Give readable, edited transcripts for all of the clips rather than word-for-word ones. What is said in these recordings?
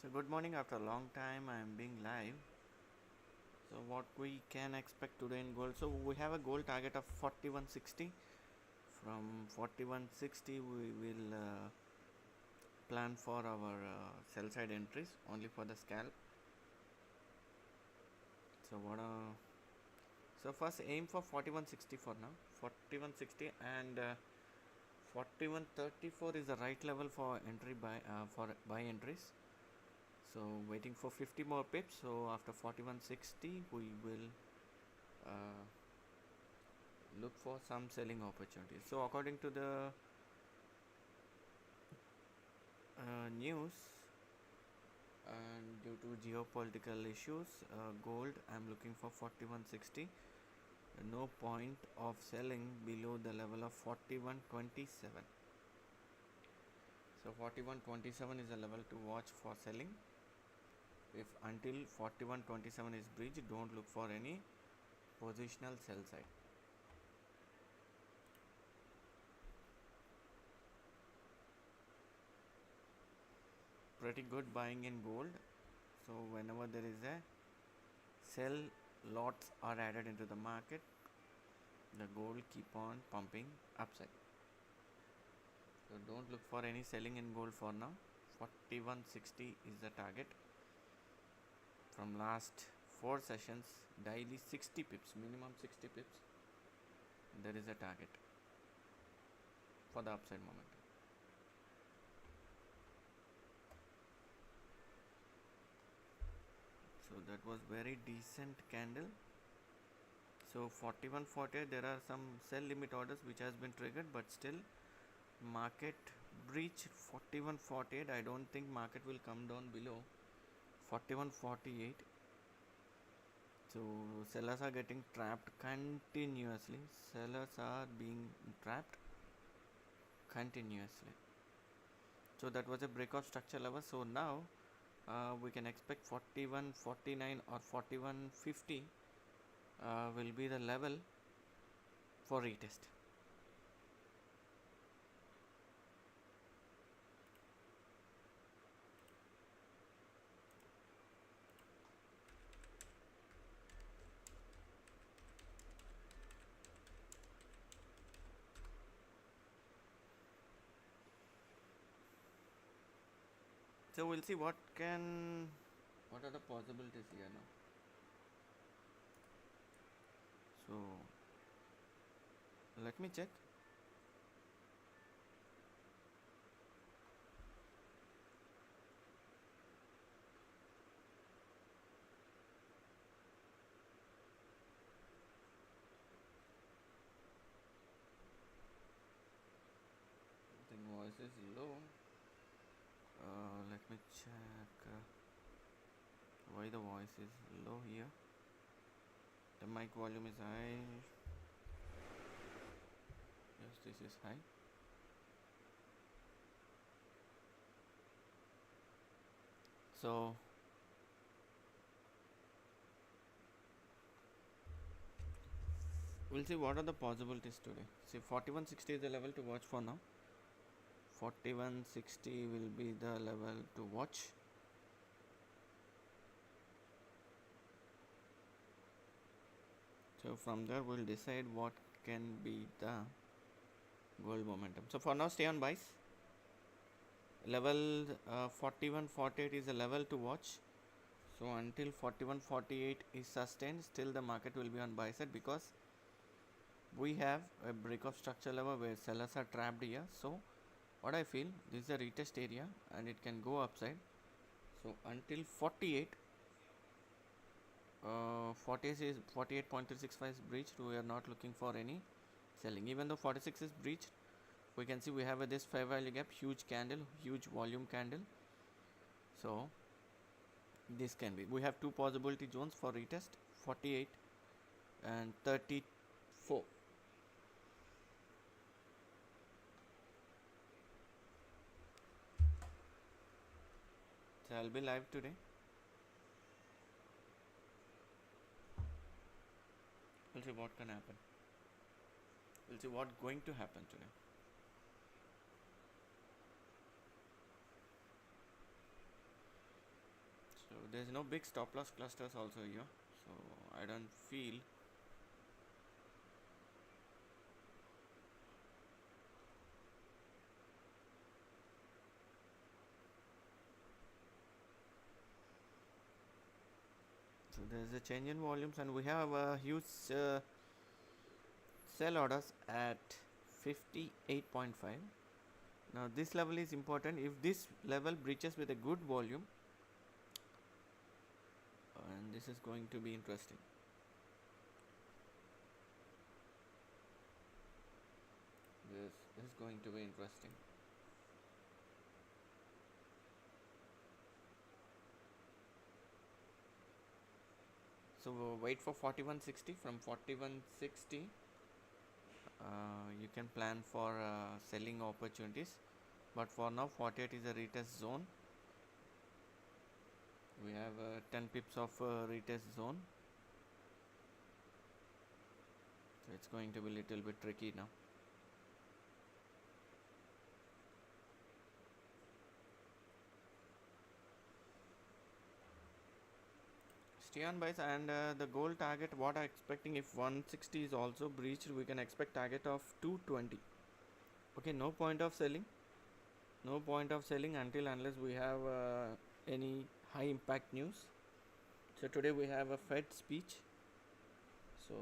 So good morning. After a long time I am being live. So what we can expect today in gold. So we have a gold target of 4160. From 4160 we will plan for our sell side entries only for the scalp. So first aim for 4160 for now. 4160 and 4134 is the right level for entry for buy entries. So waiting for 50 more pips. So after 4160 we will look for some selling opportunities. So according to the news and due to geopolitical issues, gold I'm looking for 4160. No point of selling below the level of 4127. So 4127 is a level to watch for selling. If until 4127 is breached, don't look for any positional sell side. Pretty good buying in gold. So whenever there is a sell, lots are added into the market, the gold keep on pumping upside. So don't look for any selling in gold for now. 4160 is the target. From last 4 sessions, daily 60 pips, minimum 60 pips, there is a target for the upside momentum. So that was very decent candle. So 4148, there are some sell limit orders which has been triggered, but still market breach 4148. I don't think market will come down below 4148. So sellers are getting trapped continuously. Sellers are being trapped continuously. So that was a break of structure level. So now we can expect 4149 or 4150 will be the level for retest. So we'll see what are the possibilities here now. So let me check. I think voice is low. Let me check why the voice is low here. The mic volume is high. Yes, this is high. So we'll see what are the possibilities today. See, 4160 is the level to watch for now. 4160 will be the level to watch. So from there we'll decide what can be the gold momentum. So for now stay on buys. Level 4148 is a level to watch. So until 4148 is sustained, still the market will be on buy side because we have a break of structure level where sellers are trapped here. So what I feel, this is a retest area and it can go upside. So until 48, 48.365 is breached, we are not looking for any selling. Even though 46 is breached, we can see we have this fair value gap, huge candle, huge volume candle. So this can be, we have two possibility zones for retest, 48 and 34. So I'll be live today. We'll see what can happen. We'll see what's going to happen today. there is no big stop loss clusters also here, so I don't feel. So there is a change in volumes, and we have a huge sell orders at 58.5. Now this level is important. If this level breaches with a good volume, and this is going to be interesting. This is going to be interesting. So wait for 4160. From 4160 you can plan for selling opportunities, but for now 48 is a retest zone. We have 10 pips of retest zone, so it's going to be a little bit tricky now. Stay on buys, and the goal target, what I'm expecting, if 160 is also breached, we can expect target of 220. Okay, no point of selling, no point of selling until unless we have any high impact news. So today we have a Fed speech, so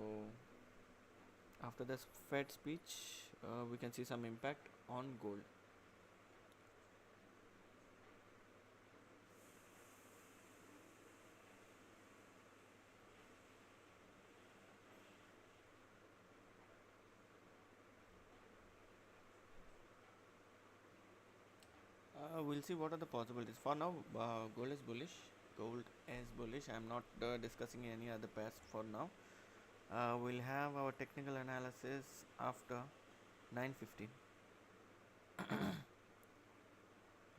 after this Fed speech we can see some impact on gold. We'll see what are the possibilities. For now, gold is bullish. Gold is bullish. I'm not discussing any other pairs for now. We'll have our technical analysis after 9:15.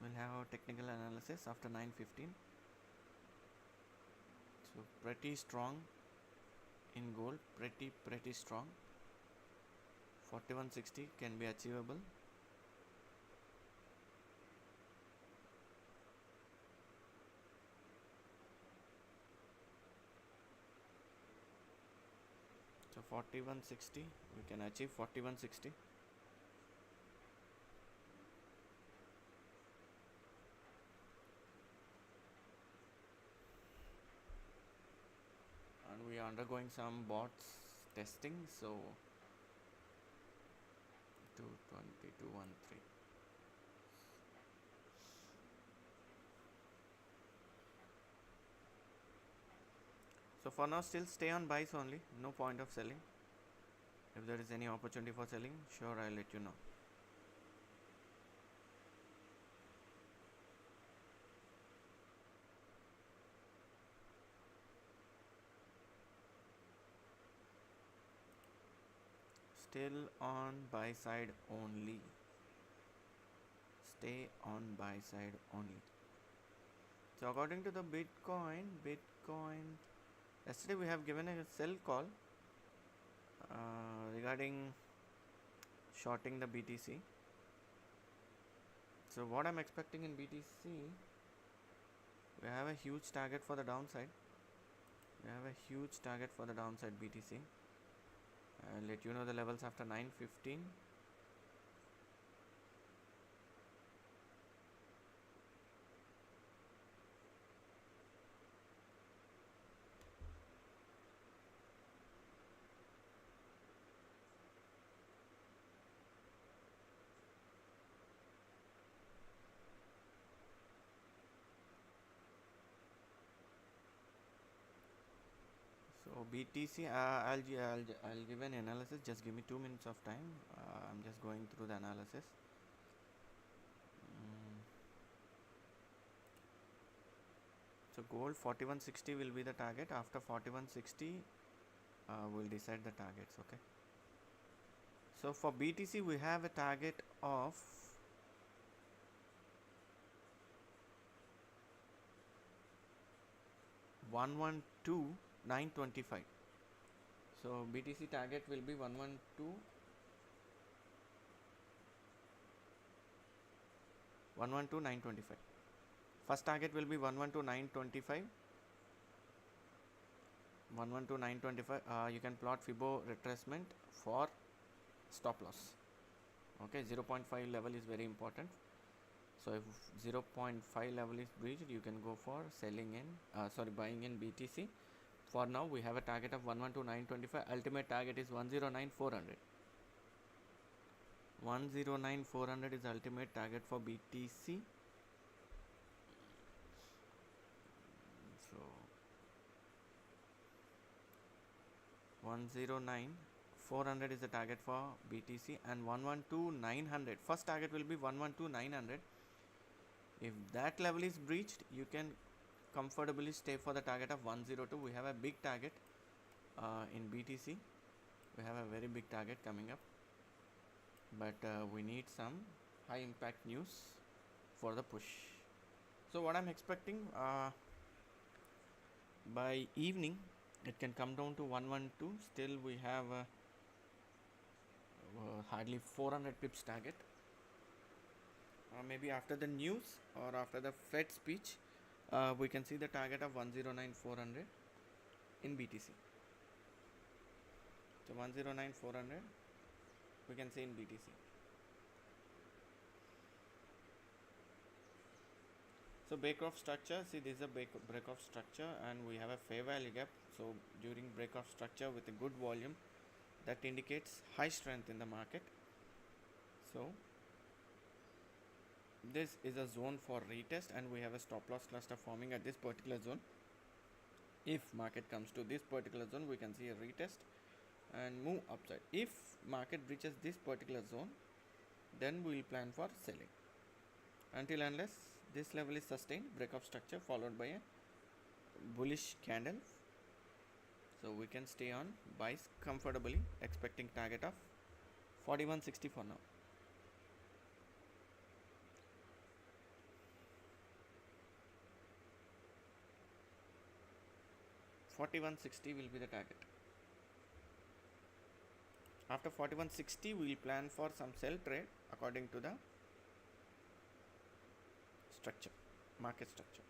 We'll have our technical analysis after 9:15. So pretty strong in gold. Pretty strong. 4160 can be achievable. So 4160, we can achieve 4160. And we are undergoing some bots testing, so 220, 213. So for now, still stay on buys only, no point of selling. If there is any opportunity for selling, sure, I'll let you know. Still on buy side only. Stay on buy side only. So according to the Bitcoin, yesterday we have given a sell call regarding shorting the BTC. So what I'm expecting in BTC, we have a huge target for the downside. BTC. I'll let you know the levels after 9:15. So BTC, I'll give an analysis. Just give me 2 minutes of time. I'm just going through the analysis. So gold 4160 will be the target. After 4160, we'll decide the targets. Okay. So for BTC, we have a target of 112,925. So BTC target will be 112,925. First target will be 112,925. 112,925. You can plot Fibo retracement for stop loss. Okay, 0.5 level is very important. So if 0.5 level is breached, you can go for selling in buying in BTC. For now we have a target of 112,925. Ultimate target is 109,400. 109,400 is ultimate target for BTC. So 109,400 is the target for BTC, and 112,900. First target will be 112,900. If that level is breached, you can comfortably stay for the target of 102. We have a big target in BTC. We have a very big target coming up, but we need some high impact news for the push. So what I'm expecting, by evening it can come down to 112. Still we have hardly 400 pips target. Maybe after the news or after the Fed speech, we can see the target of 109,400 in BTC. So 109,400 we can see in BTC. So break-off structure, see this is a break-off structure, and we have a fair value gap. So during break-off structure with a good volume, that indicates high strength in the market. So this is a zone for retest, and we have a stop loss cluster forming at this particular zone. If market comes to this particular zone, we can see a retest and move upside. If market reaches this particular zone, then we will plan for selling until unless this level is sustained, break-off structure followed by a bullish candle. So we can stay on buys comfortably, expecting target of 4160 for now. $41.60 will be the target. After 41.60 we will plan for some sell trade according to the structure, market structure.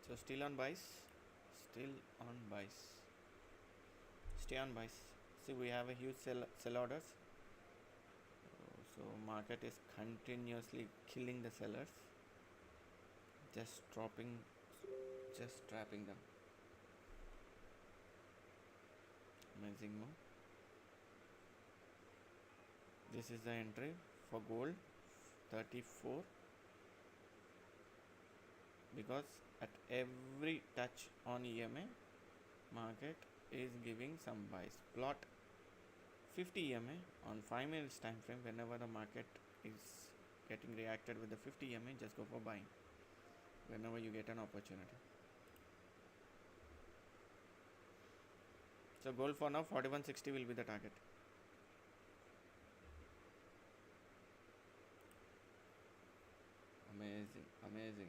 So still on buys, stay on buys. See, we have a huge sell orders. So market is continuously killing the sellers, just trapping them. Amazing move. This is the entry for gold 34, because at every touch on EMA, market is giving some buys. Plot 50 EMA on 5 minutes time frame. Whenever the market is getting reacted with the 50 EMA, just go for buying whenever you get an opportunity. So gold for now 41.60 will be the target. Amazing.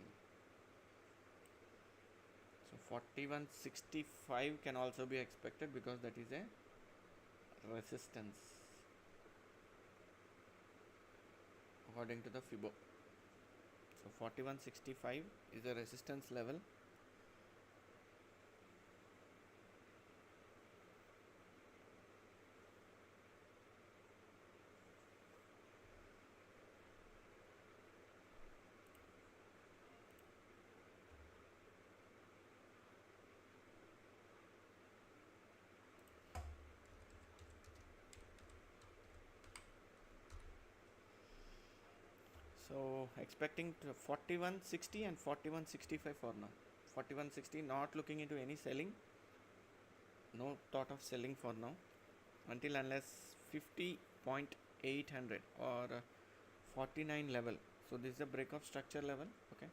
So 41.65 can also be expected, because that is a resistance according to the Fibo. So 41.65 is a resistance level. So expecting to 41.60 and 41.65 for now. 41.60, not looking into any selling, no thought of selling for now, until unless 50.800 or 49 level. So this is a break-off structure level. Okay,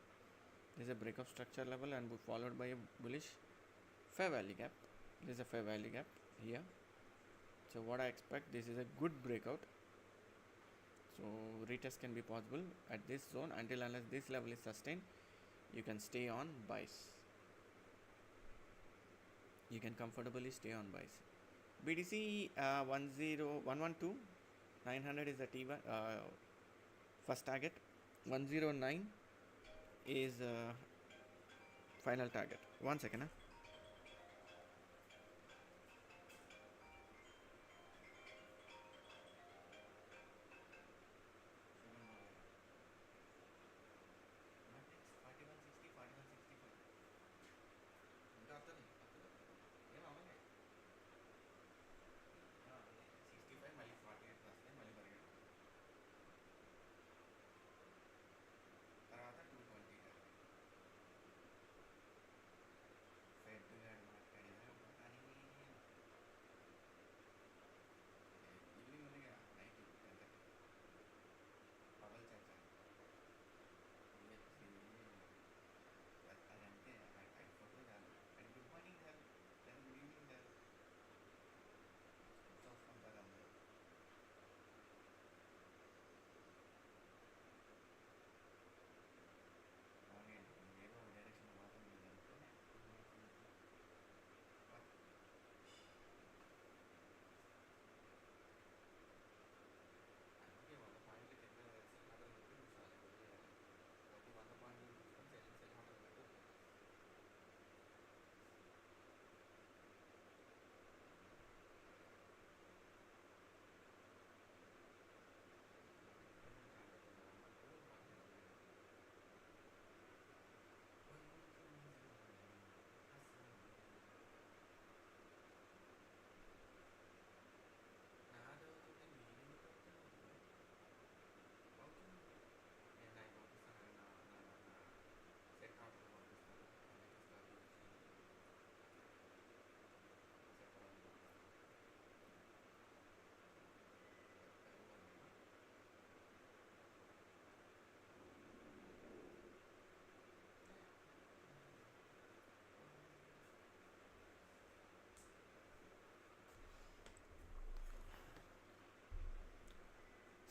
this is a break-off structure level, and followed by a bullish fair value gap. This is a fair value gap here. So what I expect, this is a good breakout. So retest can be possible at this zone until unless this level is sustained. you can stay on buys. You can comfortably stay on buys. BTC 10112 900 is the T1 first target. 109 is final target. 1 second.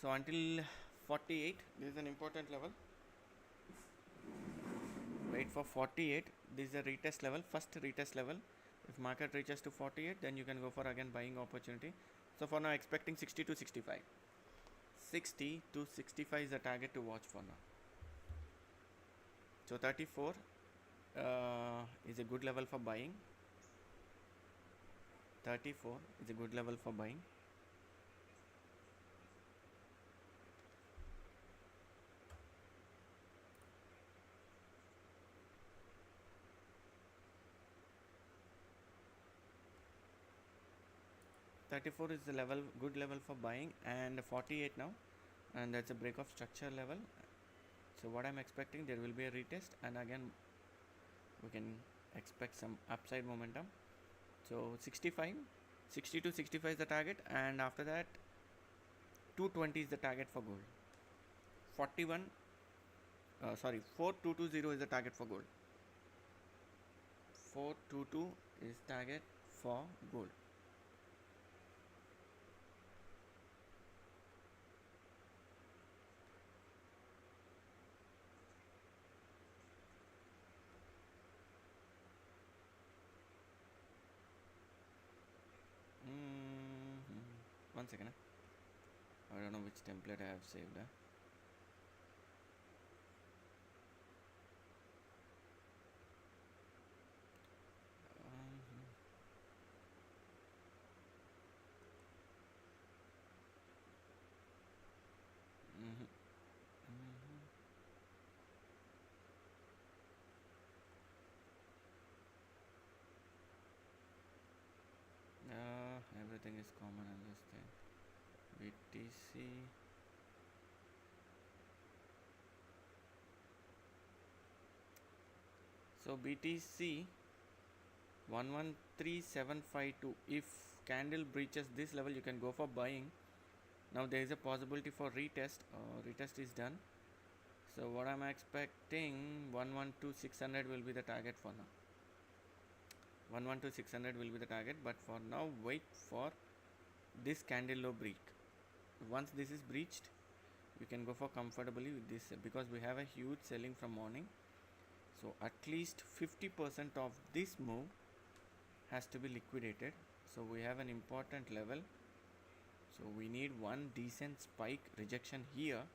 So until 48, this is an important level. Wait for 48. This is a retest level, first retest level. If market reaches to 48, then you can go for again buying opportunity. So for now, expecting 60 to 65. 60 to 65 is the target to watch for now. So 34 is a good level for buying. 34 is a good level for buying. $34 is the level, good level for buying, and 48 now, and that's a break of structure level. So what I'm expecting, there will be a retest, and again we can expect some upside momentum. So 65, 60 to 65 is the target, and after that 220 is the target for gold. 4220 is the target for gold. 422 is target for gold. One second. I don't know which template I have saved. Everything is common on this thing. BTC. So BTC 113752. If candle breaches this level, you can go for buying. Now there is a possibility for retest. Retest is done. So what I'm expecting, 112600 will be the target for now. 112600 will be the target, but for now wait for this candle low break. Once this is breached, you can go for comfortably with this, because we have a huge selling from morning. So at least 50% of this move has to be liquidated. So we have an important level. So we need one decent spike rejection here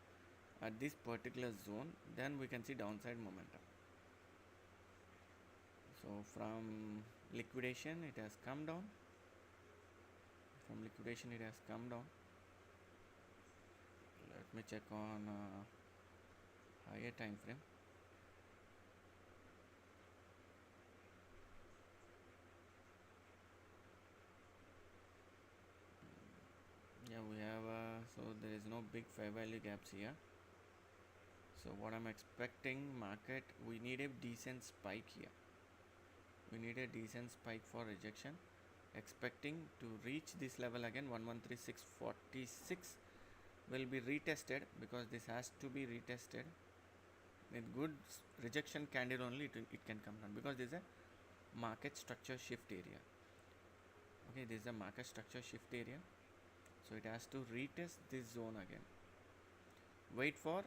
at this particular zone, then we can see downside momentum. So from liquidation it has come down. Let me check on higher time frame. Yeah, we have so there is no big fair value gaps here. So what I'm expecting market, we need a decent spike here. We need a decent spike for rejection. Expecting to reach this level again. 113646 will be retested, because this has to be retested with good rejection candle only. It can come down, because this is a market structure shift area. Okay, this is a market structure shift area, so it has to retest this zone again. Wait for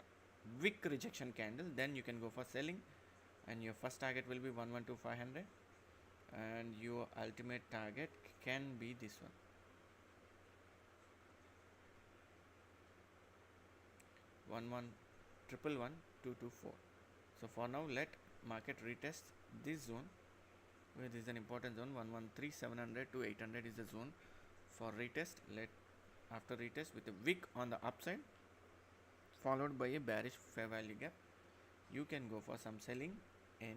wick rejection candle, then you can go for selling, and your first target will be 112500, and your ultimate target can be this one, 11111224. So for now, let market retest this zone, where this is an important zone. 113700 to 800 is the zone for retest. Let after retest with a wick on the upside, followed by a bearish fair value gap, you can go for some selling in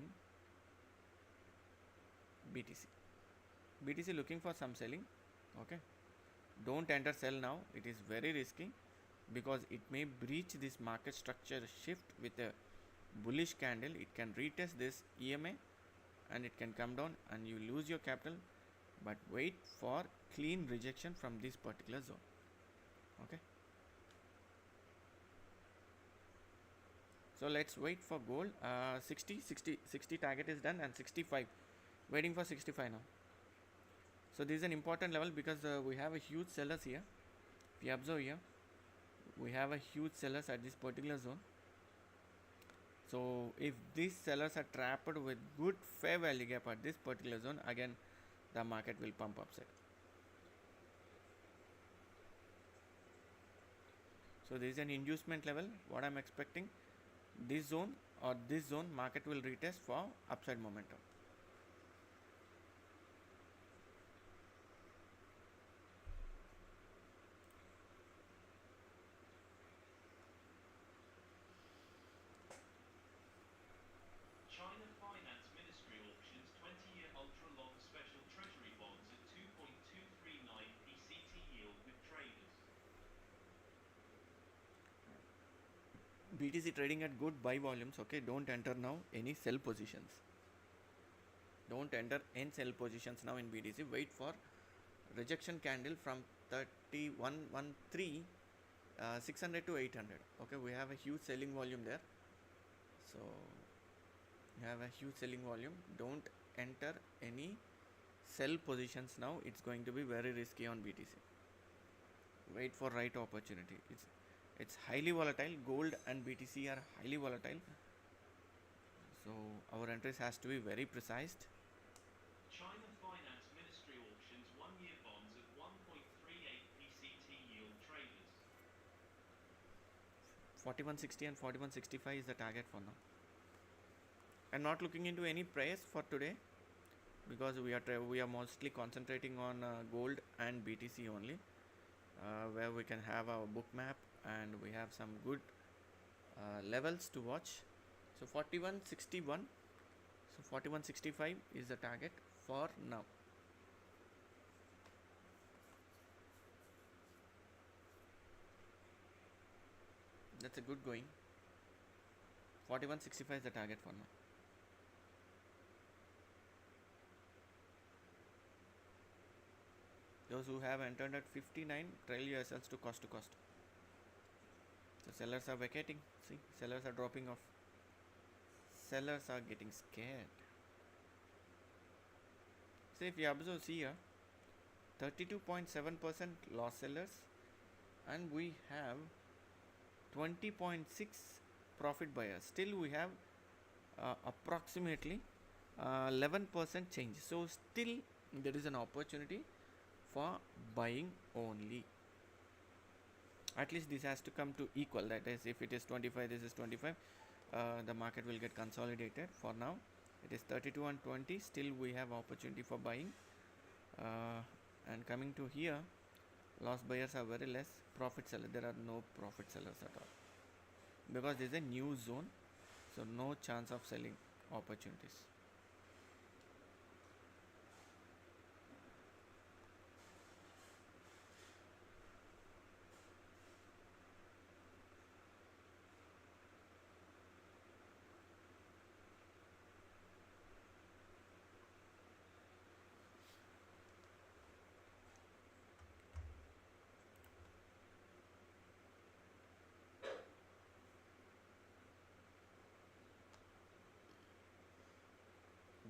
BTC looking for some selling. Okay, don't enter sell now, it is very risky, because it may breach this market structure shift with a bullish candle. It can retest this EMA and it can come down and you lose your capital. But wait for clean rejection from this particular zone. Okay, so let's wait for gold. 60 target is done, and 65, waiting for 65 now. So this is an important level, because we have a huge sellers here. If you observe here, we have a huge sellers at this particular zone. So if these sellers are trapped with good fair value gap at this particular zone, again the market will pump upside. So this is an inducement level. What I'm expecting, this zone or this zone, market will retest for upside momentum. China Finance Ministry auctions 20-year ultra-long special treasury bonds at 2.239p CT yield with traders. BTC trading at good buy volumes. Okay, don't enter now any sell positions. Don't enter any sell positions now in BTC. Wait for rejection candle from 3113 600 to 800. Okay, we have a huge selling volume there. So you have a huge selling volume. Don't enter any sell positions now. It's going to be very risky on BTC. Wait for right opportunity. It's highly volatile. Gold and BTC are highly volatile, so our entries has to be very precise. China Finance Ministry auctions 1-year bonds at 1.38p CT yield traders. 4160 and 4165 is the target for now. I'm not looking into any price for today, because we are mostly concentrating on gold and BTC only, where we can have our book map and we have some good levels to watch. So 4161, so 4165 is the target for now. That's a good going. 4165 is the target for now. Those who have entered at 59, trail yourselves to cost to cost. So sellers are vacating. See, sellers are dropping off. Sellers are getting scared. So if you observe, see here, 32.7% loss sellers, and we have 20.6 profit buyers. Still we have approximately 11% change. So still there is an opportunity for buying only. At least this has to come to equal, that is, if it is 25, this is 25, the market will get consolidated. For now it is 32 and 20, still we have opportunity for buying. And coming to here, loss buyers are very less, profit seller, there are no profit sellers at all, because this is a new zone, so no chance of selling opportunities.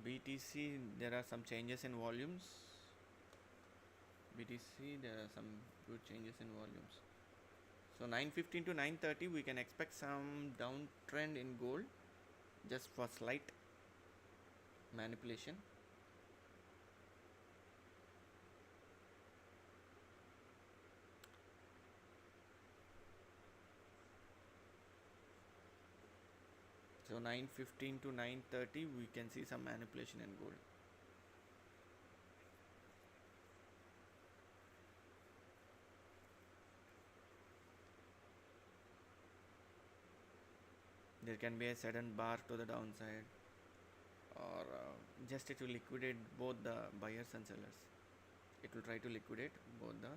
BTC, there are some changes in volumes. BTC, there are some good changes in volumes. So 915 to 930, we can expect some downtrend in gold, just for slight manipulation. So 915 to 930, we can see some manipulation in gold. There can be a sudden bar to the downside, or just it will liquidate both the buyers and sellers. It will try to liquidate both the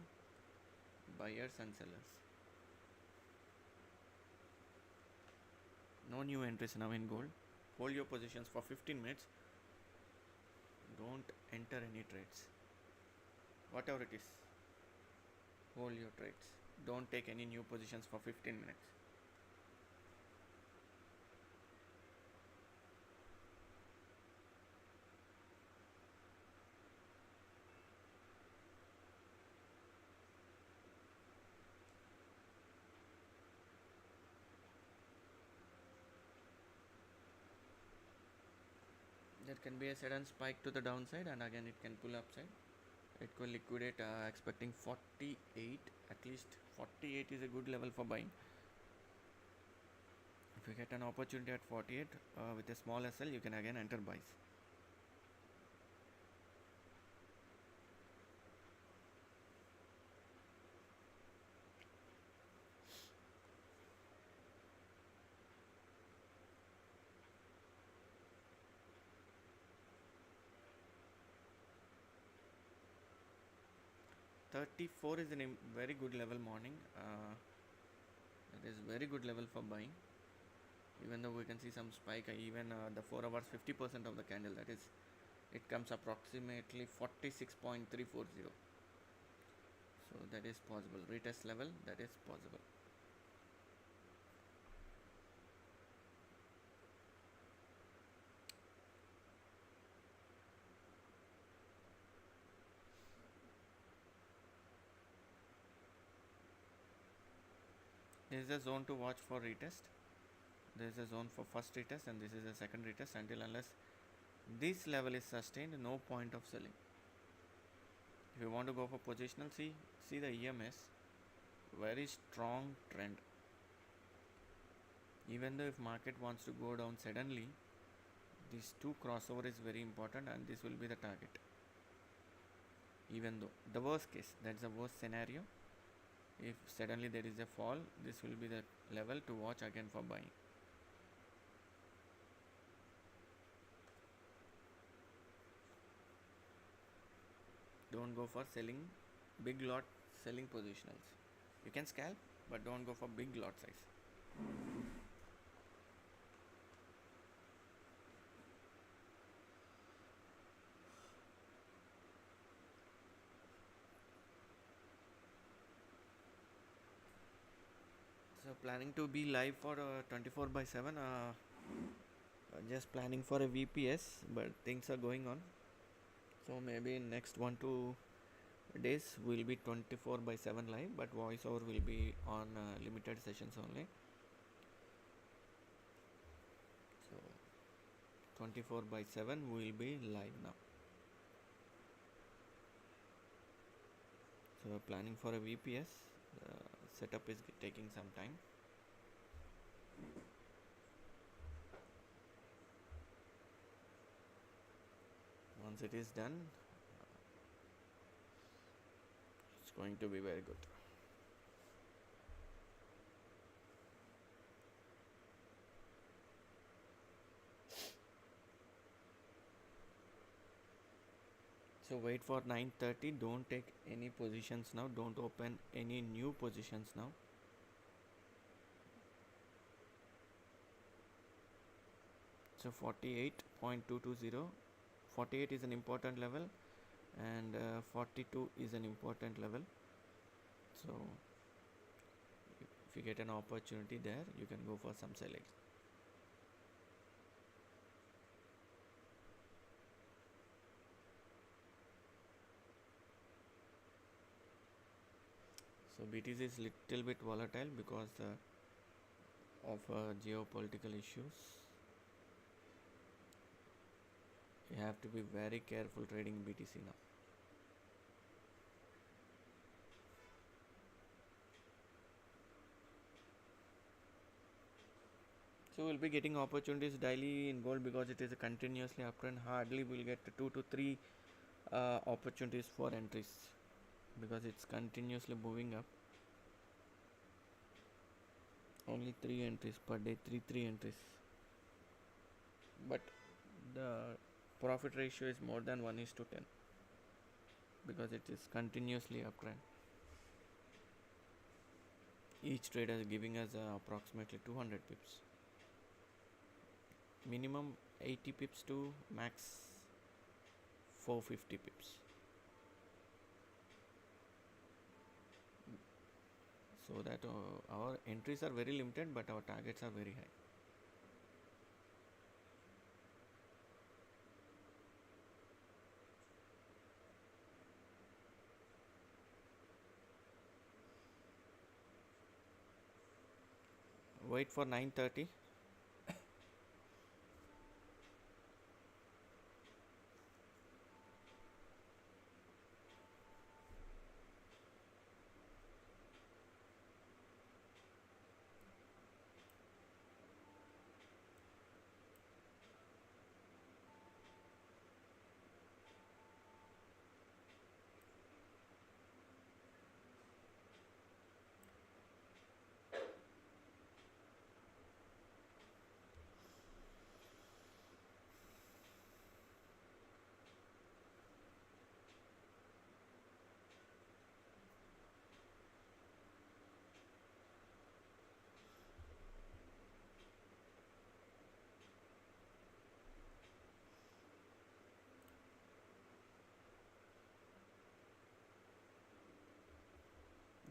buyers and sellers. No new entries now in gold. Hold your positions for 15 minutes. Don't enter any trades. Whatever it is, hold your trades. Don't take any new positions for 15 minutes. There can be a sudden spike to the downside, and again it can pull upside. It will liquidate, expecting 48. At least 48 is a good level for buying. If you get an opportunity at 48 with a small SL, you can again enter buys. $34 is a very good level morning. It is very good level for buying. Even though we can see some spike, even the 4 hours 50% of the candle, that is, it comes approximately 46.340. So that is possible. Retest level, that is possible. This is a zone to watch for retest. There is a zone for first retest, and this is a second retest. Until unless this level is sustained, no point of selling. If you want to go for positional, see the EMS, very strong trend. Even though if market wants to go down suddenly, these two crossover is very important, and this will be the target. Even though the worst case, that's the worst scenario, if suddenly there is a fall, this will be the level to watch again for buying. Don't go for selling big lot, selling positionals. You can scalp, but don't go for big lot size. So planning to be live for 24/7. Just planning for a VPS, but things are going on. So maybe in next 1-2 days will be 24/7 live, but voiceover will be on limited sessions only. So 24/7 will be live now. So we're planning for a VPS. Setup is taking some time. Once it is done, it's going to be very good. So wait for 9:30. Don't take any positions now. Don't open any new positions now. So 48.220. 48 is an important level, and 42 is an important level. So if you get an opportunity there, you can go for some selling. So BTC is little bit volatile because of geopolitical issues. You have to be very careful trading BTC now. So we'll be getting opportunities daily in gold because it is a continuously uptrend. Hardly we'll get 2 to 3 opportunities for entries because it's continuously moving up. Only 3 entries per day, 3 entries. But the profit ratio is more than 1:10 because it is continuously uptrend. Each trader is giving us approximately 200 pips. Minimum 80 pips to max 450 pips. So that our entries are very limited, but our targets are very high. Wait for 9:30.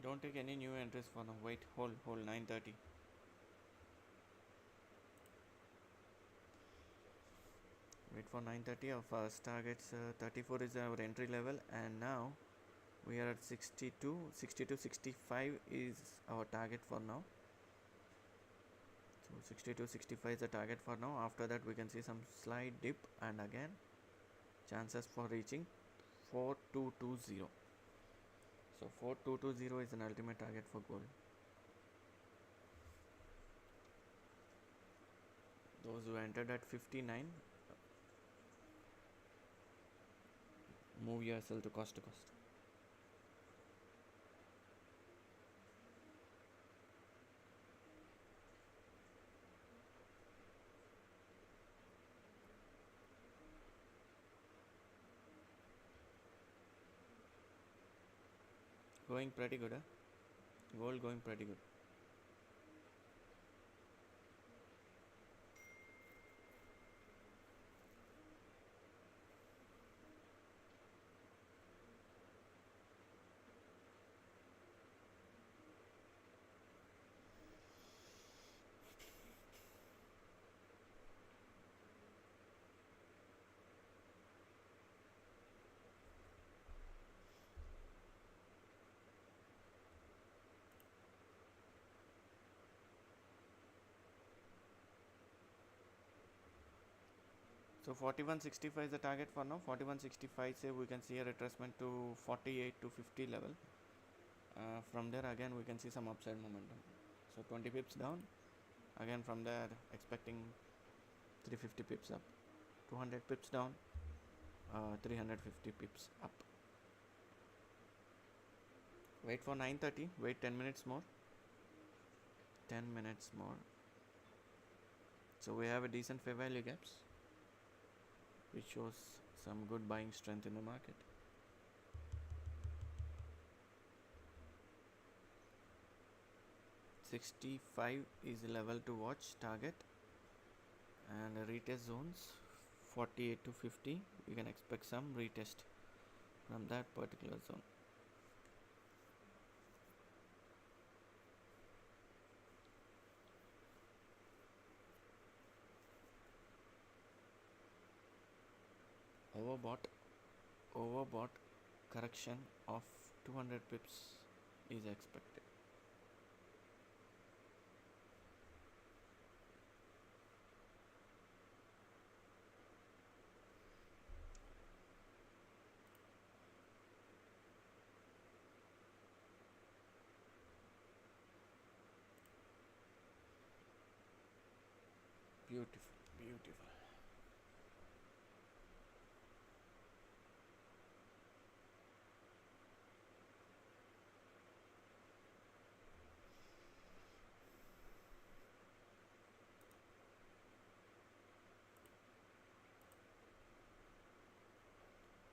Don't take any new entries for now. Wait, hold 9:30. Wait for 9:30. Our first targets 34 is our entry level, and now we are at 62. 65 is our target for now. So 65 is the target for now. After that, we can see some slight dip, and again chances for reaching 4220. So 4220 is an ultimate target for gold. Those who entered at 59, move yourself to cost. Going pretty good, huh? Gold going pretty good. So 4165 is the target for now. 4165, say we can see a retracement to 48 to 50 level. From there again we can see some upside momentum. So 20 pips down, again from there expecting 350 pips up, 200 pips down, 350 pips up. Wait for 9:30, wait 10 minutes more. 10 minutes more. So we have a decent fair value gaps, which shows some good buying strength in the market. $65 is the level to watch, target, and retest zones 48 to 50. You can expect some retest from that particular zone. Overbought correction of 200 pips is expected. Beautiful.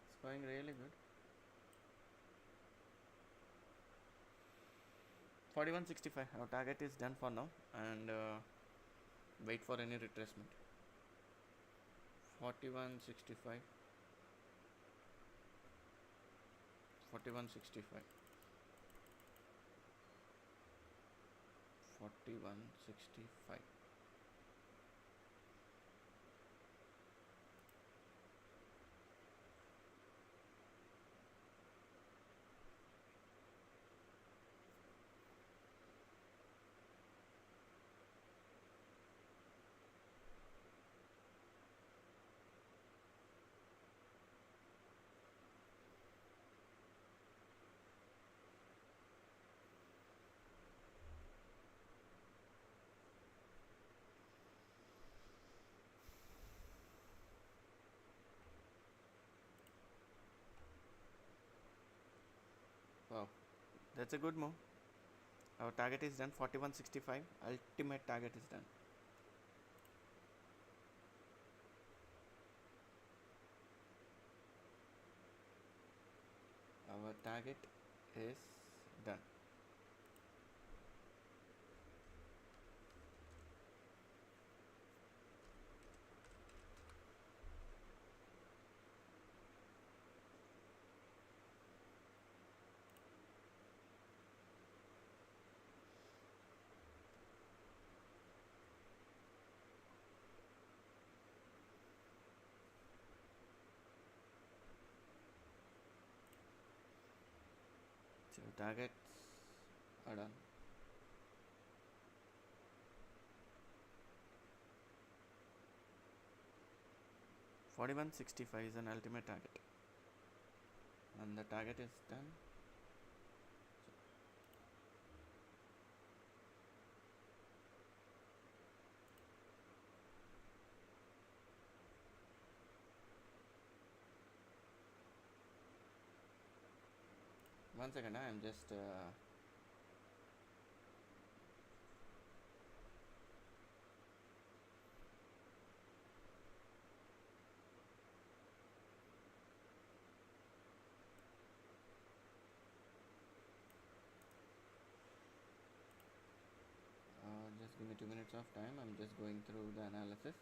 It's going really good. 4165, our target is done for now, and wait for any retracement. 4165, 4165, 4165. Wow, that's a good move. Our target is done, 4165. Ultimate target is done. Our target is done. So targets are done. $41.65 is an ultimate target, and the target is done. One second, I am just just give me 2 minutes of time. I'm just going through the analysis.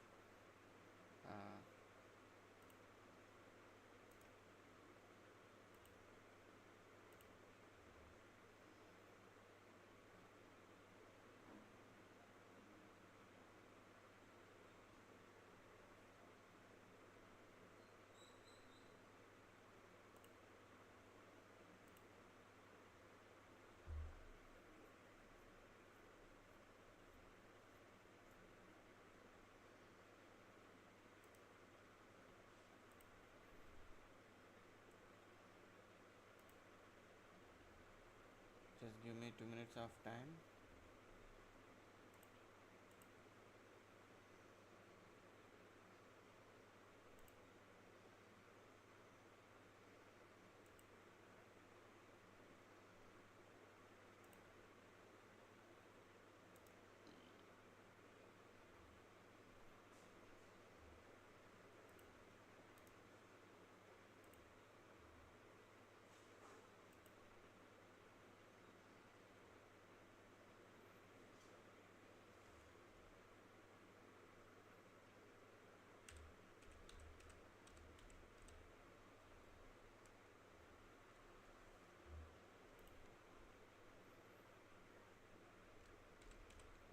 Just give me 2 minutes of time.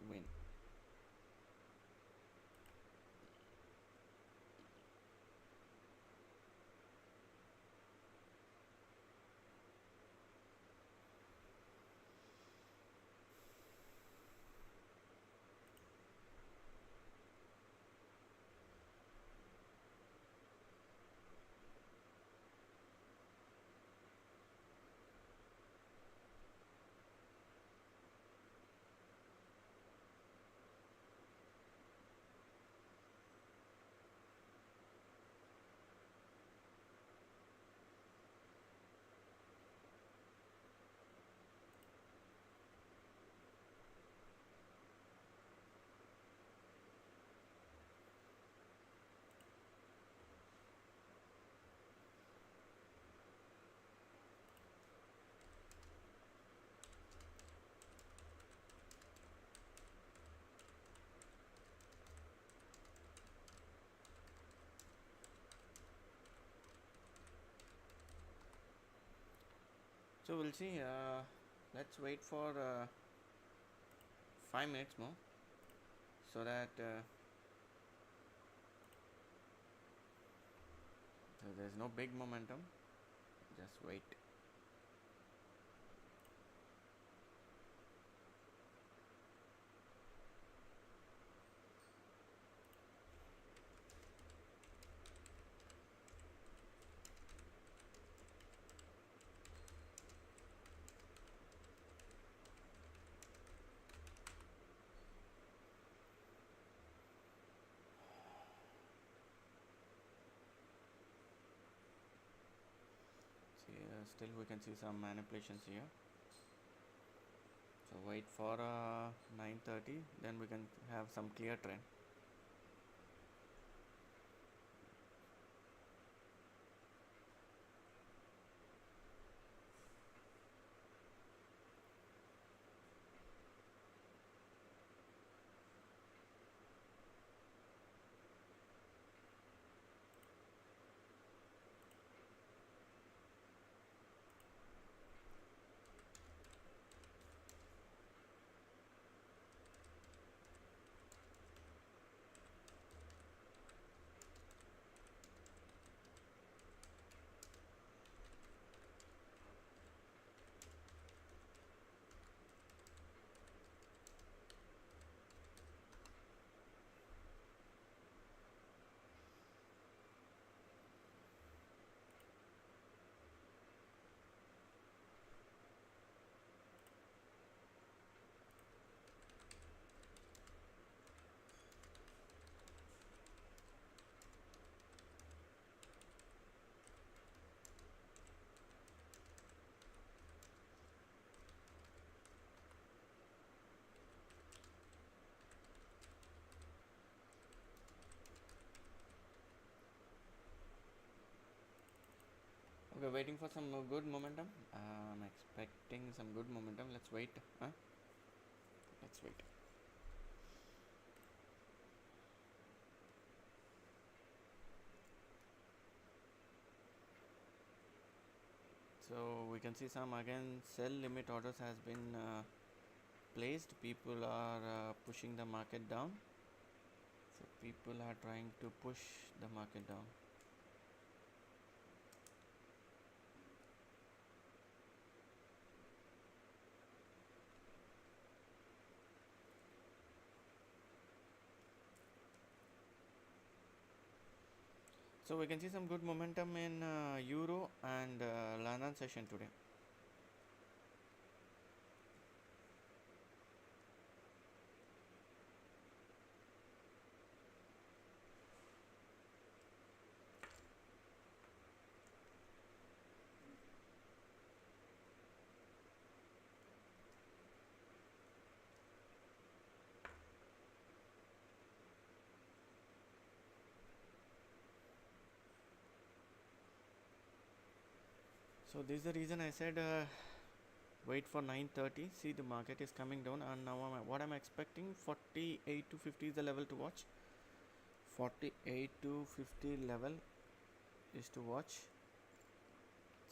Win. So we'll see. Let's wait for 5 minutes more so that so there's no big momentum. Just wait. See, still we can see some manipulations here. So wait for 9:30, then we can have some clear trend. Okay, waiting for some good momentum. I'm expecting some good momentum. Let's wait. Let's wait. So we can see some again sell limit orders has been placed. People are pushing the market down. So people are trying to push the market down. So we can see some good momentum in Euro and London session today. So this is the reason I said wait for 9:30. See, the market is coming down, and now what I'm expecting, 48 to 50 is the level to watch. 48 to 50 level is to watch.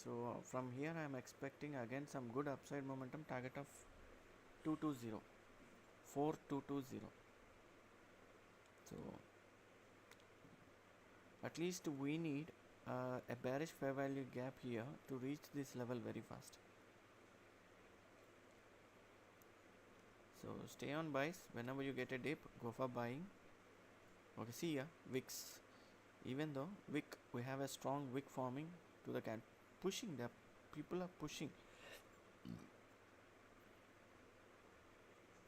So from here I am expecting again some good upside momentum, target of 220, 4220. So at least we need a bearish fair value gap here to reach this level very fast. So stay on buys. Whenever you get a dip, go for buying. Okay, see ya, wicks. Even though wick, we have a strong wick forming to the can, pushing the people are pushing.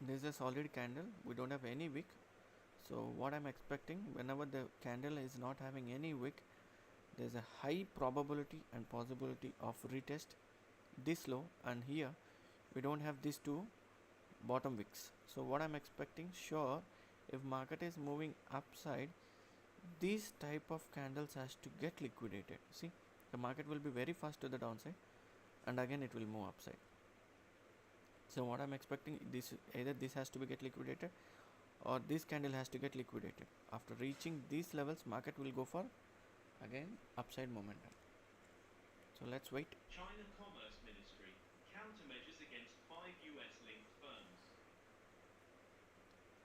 This is a solid candle. We don't have any wick. So what I'm expecting, whenever the candle is not having any wick, there's a high probability and possibility of retest this low, and here we don't have these two bottom wicks. So what I'm expecting, sure, if market is moving upside, these type of candles has to get liquidated. See, the market will be very fast to the downside, and again it will move upside. So what I'm expecting, this either this has to be get liquidated, or this candle has to get liquidated. After reaching these levels, market will go for again upside momentum. So let's wait. China Commerce Ministry, countermeasures against 5 US-linked firms.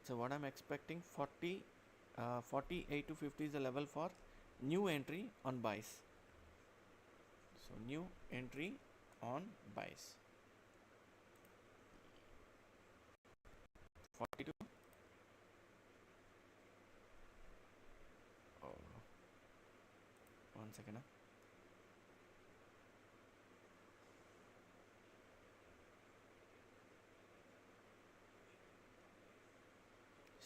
So what I'm expecting, 48 to 50 is the level for new entry on buys. So new entry on buys. 42. Oh, 1 second.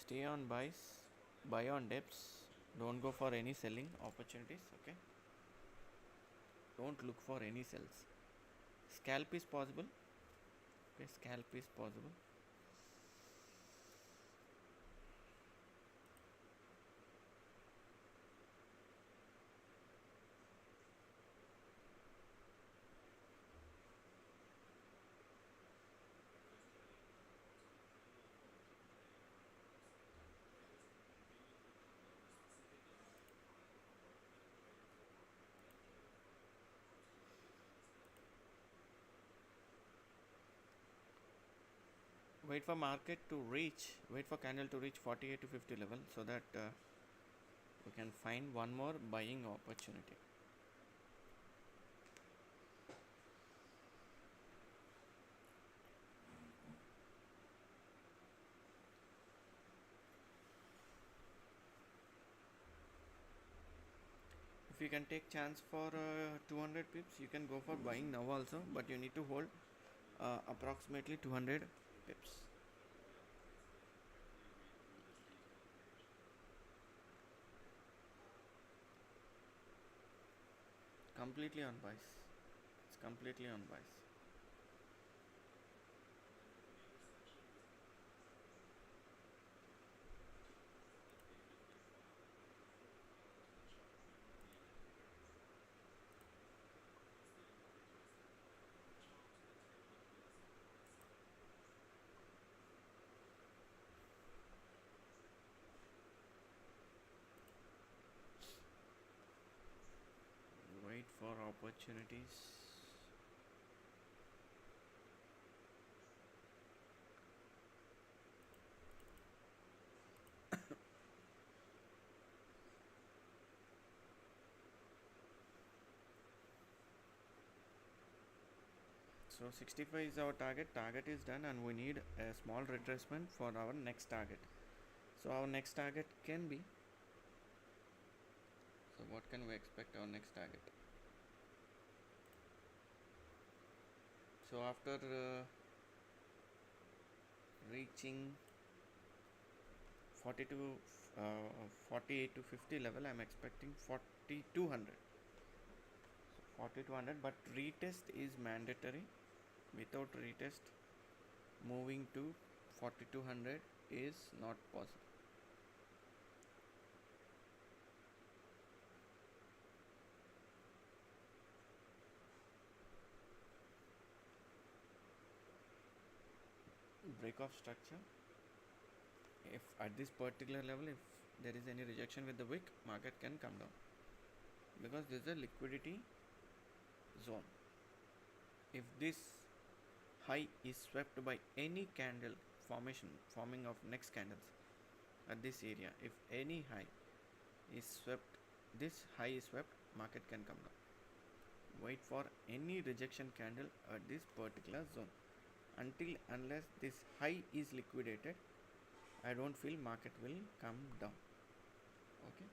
Stay on buys, buy on dips. Don't go for any selling opportunities. Okay. Don't look for any sells. Scalp is possible. Okay, scalp is possible. Wait for market to reach, wait for candle to reach 48 to 50 level, so that we can find one more buying opportunity. If you can take chance for 200 pips, you can go for buying now also, but you need to hold approximately 200 pips. Completely on buys. It's completely on buys. Wait for opportunities. So 65 is our target. Target is done, and we need a small retracement for our next target. So our next target can be. So what can we expect our next target? So after reaching 48 to 50 level, I'm expecting 4200. So 4200, but retest is mandatory. Without retest, moving to 4200 is not possible. break of structure, if at this particular level, if there is any rejection with the wick, market can come down, because this is a liquidity zone. If this high is swept by any candle forming of next candles at this area, if any high is swept, this high is swept, market can come down. Wait for any rejection candle at this particular zone. Until unless this high is liquidated, I don't feel market will come down. Okay,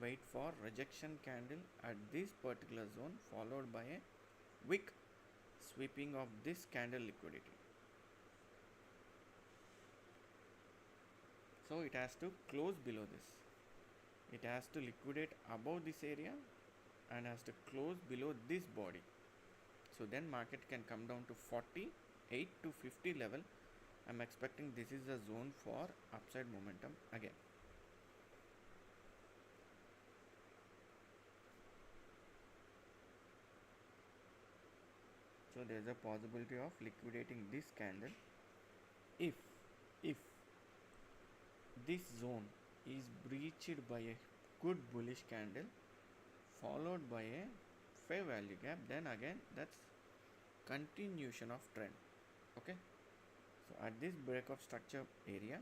wait for rejection candle at this particular zone, followed by a wick sweeping of this candle liquidity. So it has to close below this. It has to liquidate above this area and has to close below this body. So then market can come down to 48 to 50 level. I'm expecting this is the zone for upside momentum again. So there is a possibility of liquidating this candle if this zone is breached by a good bullish candle followed by a fair value gap, then again that's continuation of trend. Okay, so at this break of structure area,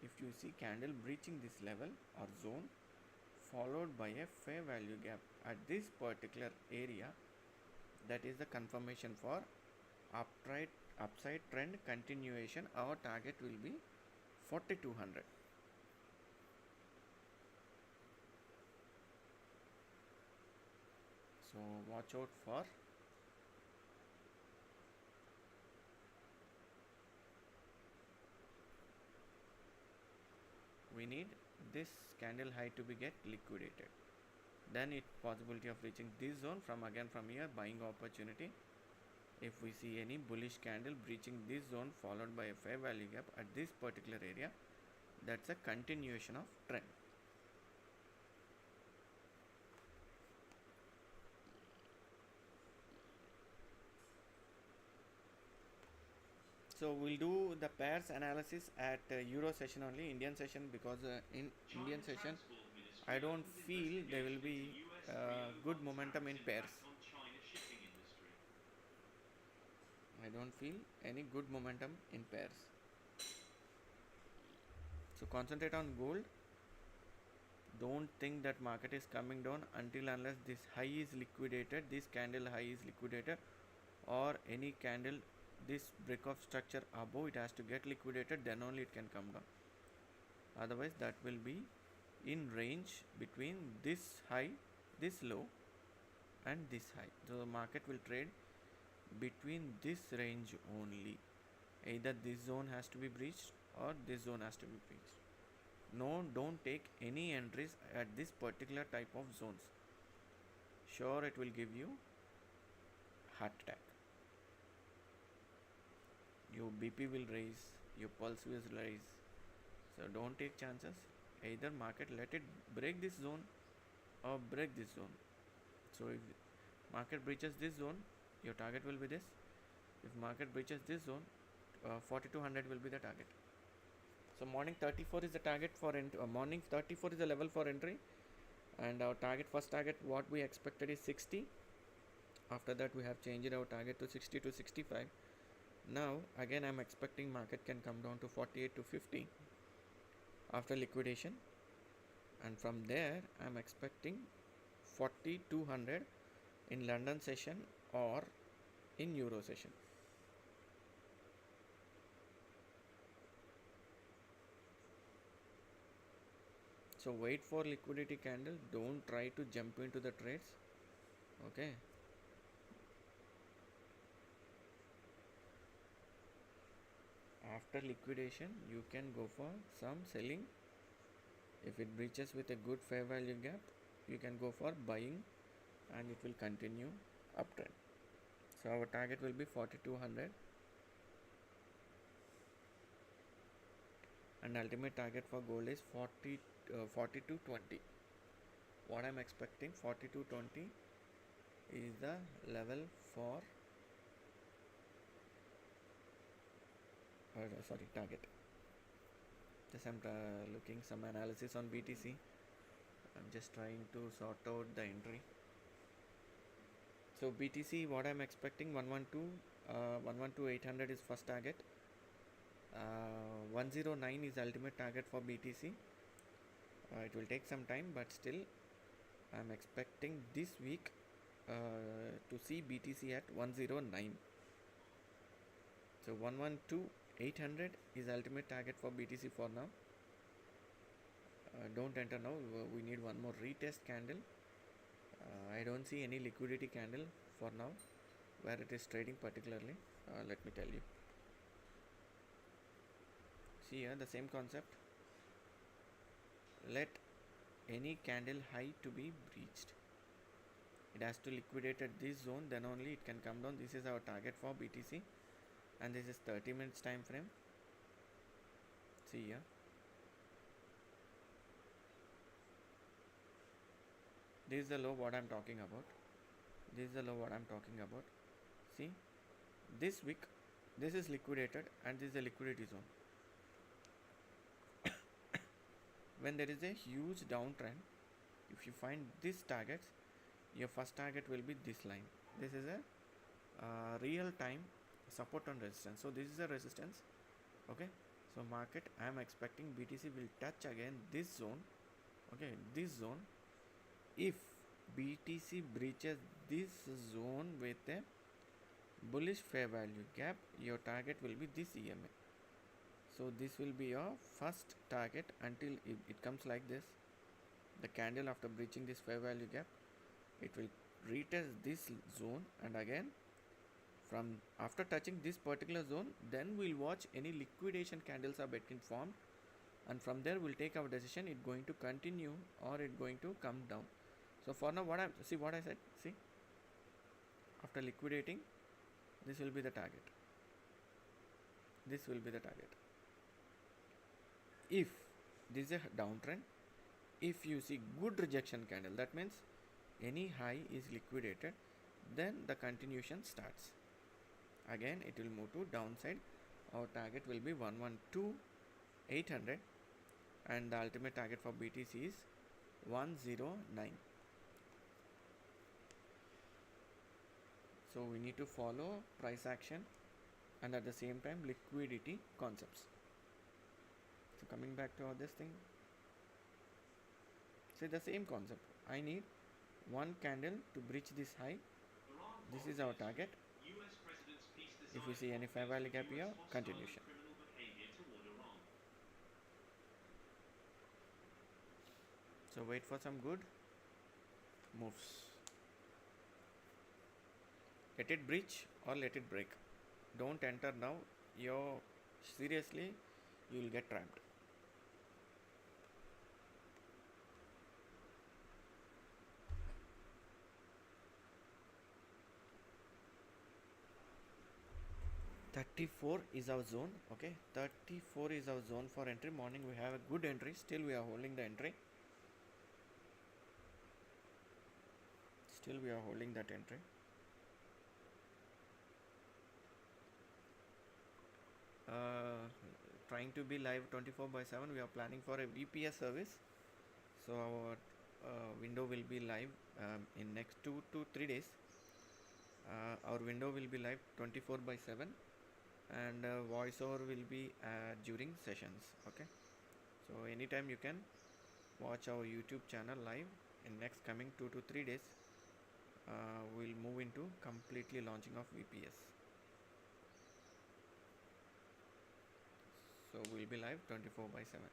if you see candle breaching this level or zone followed by a fair value gap at this particular area, that is the confirmation for upside trend continuation. Our target will be 4200. So watch out for we need this candle high to be get liquidated, then it possibility of reaching this zone. From here buying opportunity. If we see any bullish candle breaching this zone followed by a fair value gap at this particular area, that's a continuation of trend. So we'll do the pairs analysis at Euro session only, Indian session, because in Indian session I don't feel there will be good momentum in pairs. I don't feel any good momentum in pairs. So concentrate on gold. Don't think that market is coming down until unless this high is liquidated, this candle high is liquidated, or any candle this break of structure above, it has to get liquidated, then only it can come down. Otherwise that will be in range between this high, this low and this high. So the market will trade between this range only. Either this zone has to be breached or this zone has to be breached. No, don't take any entries at this particular type of zones. Sure, it will give you heart attack. Your BP will rise, your pulse will rise. So don't take chances. Either market let it break this zone or break this zone. So if market breaches this zone, your target will be this. If market breaches this zone, 4200 will be the target. So morning 34 is the target for morning 34 is the level for entry, and our first target what we expected is 60. After that we have changed our target to 60 to 65. Now again I'm expecting market can come down to 48 to 50 after liquidation, and from there I'm expecting 4200 in London session or in Euro session. So wait for liquidity candle, don't try to jump into the trades. Okay, after liquidation you can go for some selling. If it breaches with a good fair value gap, you can go for buying and it will continue uptrend. So our target will be 4200 and ultimate target for gold is 4220. What I'm expecting, 4220 is the level for sorry, target. Just I'm looking some analysis on BTC. I'm just trying to sort out the entry. So BTC, what I'm expecting, 112 800 is first target. 109 is ultimate target for BTC. It will take some time, but still I'm expecting this week to see BTC at 109. So 112 800 is ultimate target for BTC for now. Don't enter now. We need one more retest candle. I don't see any liquidity candle for now where it is trading particularly. Let me tell you. See here the same concept. Let any candle high to be breached. It has to liquidate at this zone, then only it can come down. This is our target for BTC, and this is 30 minutes time frame. See here. This is the low what I'm talking about. This is the low what I'm talking about. See, this week this is liquidated and this is the liquidity zone. When there is a huge downtrend, if you find these targets, your first target will be this line. This is a real time support and resistance. So this is a resistance. Okay, so market, I am expecting BTC will touch again this zone. Okay, this zone. If BTC breaches this zone with a bullish fair value gap, your target will be this EMA. So this will be your first target until it comes like this. The candle after breaching this fair value gap, it will retest this zone, and again from after touching this particular zone, then we'll watch any liquidation candles are getting formed, and from there we'll take our decision. It going to continue or it going to come down. So for now, what I said. See, after liquidating, this will be the target. This will be the target. If this is a downtrend, if you see good rejection candle, that means any high is liquidated, then the continuation starts. Again, it will move to downside. Our target will be 112 800, and the ultimate target for BTC is 109. So we need to follow price action and at the same time liquidity concepts. So coming back to this thing, say the same concept. I need one candle to breach this high. This is our target. If you see any fair value gap here, continuation. So wait for some good moves. Let it breach or let it break. Don't enter now. Seriously, you will get trapped. $34 is our zone. Okay, 34 is our zone for entry. Morning we have a good entry. Still we are holding the entry. Still we are holding that entry. Trying to be live 24/7. We are planning for a VPS service. So our window will be live in next 2 to 3 days. Our window will be live 24/7, and voiceover will be during sessions. Okay, so anytime you can watch our YouTube channel live. In next coming 2 to 3 days, we'll move into completely launching of VPS. So we'll be live 24/7.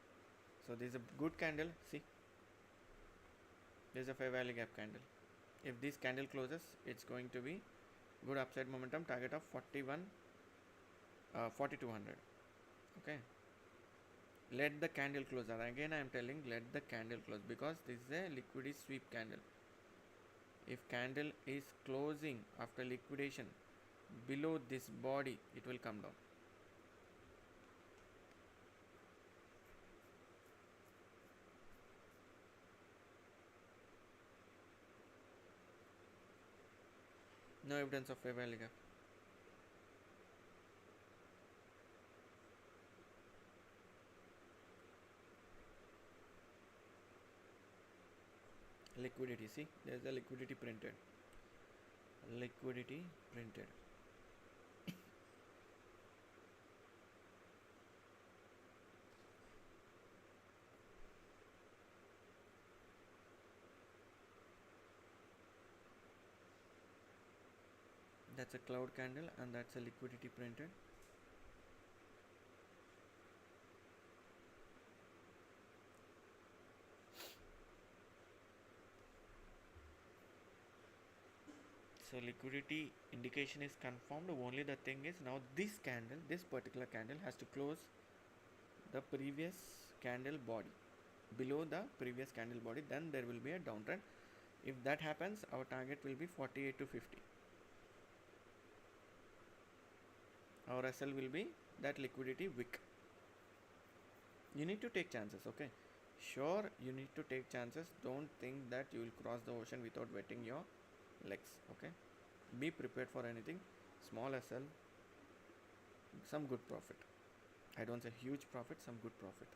So this is a good candle. See, there's a fair value gap candle. If this candle closes, it's going to be good upside momentum. Target of 4200. Okay, let the candle close. Again I am telling, let the candle close, because this is a liquidity sweep candle. If candle is closing after liquidation below this body, it will come down. No evidence of fair value gap. Liquidity, see, there's a liquidity printed. Liquidity printed. That's a cloud candle and that's a liquidity printed. So liquidity indication is confirmed. Only the thing is now this particular candle has to close the previous candle body, below the previous candle body, then there will be a downtrend. If that happens, our target will be 48 to 50. Our SL will be that liquidity wick. You need to take chances, okay? Sure, you need to take chances. Don't think that you will cross the ocean without wetting your legs, okay? Be prepared for anything. Small SL, some good profit. I don't say huge profit, some good profit.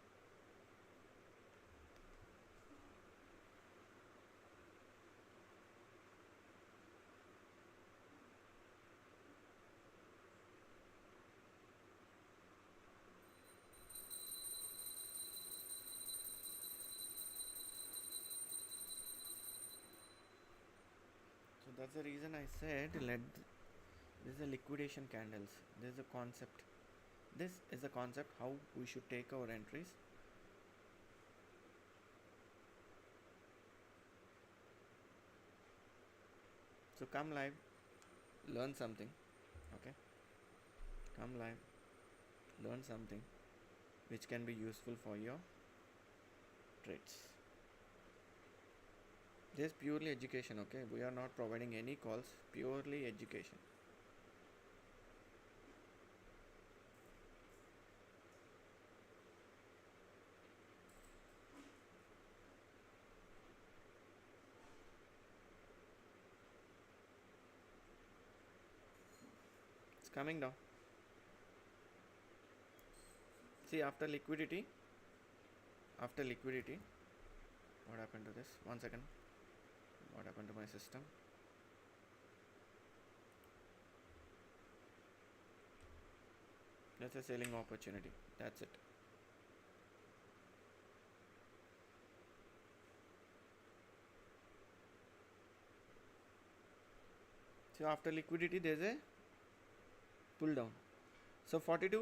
So that's the reason I said this is a liquidation candles. This is a concept. This is a concept how we should take our entries. So come live, learn something, okay? Come live, learn something which can be useful for your trades. Just purely education, okay? We are not providing any calls, purely education. It's coming down. See, after liquidity, what happened to this? 1 second. What happened to my system? That's a selling opportunity. That's it. So after liquidity, there's a pull down. So 48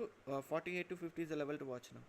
to 50 is the level to watch now.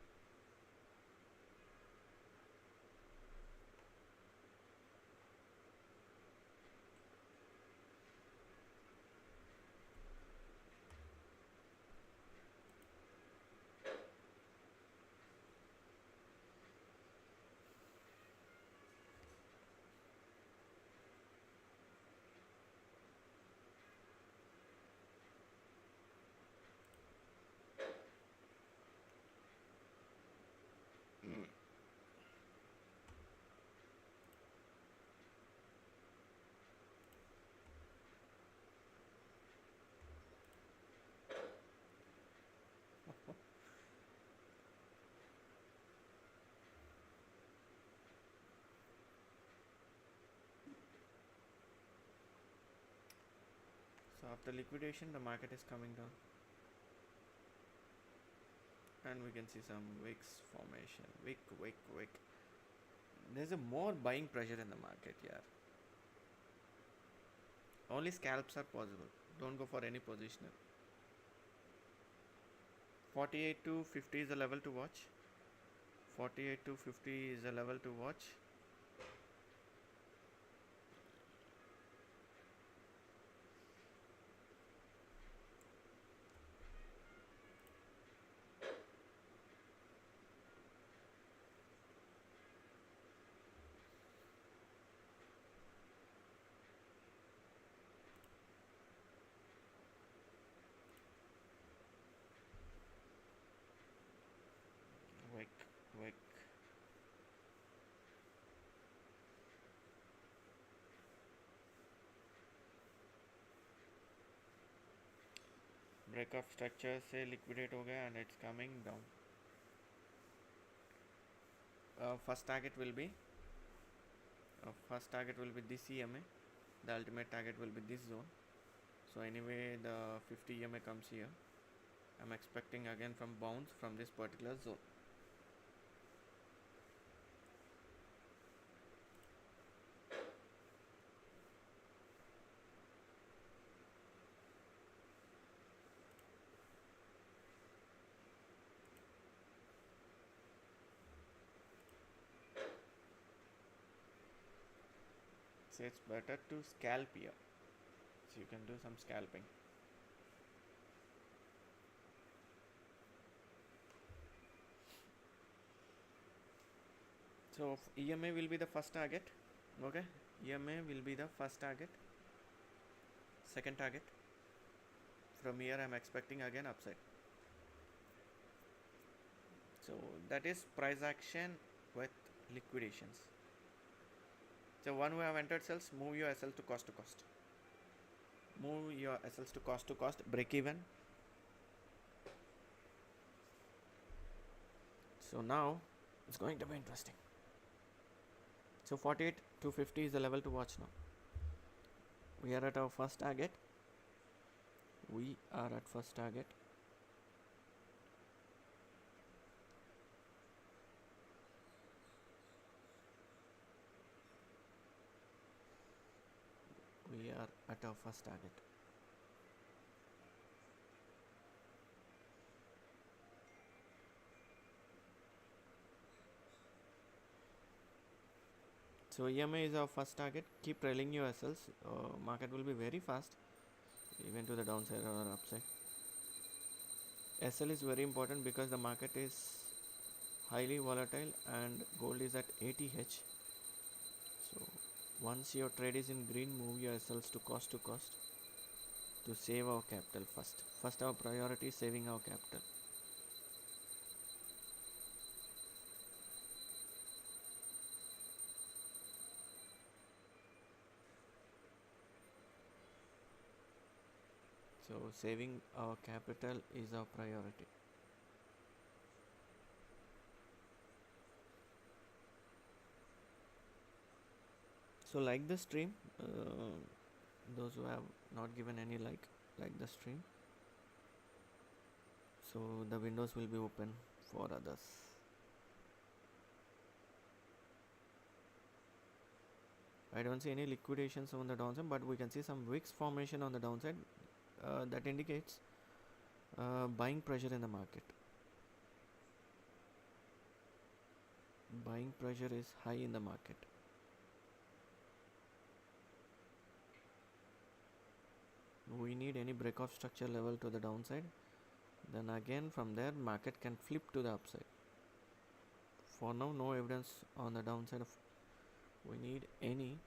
So after liquidation, the market is coming down. And we can see some wicks formation. Wick. There's a more buying pressure in the market, yeah. Only scalps are possible. Don't go for any positioner. 48 to 50 is the level to watch. 48 to 50 is the level to watch. Wick. Break of structure से liquidate हो गया and it's coming down. First target will be First target will be this EMA, the ultimate target will be this zone. So anyway, the 50 EMA comes here. I'm expecting again from bounce from this particular zone. So it's better to scalp here. So you can do some scalping. So EMA will be the first target. Okay, EMA will be the first target. Second target. From here I'm expecting again upside. So that is price action with liquidations. So one who have entered cells, move your SL to cost to cost. Move your SLs to cost, break even. So now it's going to be interesting. So 48 to 50 is the level to watch now. We are at our first target. We are at first target. We are at our first target. So EMA is our first target. Keep trailing your SLs. Market will be very fast, even to the downside or upside. SL is very important because the market is highly volatile and gold is at 80H. So once your trade is in green, move your SLs to cost to save our capital first. First our priority is saving our capital. So saving our capital is our priority. So like the stream, those who have not given any like the stream. So the windows will be open for others. I don't see any liquidations on the downside, but we can see some wicks formation on the downside. That indicates buying pressure in the market. Buying pressure is high in the market. We need any break of structure level to the downside, then again from there market can flip to the upside. For now, no evidence on the downside of we need any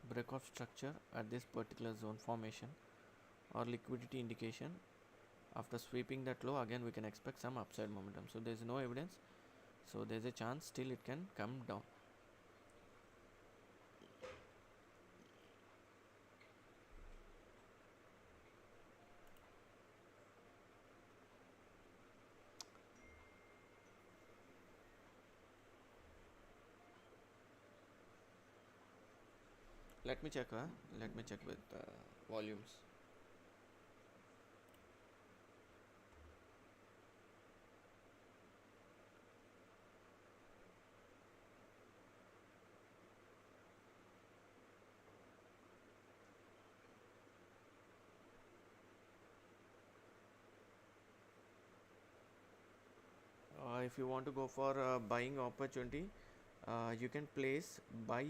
break of structure at this particular zone formation or liquidity indication. After sweeping that low, again we can expect some upside momentum. So there is no evidence, so there is a chance still it can come down. Let me check with volumes. If you want to go for a buying opportunity, you can place buy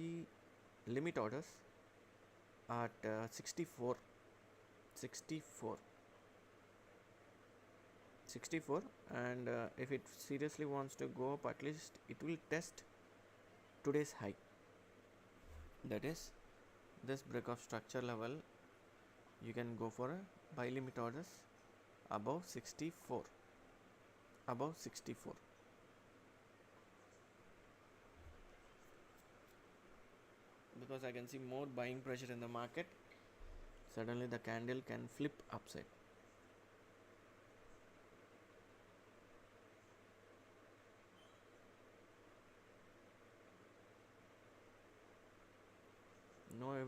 limit orders at 64 and if it seriously wants to go up, at least it will test today's high, that is this break of structure level. You can go for a buy limit orders above 64, because I can see more buying pressure in the market. Suddenly the candle can flip upside.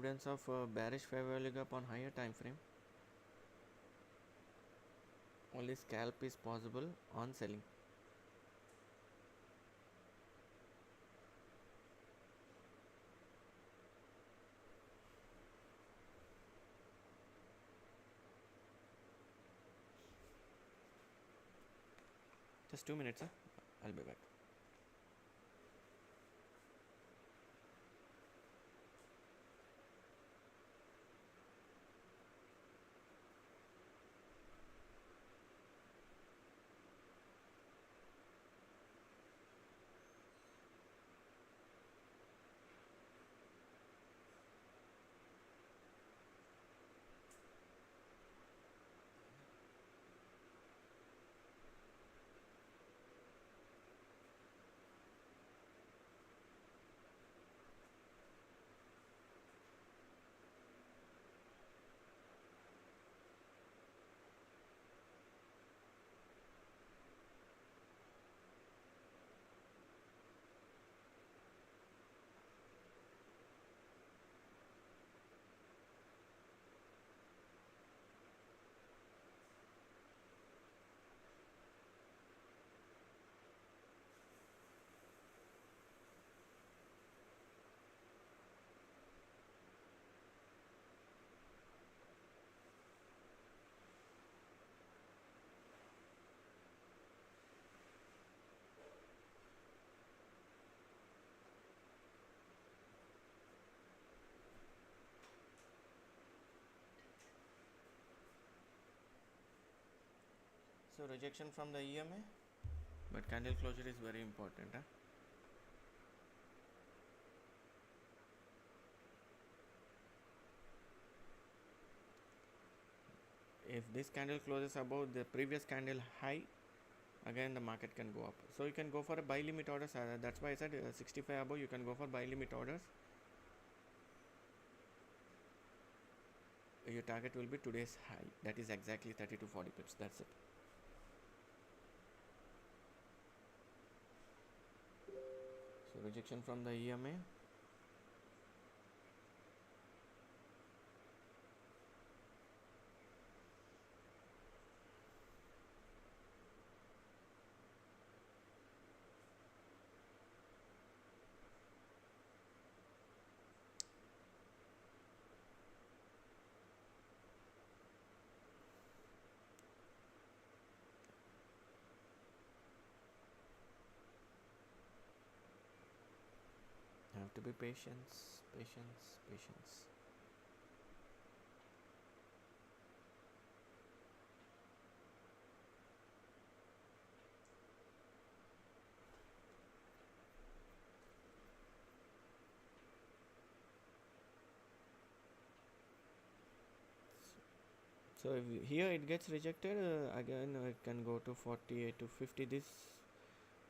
evidence of bearish fair value gap on higher time frame. Only scalp is possible on selling. Just 2 minutes, I'll be back. So rejection from the EMA, but candle closure is very important. If this candle closes above the previous candle high, again the market can go up. So you can go for a buy limit orders. That's why I said 65 above, you can go for buy limit orders. Your target will be today's high, that is exactly 30 to 40 pips. That's it. So rejection from the EMA. Have to be patience. So if here it gets rejected, again it can go to 48 to 50. This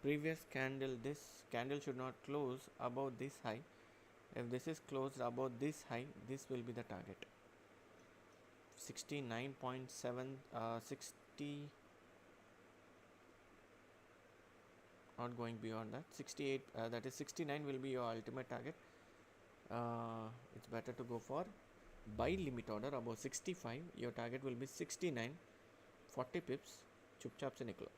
previous candle, this candle should not close above this high. If this is closed above this high, this will be the target. 69.7 60, not going beyond that. 68, that is 69 will be your ultimate target. It's better to go for buy limit order above 65. Your target will be 69, 40 pips. Chupchap se niklo.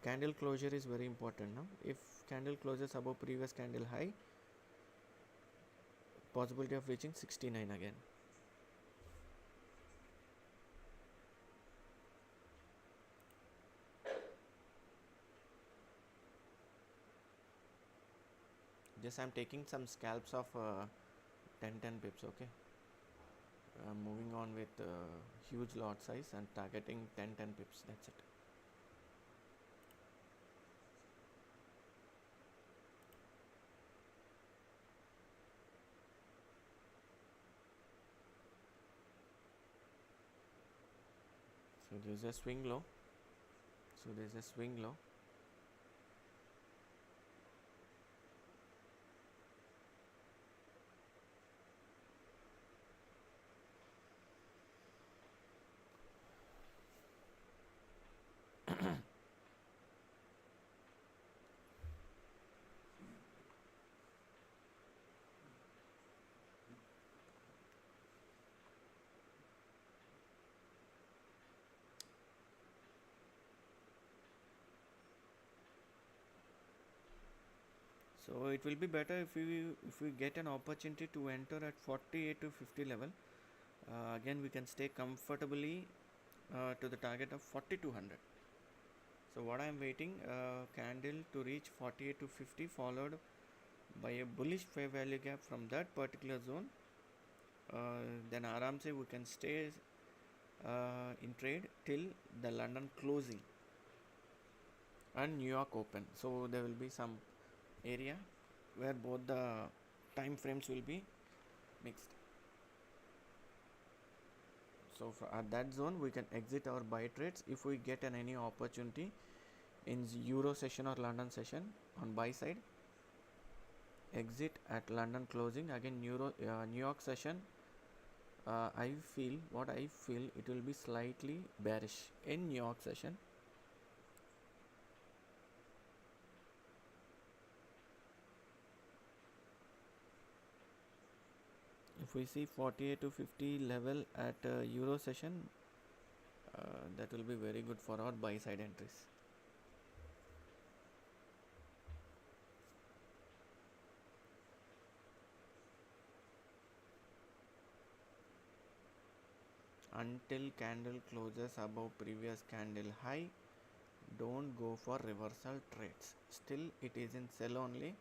Candle closure is very important now. If candle closes above previous candle high, possibility of reaching 69 again. Just I'm taking some scalps of 10 pips. Okay, I'm moving on with huge lot size and targeting 10 pips. That's it. So there's a swing low. So it will be better if we get an opportunity to enter at 48 to 50 level. Again, we can stay comfortably to the target of 4200. So what I am waiting, candle to reach 48 to 50, followed by a bullish fair value gap from that particular zone. Then aram se we can stay in trade till the London closing and New York open. So there will be some area where both the time frames will be mixed. So at that zone we can exit our buy trades if we get any opportunity in Euro session or London session on buy side. Exit at London closing. Again New York session, I feel it will be slightly bearish in New York session. If we see 48 to 50 level at Euro session, that will be very good for our buy side entries. Until candle closes above previous candle high, don't go for reversal trades. Still it is in sell only.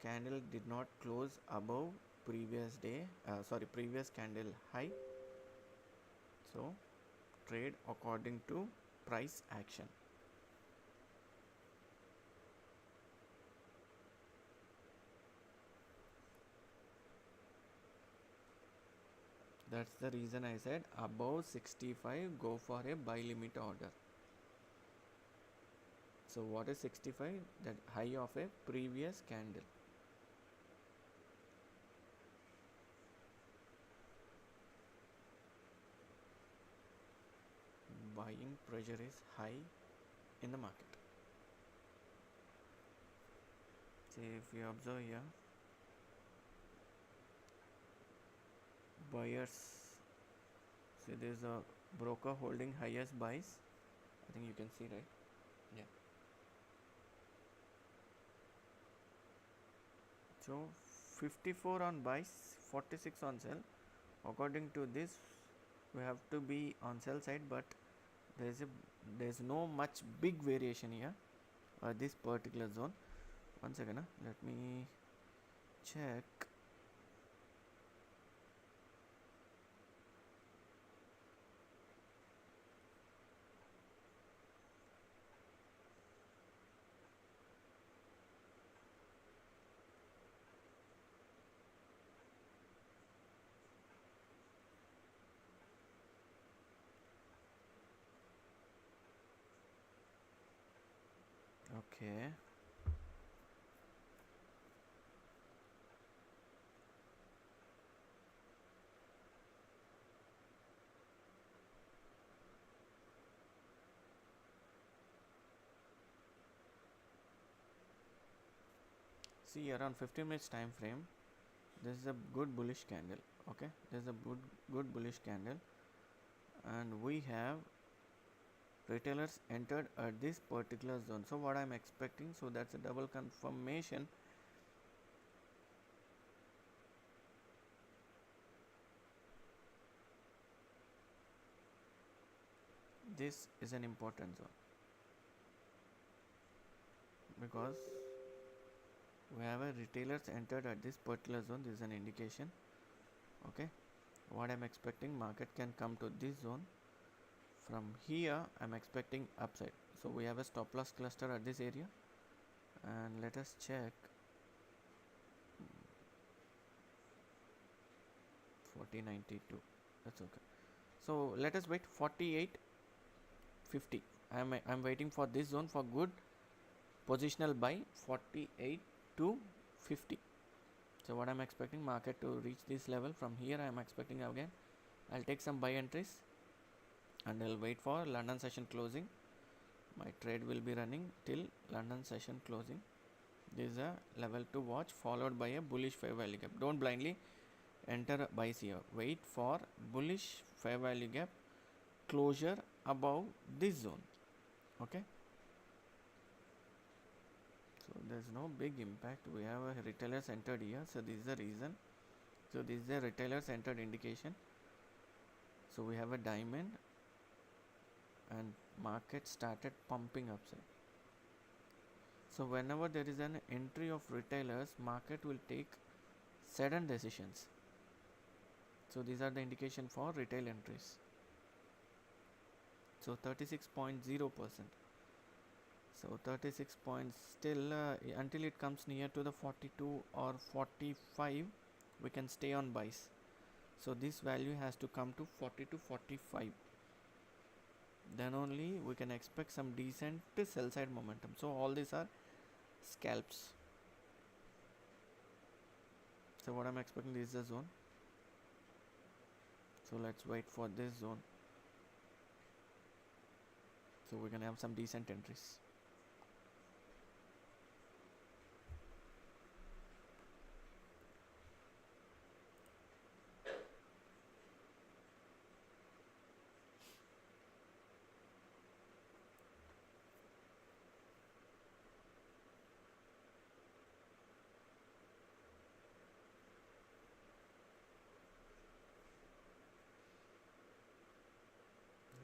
Candle did not close above previous candle high, so trade according to price action. That's the reason I said above 65 go for a buy limit order. So what is 65? That high of a previous candle. Buying pressure is high in the market. See, if you observe here, buyers, see there is a broker holding highest buys. I think you can see, right? Yeah. So 54 on buys, 46 on sell. According to this, we have to be on sell side, but there's no much big variation here. This particular zone. One second, let me check. Okay. See, around 15 minutes time frame, this is a good bullish candle. Okay, this is a good bullish candle, and we have retailers entered at this particular zone. So what I'm expecting, so that's a double confirmation. This is an important zone because we have a retailers entered at this particular zone. This is an indication. Okay, what I'm expecting, market can come to this zone. From here I'm expecting upside. So we have a stop loss cluster at this area, and let us check. 4092, that's okay. So let us wait 4850. I'm waiting for this zone for good positional buy, 48 to 50. So what I'm expecting, market to reach this level. From here I'm expecting again I'll take some buy entries and I'll wait for London session closing. My trade will be running till London session closing. This is a level to watch, followed by a bullish fair value gap. Don't blindly enter buys here. Wait for bullish fair value gap closure above this zone. Okay, so So there's no big impact. We have a retailers entered here, so this is the reason. So this is the retailers entered indication. So we have a diamond and market started pumping upside. So whenever there is an entry of retailers, market will take sudden decisions. So these are the indication for retail entries. So 36.0%. So 36 points still until it comes near to the 42 or 45, we can stay on buys. So this value has to come to 40 to 45. Then only we can expect some decent sell side momentum. So all these are scalps. So what I'm expecting is the zone. So let's wait for this zone. So we can have some decent entries.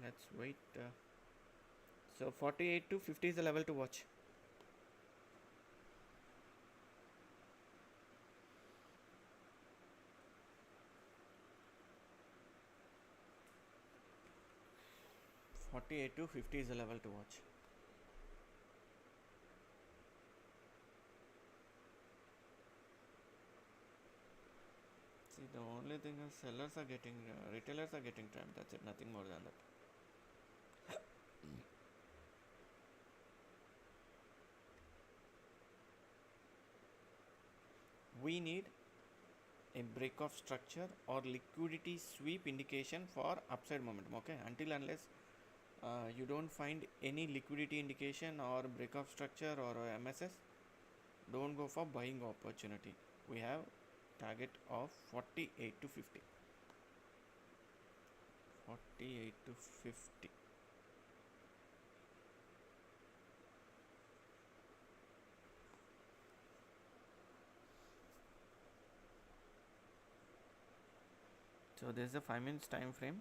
Let's wait. So 48 to 50 is the level to watch. (48 to 50 is the level to watch. See, the only thing is sellers are getting, retailers are getting trapped. That's it, nothing more than that. We need a break of structure or liquidity sweep indication for upside momentum. Okay, until unless you don't find any liquidity indication or break of structure or MSS, don't go for buying opportunity. We have target of 48 to 50. 48 to 50. So there is a 5 minutes time frame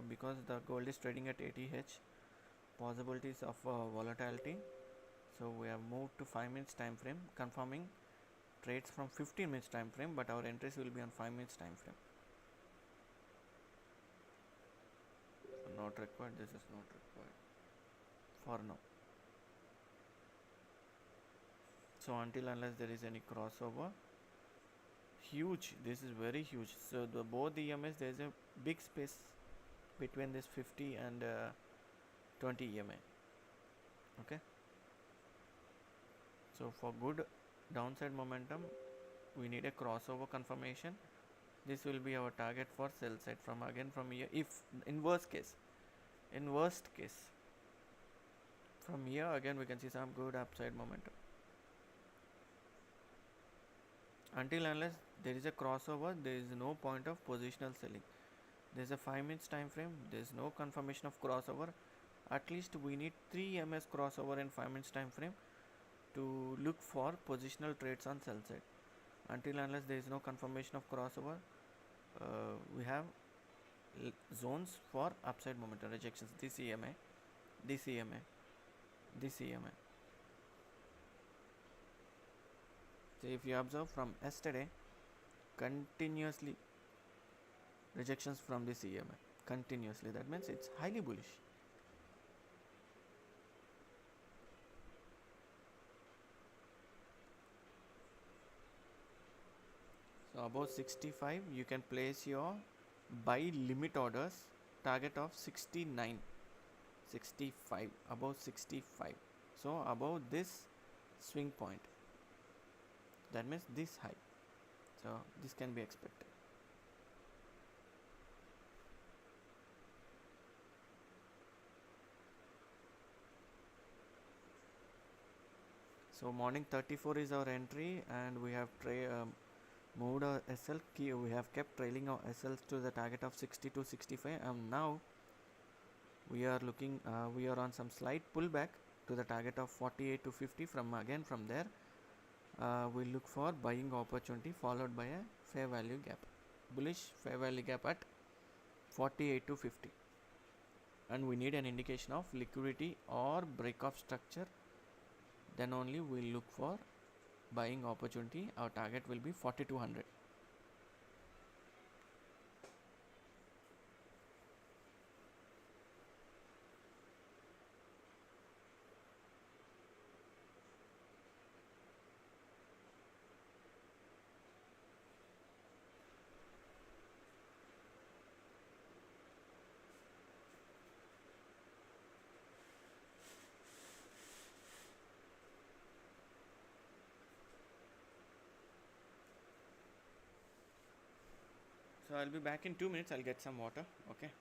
because the gold is trading at 80H, possibilities of volatility. So we have moved to 5 minutes time frame, confirming trades from 15 minutes time frame, but our entries will be on 5 minutes time frame. Not required. This is not required for now. So until unless there is any crossover, huge. This is very huge. So both the EMAs, there is a big space between this 50 and 20 EMA. Okay. So for good downside momentum, we need a crossover confirmation. This will be our target for sell side from here. If in worst case, from here again we can see some good upside momentum. Until unless there is a crossover, there is no point of positional selling. There is a 5 minutes time frame. There is no confirmation of crossover. At least we need 3 MS crossover in 5 minutes time frame to look for positional trades on sell side. Until unless there is no confirmation of crossover, we have zones for upside momentum rejections. This EMA, this EMA, this EMA. So if you observe from yesterday, continuously rejections from this EMA, continuously. That means it's highly bullish. So above 65, you can place your buy limit orders. Target of 69, 65, above 65. So above this swing point, that means this high. So this can be expected. So morning 34 is our entry, and we have moved our SL key. We have kept trailing our SLs to the target of 60 to 65, and now we are looking. We are on some slight pullback to the target of 48 to 50. From there, we look for buying opportunity followed by a fair value gap, bullish fair value gap at 48 to 50, and we need an indication of liquidity or break of structure. Then only we'll look for buying opportunity. Our target will be 4200. So I'll be back in 2 minutes. I'll get some water. Okay.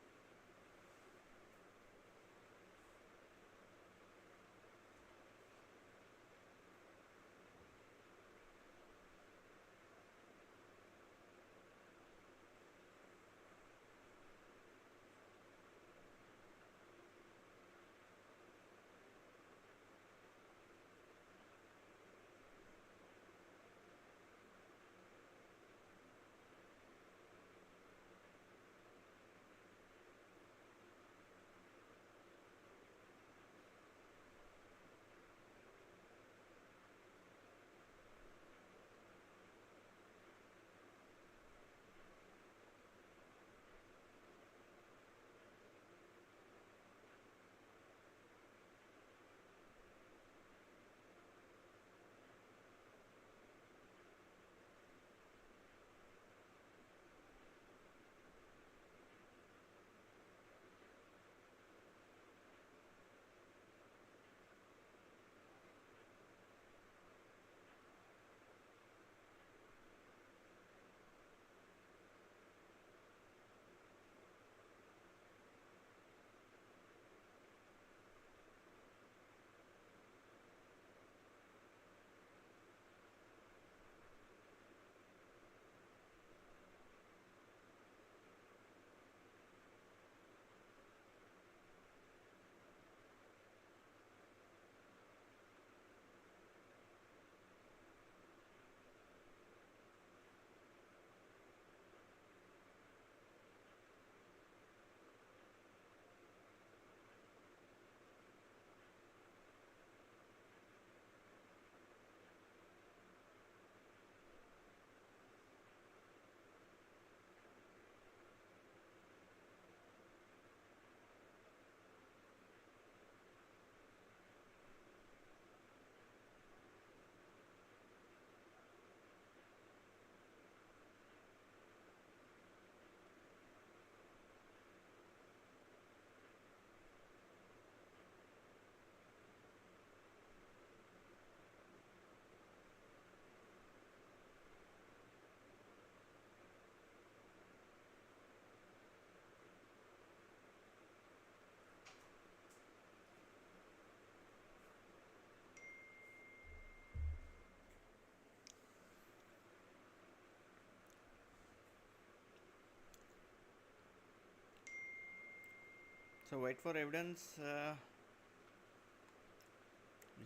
So wait for evidence.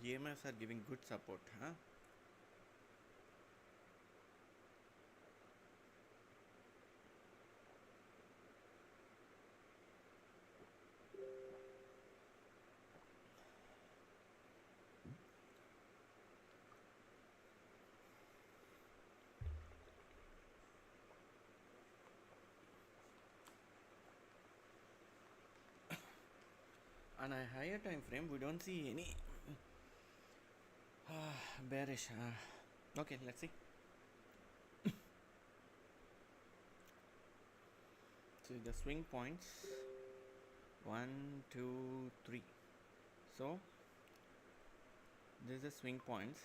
EMFs are giving good support, huh? On a higher time frame, we don't see any bearish. Okay, let's see. So the swing points 1, 2, 3. So this is the swing points.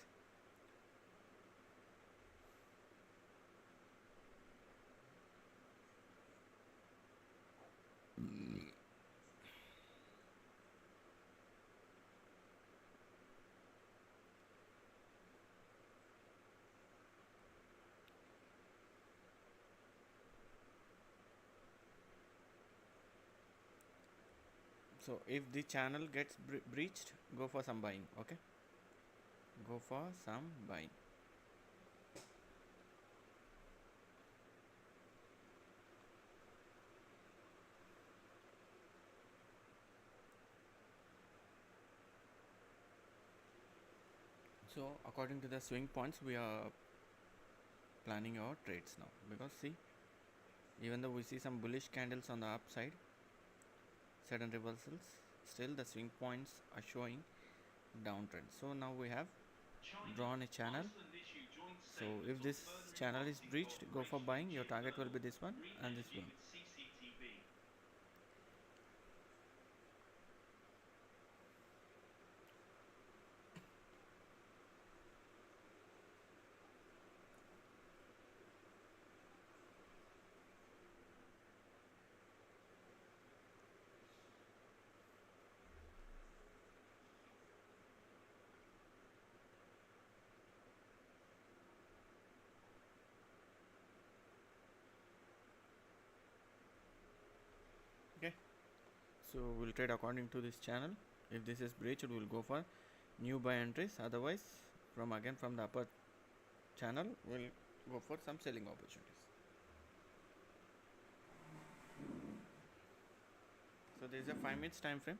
So if the channel gets breached, go for some buying. Okay, go for some buying. So according to the swing points, we are planning our trades now, because see, even though we see some bullish candles on the upside, sudden reversals, still the swing points are showing downtrend. So now we have China. drawn a channel. Iceland issued joint So if statements on this further channel is enhancing breached, go for cooperation in buying. Your chip target will be kernel, this one green and this energy one. with CCTV. Okay, so we'll trade according to this channel. If this is breached, we'll go for new buy entries. Otherwise, from the upper channel, we'll go for some selling opportunities. So there is a 5 minutes time frame.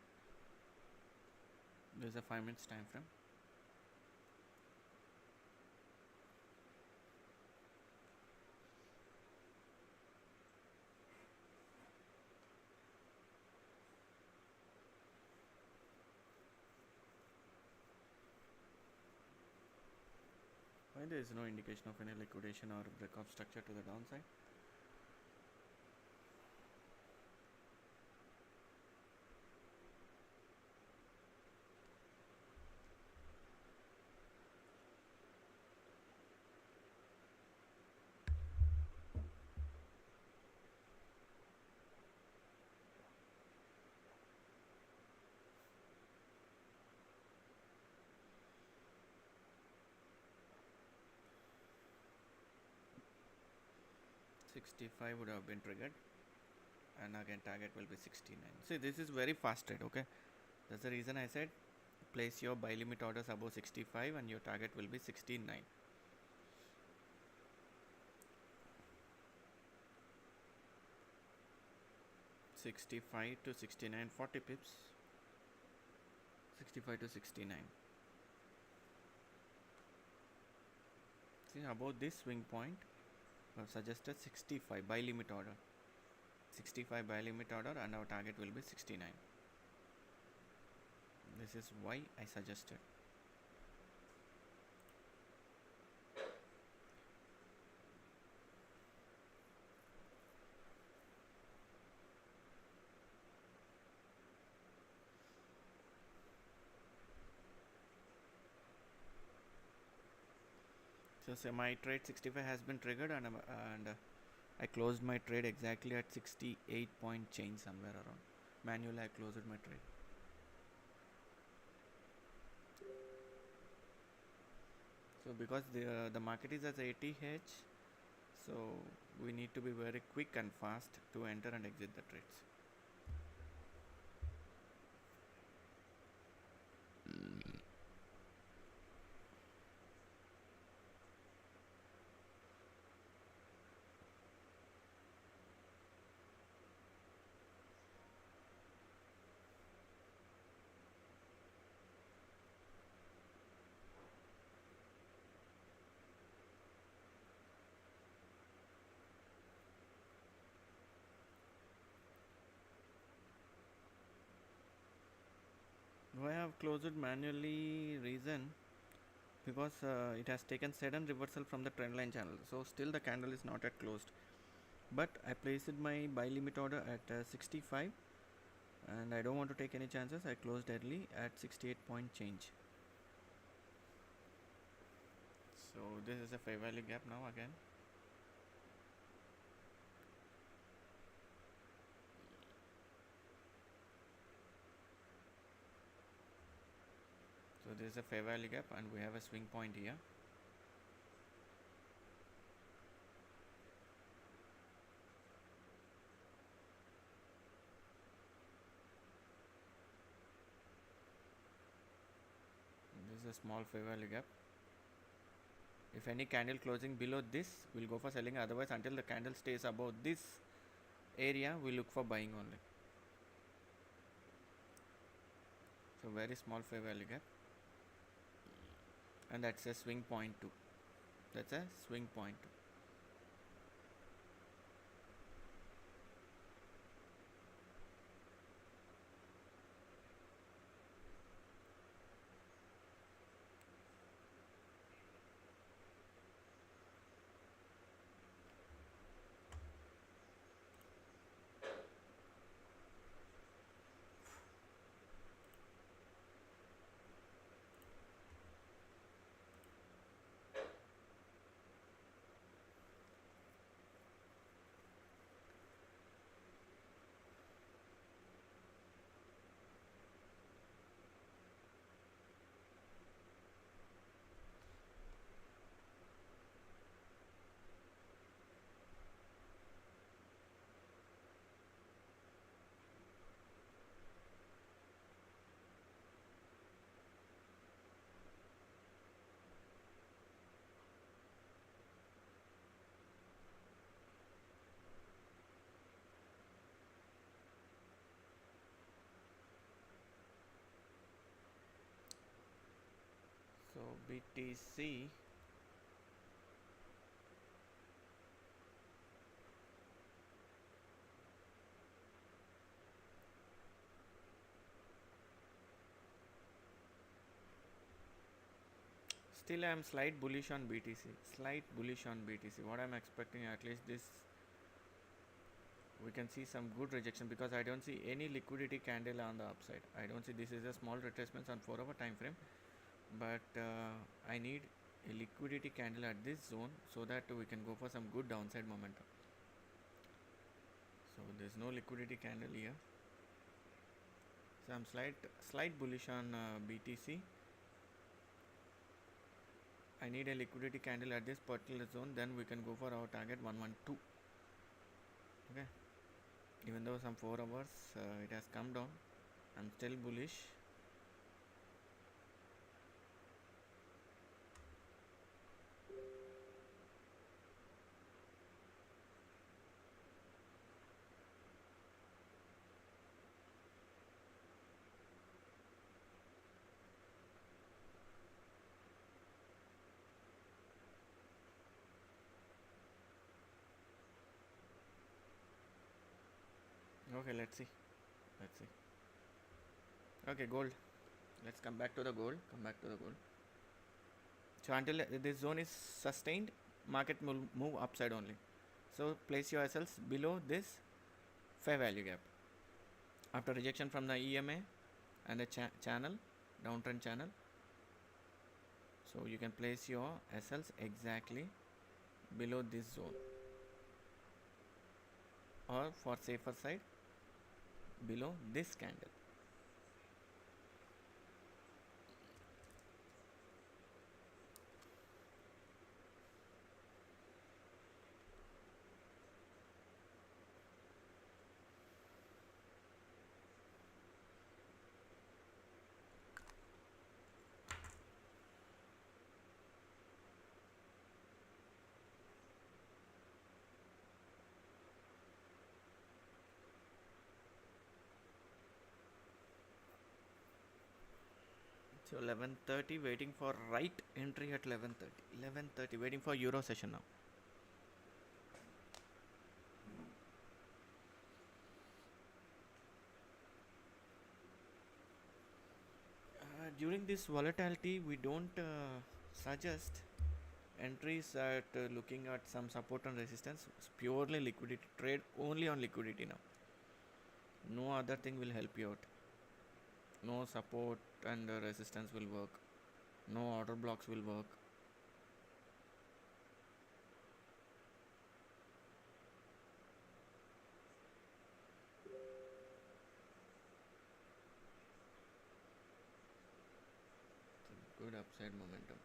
There is a 5 minutes time frame. Why there is no indication of any liquidation or breakout structure to the downside? $65 would have been triggered, and again target will be 69. See, this is very fast trade. Okay, that's the reason I said place your buy limit orders above 65 and your target will be 69. $65 to 69, 40 pips. 65 to 69. See, about this swing point, I've suggested 65 buy limit order. 65 buy limit order, and our target will be 69. This is why I suggested. So my trade 65 has been triggered, and I closed my trade exactly at 68 point change, somewhere around. Manually I closed my trade. So because the market is at 80H, so we need to be very quick and fast to enter and exit the trades. Why I have closed it manually? Reason, because it has taken sudden reversal from the trend line channel, so still the candle is not yet closed, but I placed my buy limit order at 65, and I don't want to take any chances. I closed early at 68 point change. So this is a fair value gap now again. So this is a fair value gap, and we have a swing point here. This is a small fair value gap. If any candle closing below this, we'll go for selling. Otherwise, until the candle stays above this area, we look for buying only. So very small fair value gap. and that's a swing point too. That's a swing point too. So BTC, still I am slight bullish on BTC. Slight bullish on BTC. What I'm expecting, at least this, we can see some good rejection, because I don't see any liquidity candle on the upside. I don't see. This is a small retracement on 4-hour time frame, but I need a liquidity candle at this zone so that we can go for some good downside momentum. So there's no liquidity candle here, so I'm slight bullish on BTC. I need a liquidity candle at this particular zone, then we can go for our target 112. Okay, even though some 4 hours it has come down, I'm still bullish. Okay, let's see. Okay, gold. Let's come back to the gold. So until this zone is sustained, market will move upside only. So place your SLs below this fair value gap. After rejection from the EMA and the channel, downtrend channel, so you can place your SLs exactly below this zone, or for safer side, below this candle. So 11:30, waiting for right entry at 11:30. 11:30, waiting for Euro session now. During this volatility, we don't suggest entries at looking at some support and resistance. It's purely liquidity trade, only on liquidity now. No other thing will help you out. No support and resistance will work. No order blocks will work. Good upside momentum.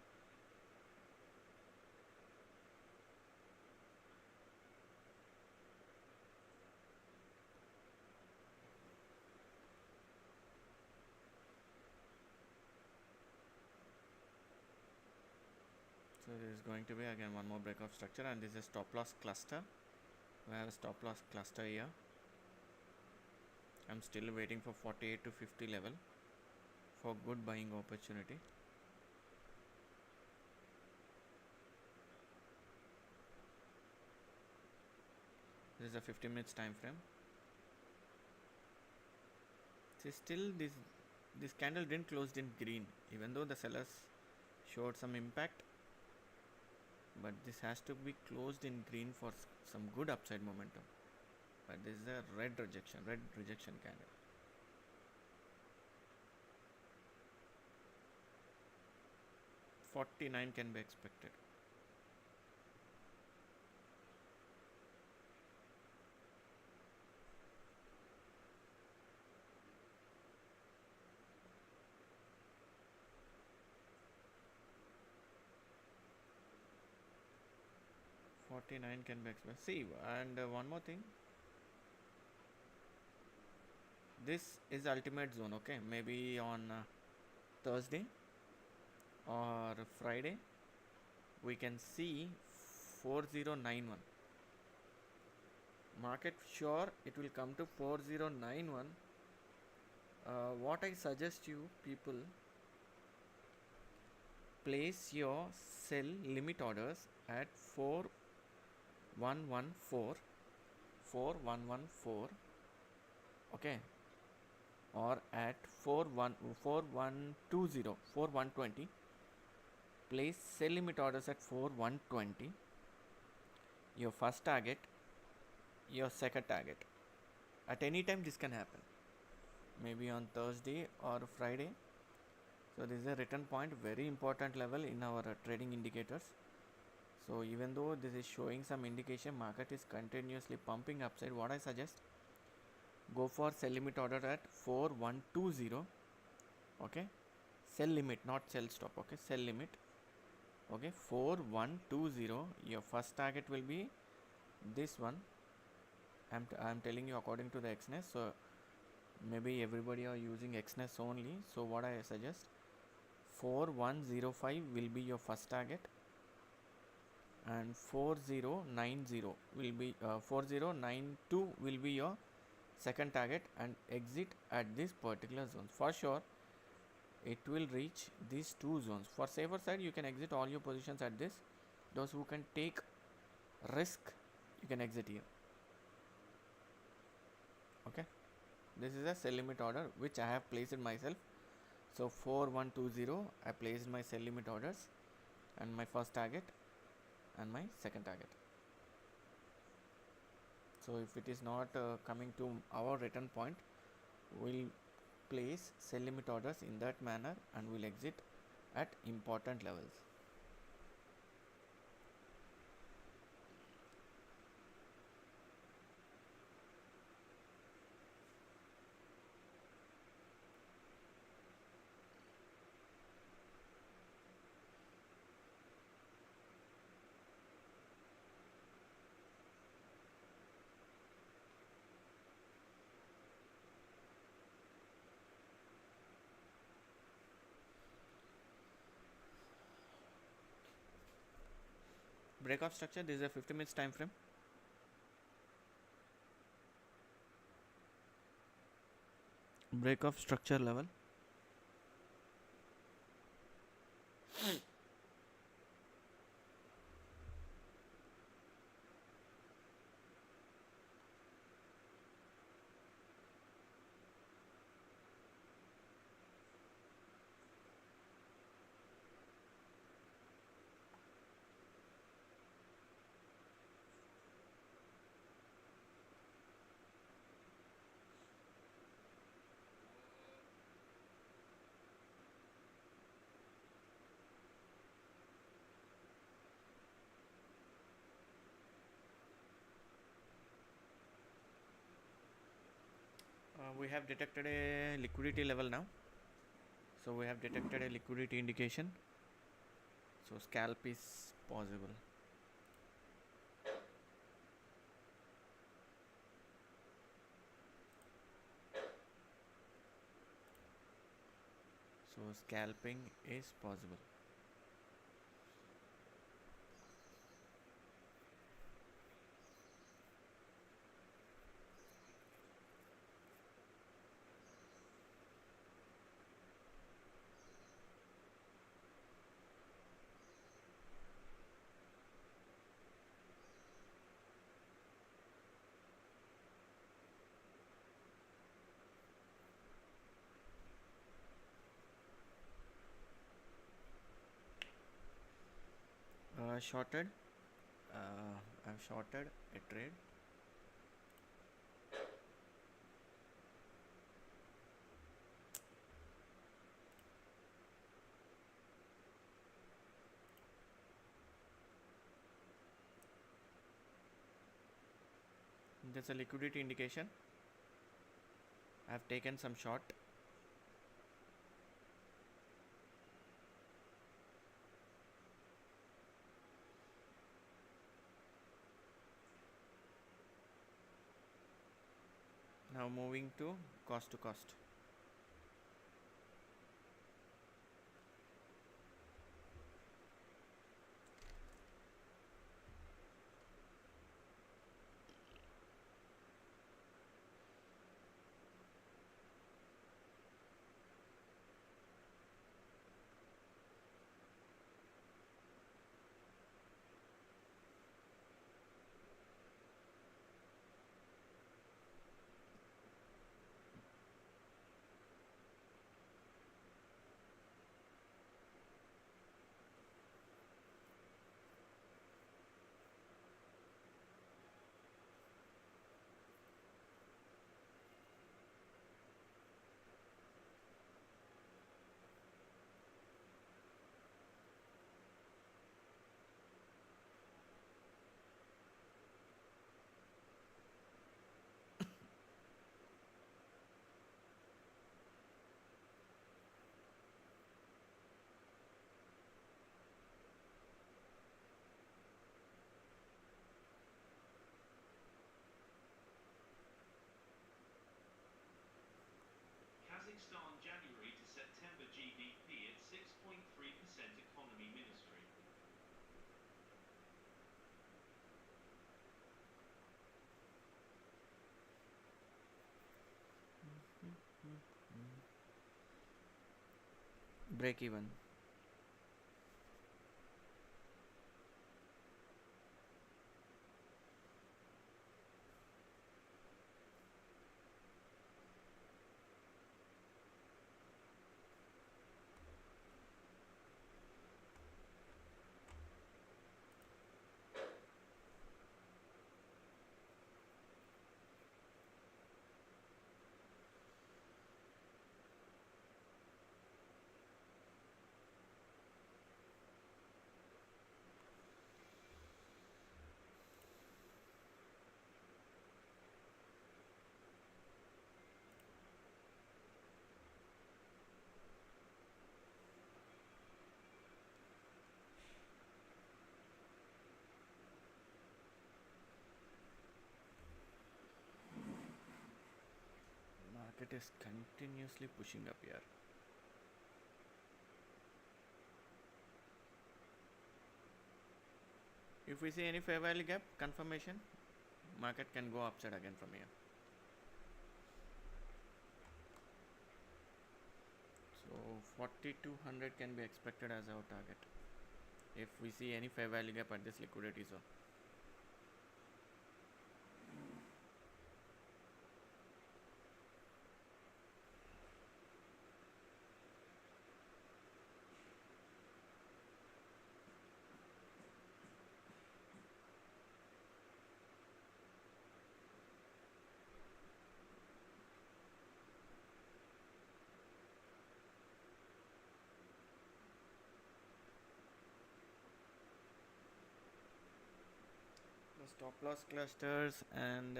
So this is going to be again one more breakout structure, and this is stop loss cluster. We have a stop loss cluster here. I'm still waiting for 48 to 50 level for good buying opportunity. This is a 15 minutes time frame. See, still this candle didn't close in green, even though the sellers showed some impact, but this has to be closed in green for some good upside momentum. But this is a red rejection candle. $49 can be expected. $49 can be expected. See, and one more thing. This is ultimate zone, okay? Maybe on Thursday or Friday, we can see 4091. Market sure it will come to 4091. What I suggest you people, place your sell limit orders at 4114, okay, or at 4120. Place sell limit orders at 4120. Your first target, your second target. At any time this can happen, maybe on Thursday or Friday. So this is a return point, very important level in our trading indicators. So even though this is showing some indication market is continuously pumping upside, what I suggest, go for sell limit order at 4120. Okay, sell limit, not sell stop. Okay, sell limit. Okay, 4120. Your first target will be this one. I'm telling you according to the XNES. So maybe everybody are using XNES only. So what I suggest, 4105 will be your first target, and 4090 will be 4092 will be your second target, and exit at this particular zone. For sure it will reach these two zones. For safer side, you can exit all your positions at this. Those who can take risk, you can exit here. Okay, this is a sell limit order which I have placed myself. So 4120, I placed my sell limit orders, and my first target and my second target. So if it is not coming to our return point, we'll place sell limit orders in that manner and will exit at important levels. Breakout structure, this is a 50 minutes time frame. Breakout structure level. We have detected a liquidity level now. So we have detected a liquidity indication. So scalp is possible. So scalping is possible. shorted. I've shorted a trade. There's a liquidity indication. I've taken some short. Now moving to cost. Kazakhstan January to September GDP at 6.3% Economy Ministry. Break even. Market is continuously pushing up here. If we see any fair value gap confirmation, market can go upside again from here. So 4200 can be expected as our target if we see any fair value gap at this liquidity zone. The stop loss clusters and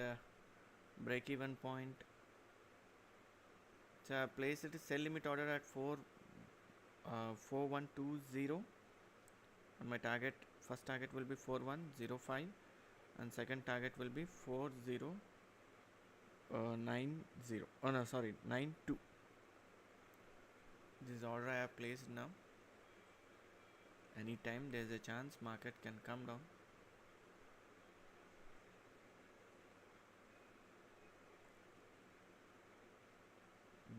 break even point. So I placed it sell limit order at 4120, and my target, first target will be 4105 and second target will be 4090. Oh no, sorry, 92. This order I have placed now. Anytime there is a chance market can come down.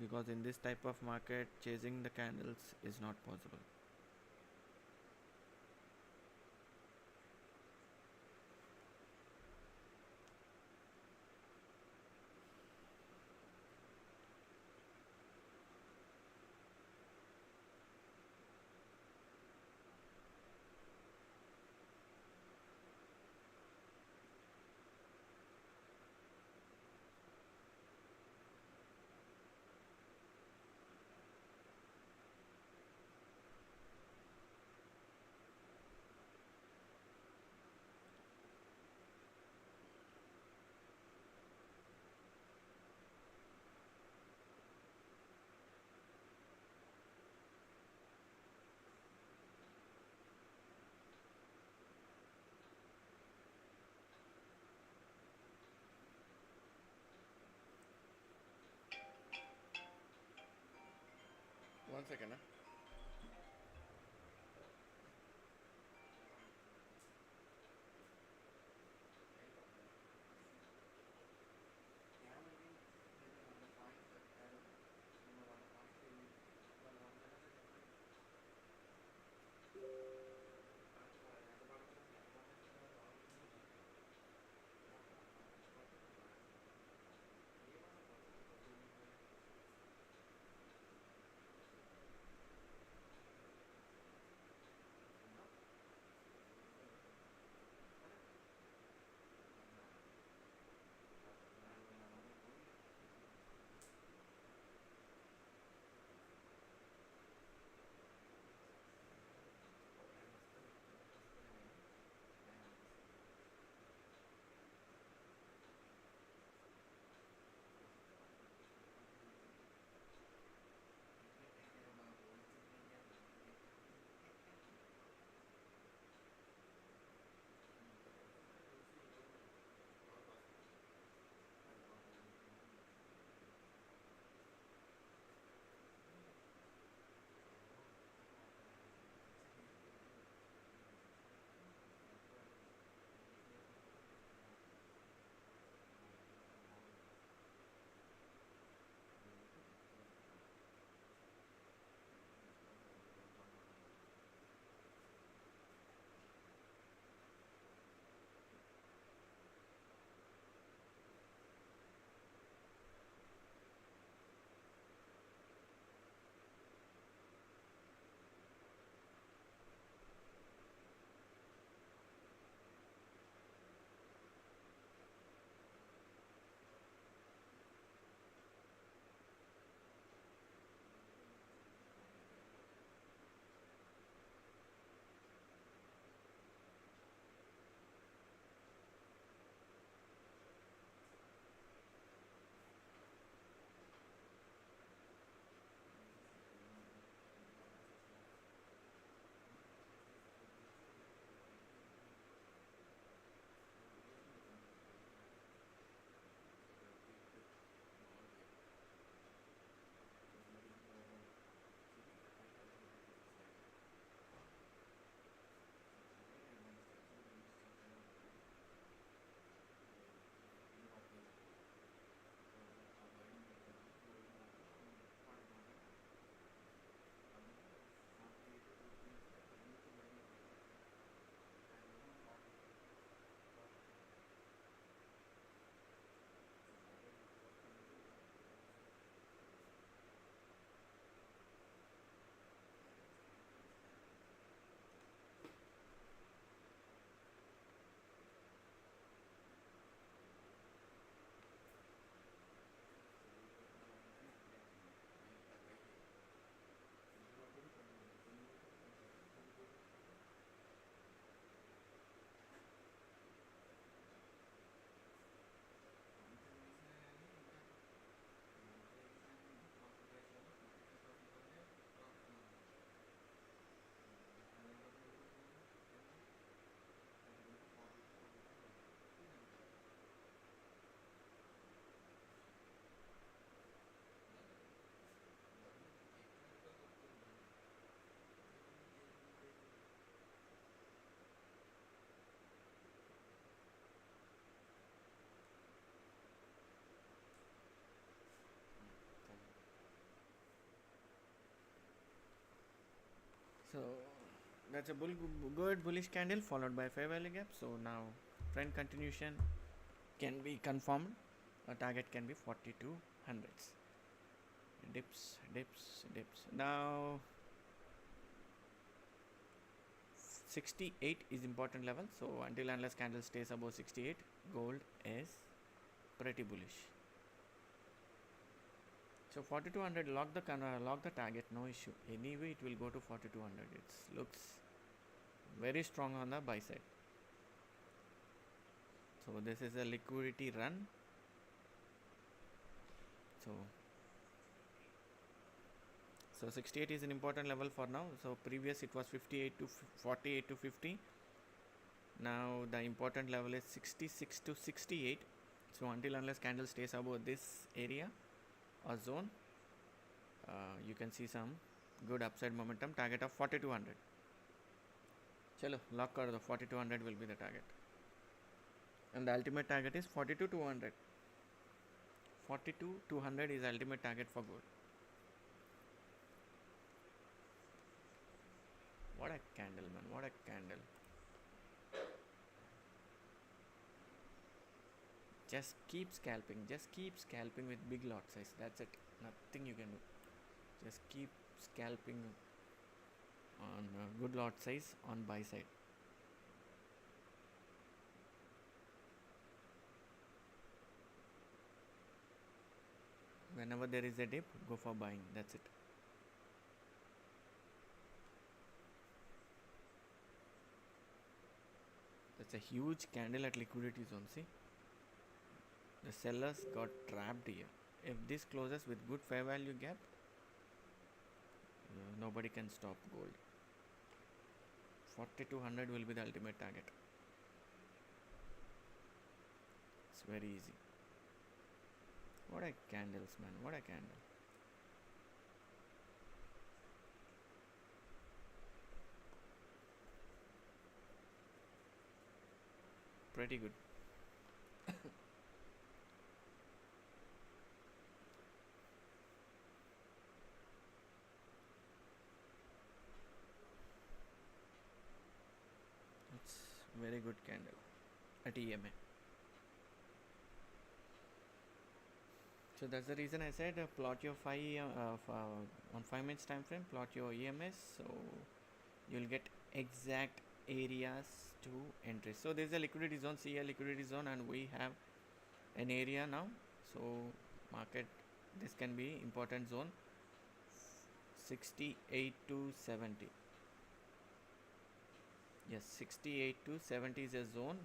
Because in this type of market, chasing the candles is not possible. 1 second. So that's a good bullish candle followed by fair value gap. So now trend continuation can be confirmed. A target can be 4200s. Dips. Now 68 is important level. So until unless candle stays above 68, gold is pretty bullish. So 4200 lock the target, no issue. Anyway, it will go to 4200. It looks very strong on the buy side. So this is a liquidity run. So 68 is an important level for now. So previous it was 58 to 48 to 50. Now the important level is 66 to 68. So until unless candle stays above this area or zone, you can see some good upside momentum, target of 4200. Chalo, lock kar do, 4200 will be the target. And the ultimate target is 42,200. 42,200 is ultimate target for gold. What a candle, man, what a candle. Just keep scalping with big lot size. That's it, nothing you can do. Just keep scalping on good lot size on buy side. Whenever there is a dip, go for buying. That's it. That's a huge candle at liquidity zone. See, the sellers got trapped here. If this closes with good fair value gap, nobody can stop gold. 4200 will be the ultimate target. It's very easy. What a candles, man, what a candle. Pretty good. It's very good candle at EMA. So that's the reason I said plot your on 5 minutes time frame, plot your EMS, so you'll get exact areas to entry. So there's a liquidity zone, see a liquidity zone, and we have an area now. So market, this can be important zone, 68 to 70. Yes, 68 to 70 is a zone.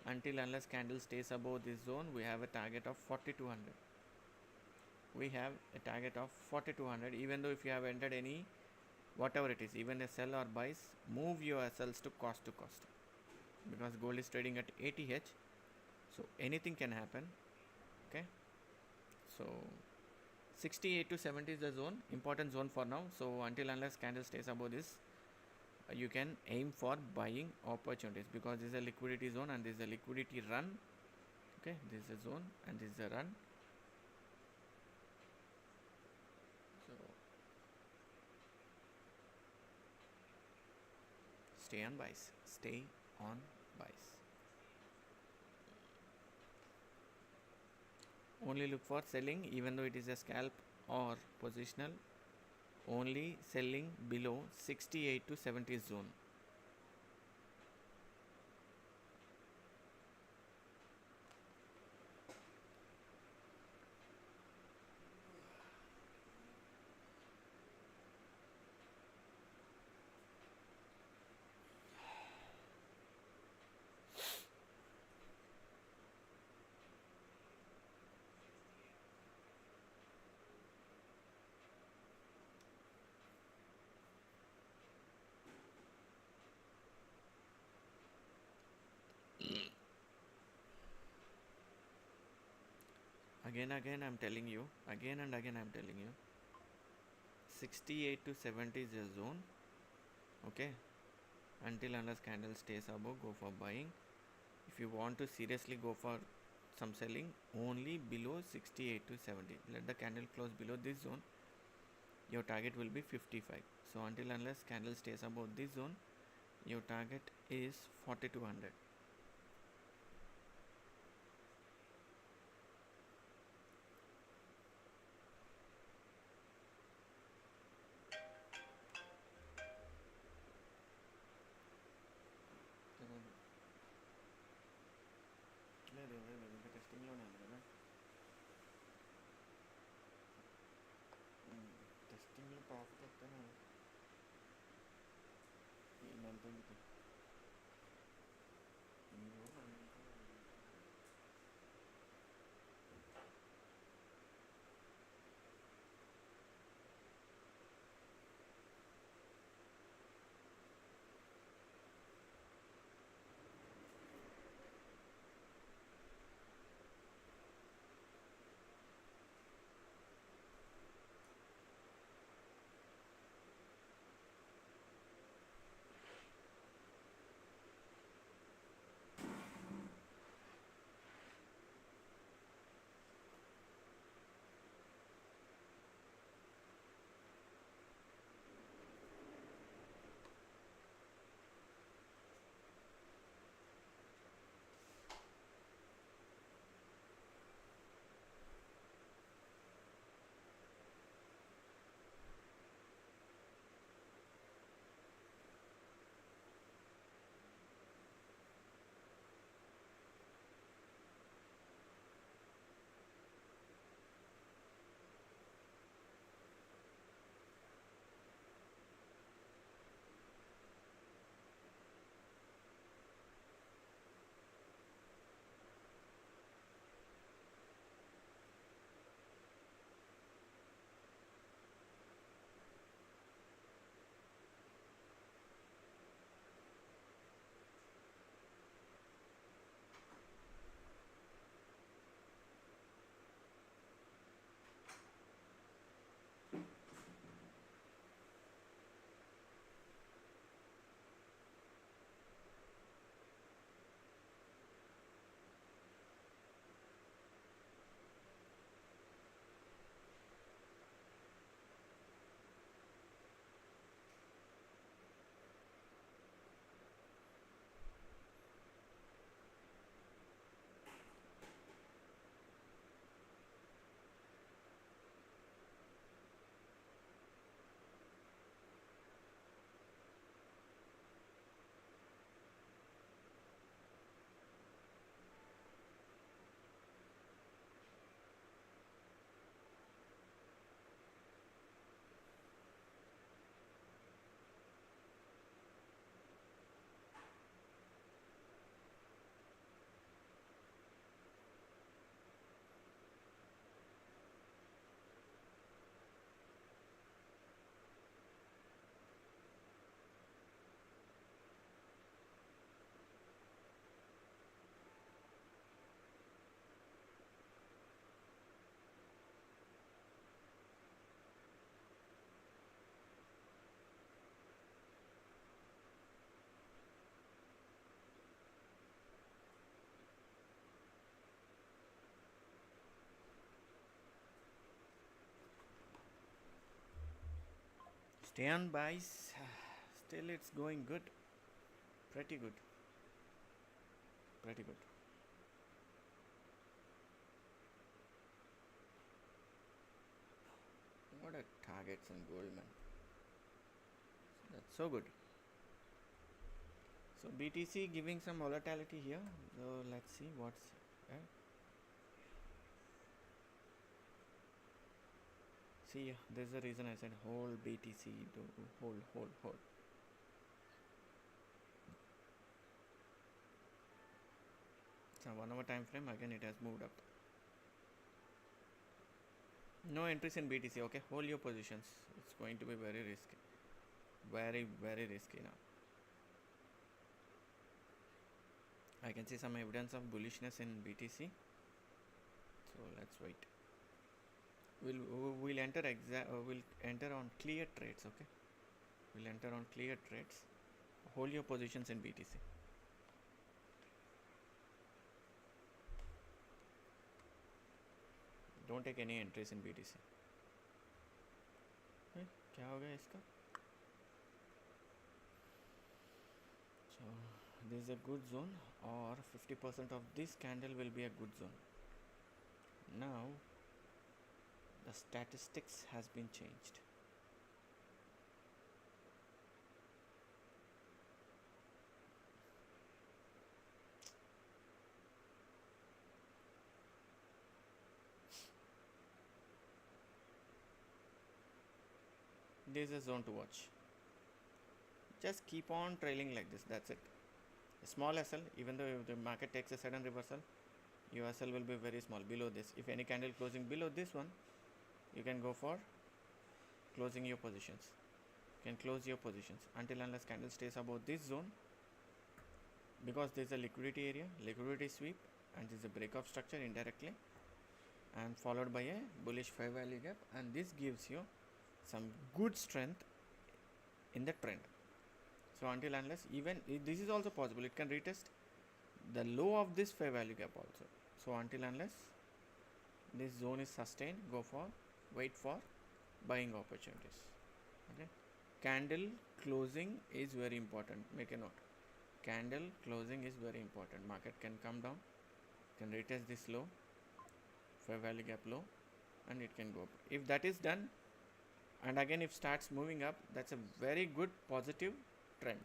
Until unless candle stays above this zone, we have a target of 4200. We have a target of 4200. Even though if you have entered any, whatever it is, even a sell or buys, move your sells to cost, because gold is trading at 80H, so anything can happen. Okay, so 68 to 70 is the zone, important zone for now. So until unless candle stays above this, you can aim for buying opportunities, because this is a liquidity zone and this is a liquidity run. Okay, this is a zone and this is a run. So stay on buys, stay on buys. Only look for selling, even though it is a scalp or positional, only selling below 68 to 70 zone. Again I'm telling you, again and again I'm telling you, 68 to 70 is a zone. Okay, until unless candle stays above, go for buying. If you want to seriously go for some selling, only below 68 to 70. Let the candle close below this zone, your target will be 55. So until unless candle stays above this zone, your target is 4200. టెస్టింగ్లో profit వస్తేనే ఏంటంటే Stay on buys. Still, it's going good. Pretty good. Pretty good. What a targets in gold, man. That's so good. So BTC giving some volatility here. So let's see what's. See, there's a reason I said hold BTC to hold. So 1 hour time frame again it has moved up. No entries in BTC. Okay, hold your positions. It's going to be very risky. Very risky now. I can see some evidence of bullishness in BTC. So let's wait. We'll enter on clear trades. Okay, we'll enter on clear trades. Hold your positions in BTC. Don't take any entries in BTC. क्या हो गया इसका? So this is a good zone, or 50% of this candle will be a good zone. Now the statistics has been changed. This is a zone to watch. Just keep on trailing like this. That's it. A small SL, even though if the market takes a sudden reversal, your SL will be very small below this. If any candle closing below this one, you can go for closing your positions. You can close your positions until unless candle stays above this zone, because there is a liquidity area, liquidity sweep, and this is a break of structure indirectly, and followed by a bullish fair value gap, and this gives you some good strength in the trend. So until unless, even this is also possible, it can retest the low of this fair value gap also. So until unless this zone is sustained, wait for buying opportunities. Okay, candle closing is very important. Make a note. Candle closing is very important. Market can come down, can retest this low, fair value gap low, and it can go up. If that is done, and again if starts moving up, that's a very good positive trend,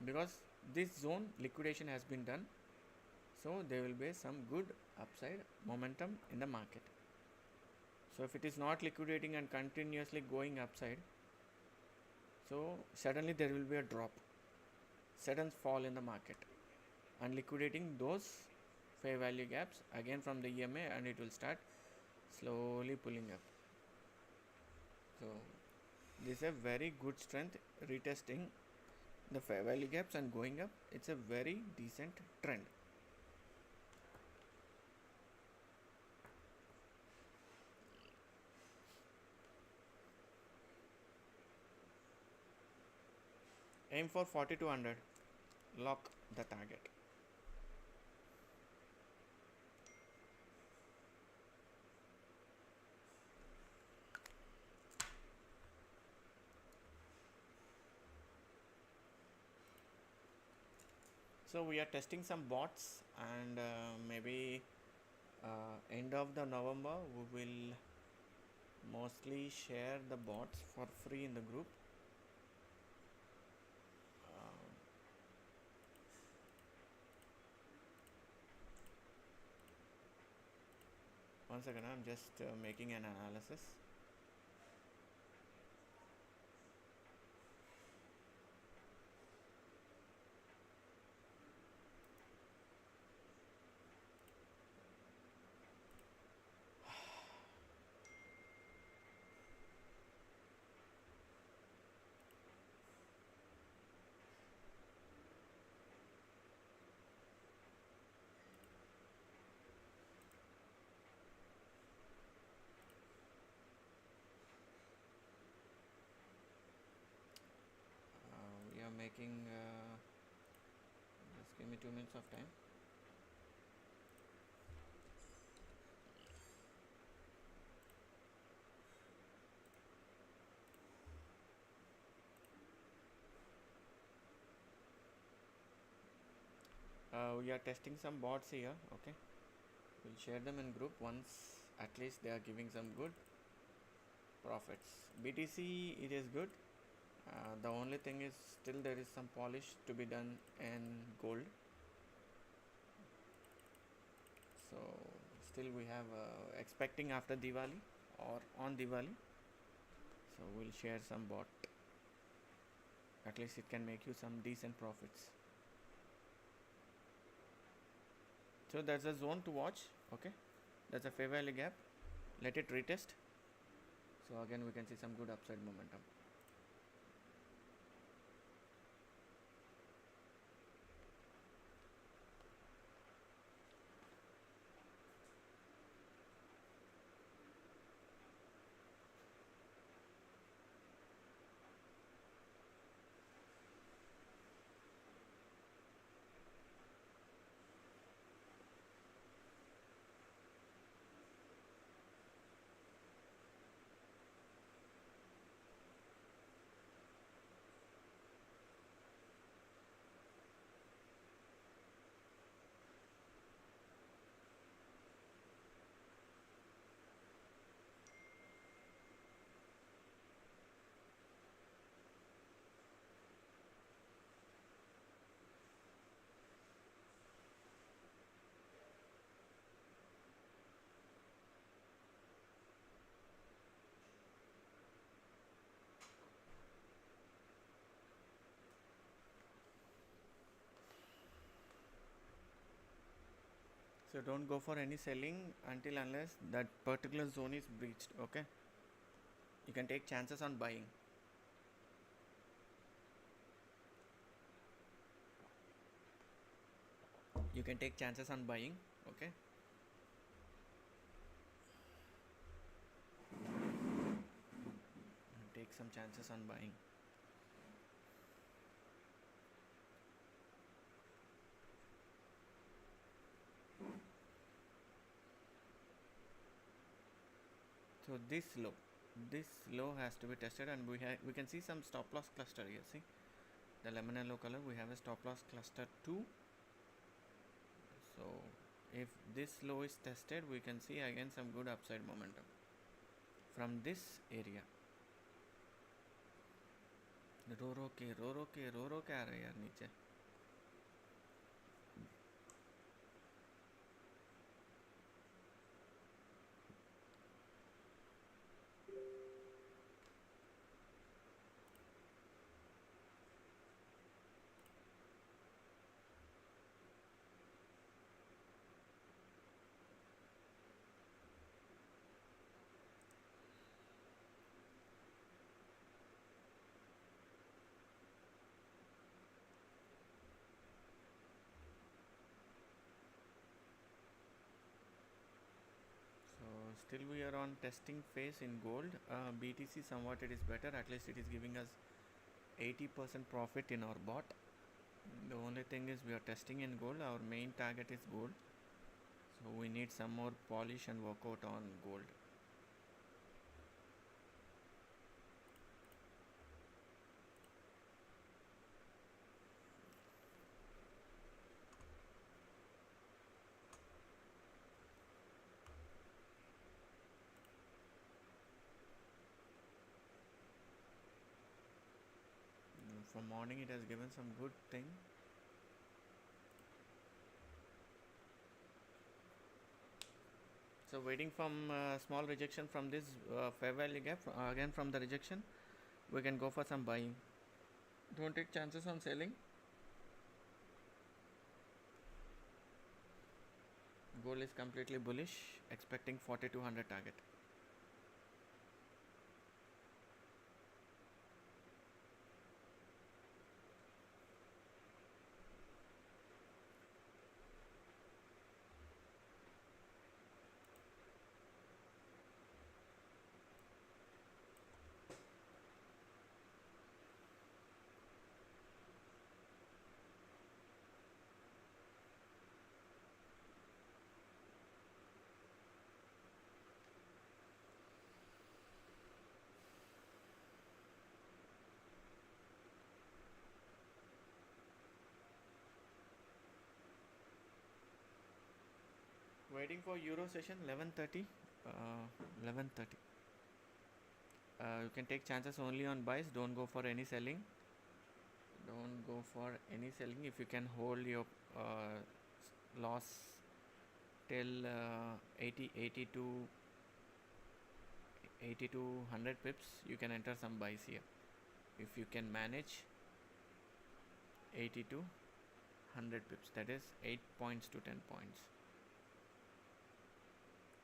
because this zone liquidation has been done, so there will be some good upside momentum in the market. So if it is not liquidating and continuously going upside, so suddenly there will be a drop, sudden fall in the market, and liquidating those fair value gaps again from the EMA, and it will start slowly pulling up. So this is a very good strength, retesting the fair value gaps and going up. It's a very decent trend. Aim for 4200, lock the target. So we are testing some bots, and maybe end of the November we will mostly share the bots for free in the group. Once again, I'm just making an analysis. We are making just give me 2 minutes of time. We are testing some bots here. Okay, we'll share them in group once at least they are giving some good profits. BTC, it is good. The only thing is still there is some polish to be done in gold. So still we have expecting after Diwali or on Diwali. So we'll share some bot. At least it can make you some decent profits. So there's a zone to watch. Okay, that's a fair value gap. Let it retest. So again we can see some good upside momentum. So don't go for any selling until unless that particular zone is breached. Okay, you can take chances on buying. You can take chances on buying. Okay, take some chances on buying. So this low has to be tested, and we can see some stop loss cluster here. See the lemon yellow color, we have a stop loss cluster 2. So if this low is tested, we can see again some good upside momentum from this area. रो रो के आ रहे हैं यार नीचे. Still we are on testing phase in gold. BTC somewhat it is better, at least it is giving us 80% profit in our bot. The only thing is we are testing in gold. Our main target is gold, so we need some more polish and workout on gold. From morning it has given some good thing. So waiting from small rejection from this fair value gap. Again from the rejection we can go for some buying. Don't take chances on selling. Gold is completely bullish, expecting 4200 target. Waiting for Euro session 11:30. 11:30. You can take chances only on buys. Don't go for any selling. Don't go for any selling. If you can hold your loss till 80 to 100 pips, you can enter some buys here. If you can manage 80 to 100 pips, that is 8 points to 10 points,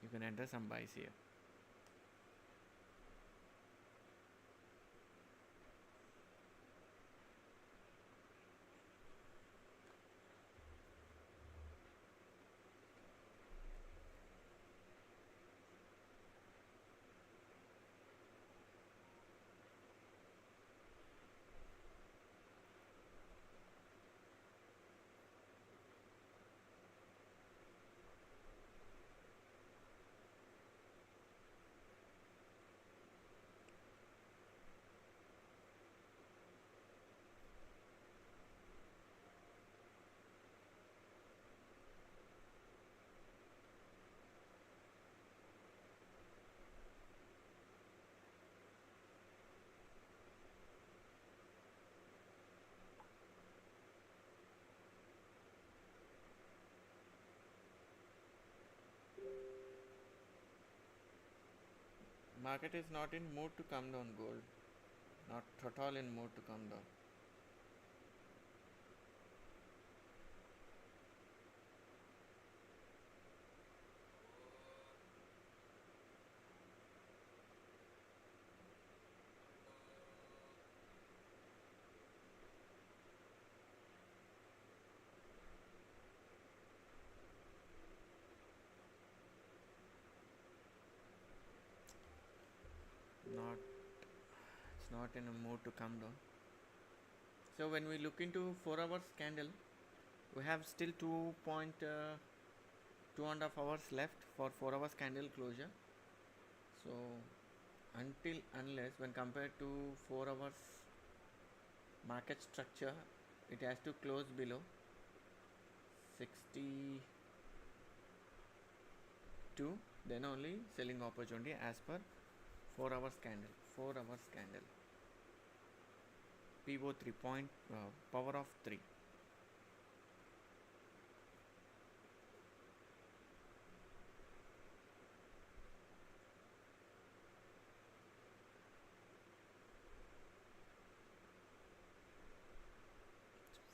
you can enter some buys here. Market is not in mood to come down, gold. Not at all in mood to come down. Not, it's not in a mood to come down. So when we look into 4 hours candle, we have still 2.5 hours left for 4 hours candle closure. So unless when compared to 4 hours market structure, it has to close below 62, then only selling opportunity as per 4 hours candle. PO 3 point, power of 3.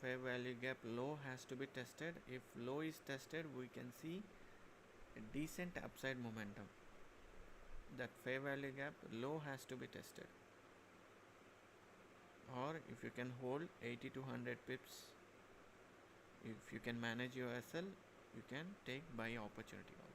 Fair value gap low has to be tested. If low is tested, we can see a decent upside momentum. That fair value gap low has to be tested. Or if you can hold 80 to 100 pips, if you can manage your SL, you can take buy opportunity also.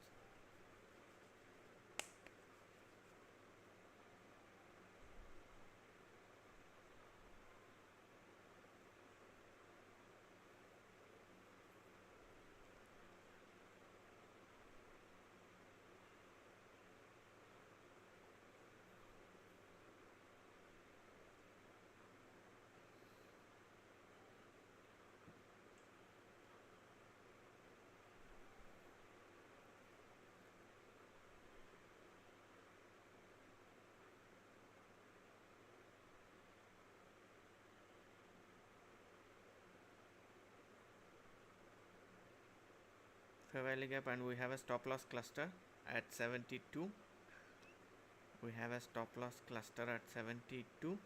Fair value gap, and we have a stop loss cluster at 72. We have a stop loss cluster at 72.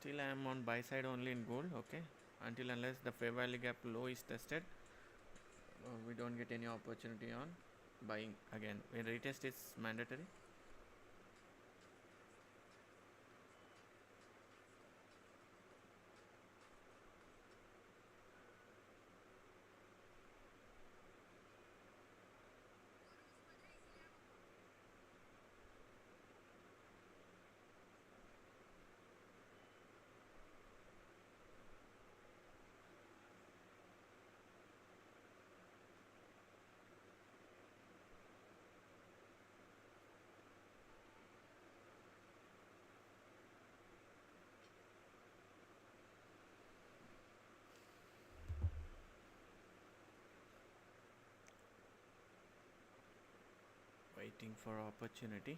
Still I am on buy side only in gold, okay, until unless the fair value gap low is tested, we don't get any opportunity on buying again. When retest is mandatory. Waiting for opportunity.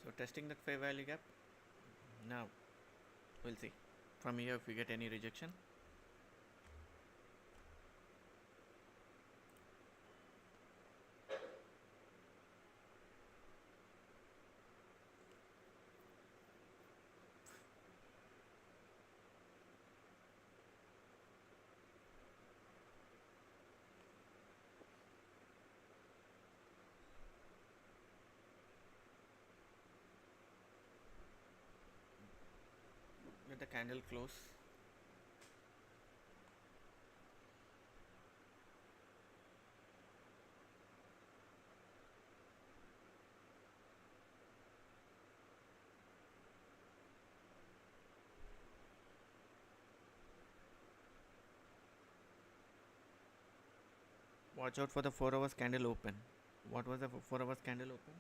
So testing the fair value gap. Now we'll see from here if we get any rejection. Let the candle close. Watch out for the 4 hours candle open. What was the 4 hours candle open?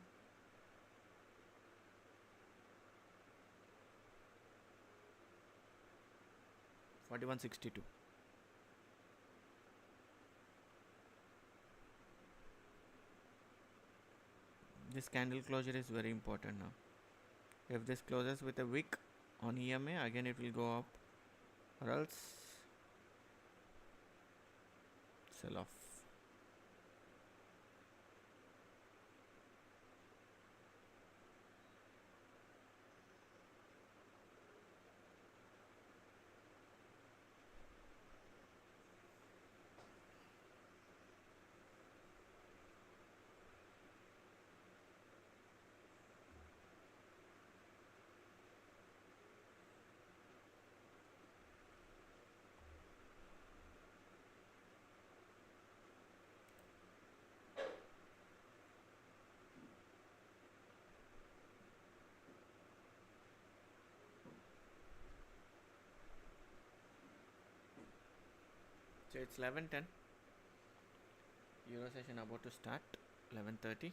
$41.62. This candle closure is very important now. If this closes with a wick on EMA, again it will go up, or else sell off. So it's 11:10. Euro session about to start. 11:30.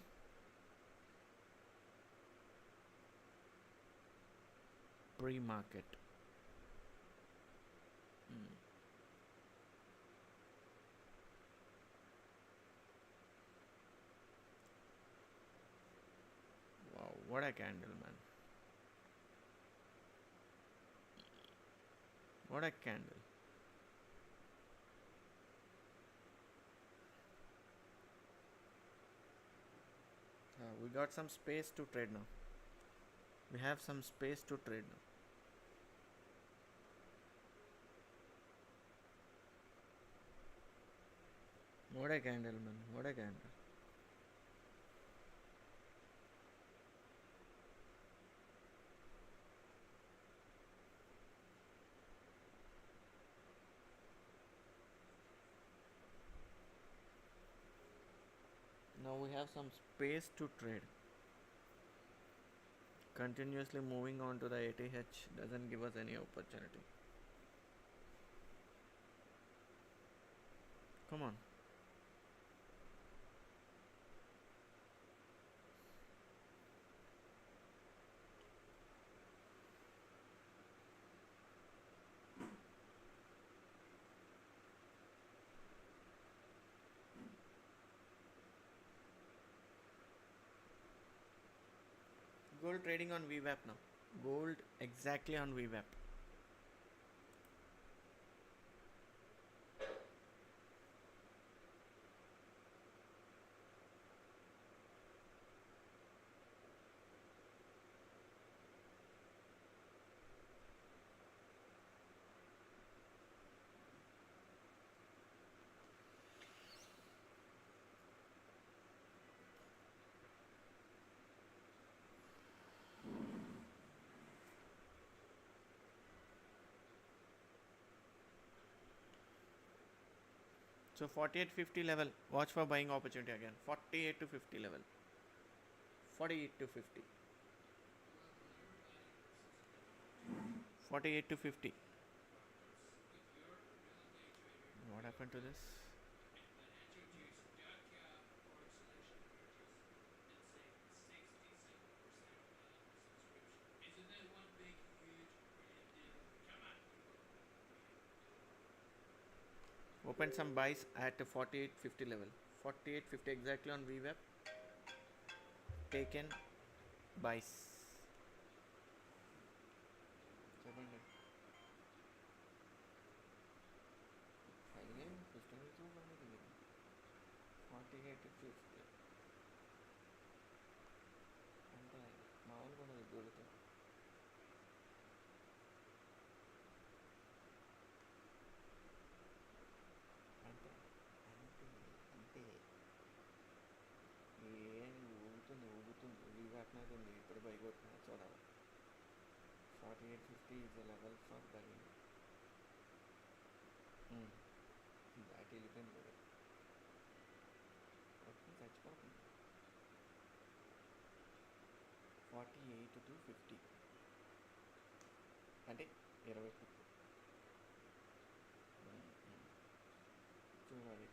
Pre-market. Wow, what a candle, man! What a candle! We got some space to trade now. We have some space to trade now. What a candle, man! What a candle! Now we have some space to trade. Continuously moving on to the ATH doesn't give us any opportunity. Come on. Gold trading on VWAP now. Gold exactly on VWAP. So 48.50 level. Watch for buying opportunity again. 48 to 50 level. 48 to 50. 48 to 50. If you're a real day trader, What you're happened to good. this? But introduce duck org selection purchase and save 67% on subscription. Isn't that one big, huge, brilliant deal? Come on, people. Open some buys at 48.50 level. 48.50 exactly on VWAP. Taken buys. చెప్పండి పైగా 15 చూడండి మీరు 48.50 అంటే మామూలుగా ఉన్నది దొరుకుతుంది అంటే అంటే అంటే ఏం ఊగుతుంది వీవాట్నది ఉంది ఇప్పుడు బయకొట్టిన చూడాలి 48.50 is the level for buying. దాటి వెళ్ళిపోయింది కూడా ఓకే చచ్చిపోతుంది 48 to 50 అంటే 20 పుట్టు చూడాలి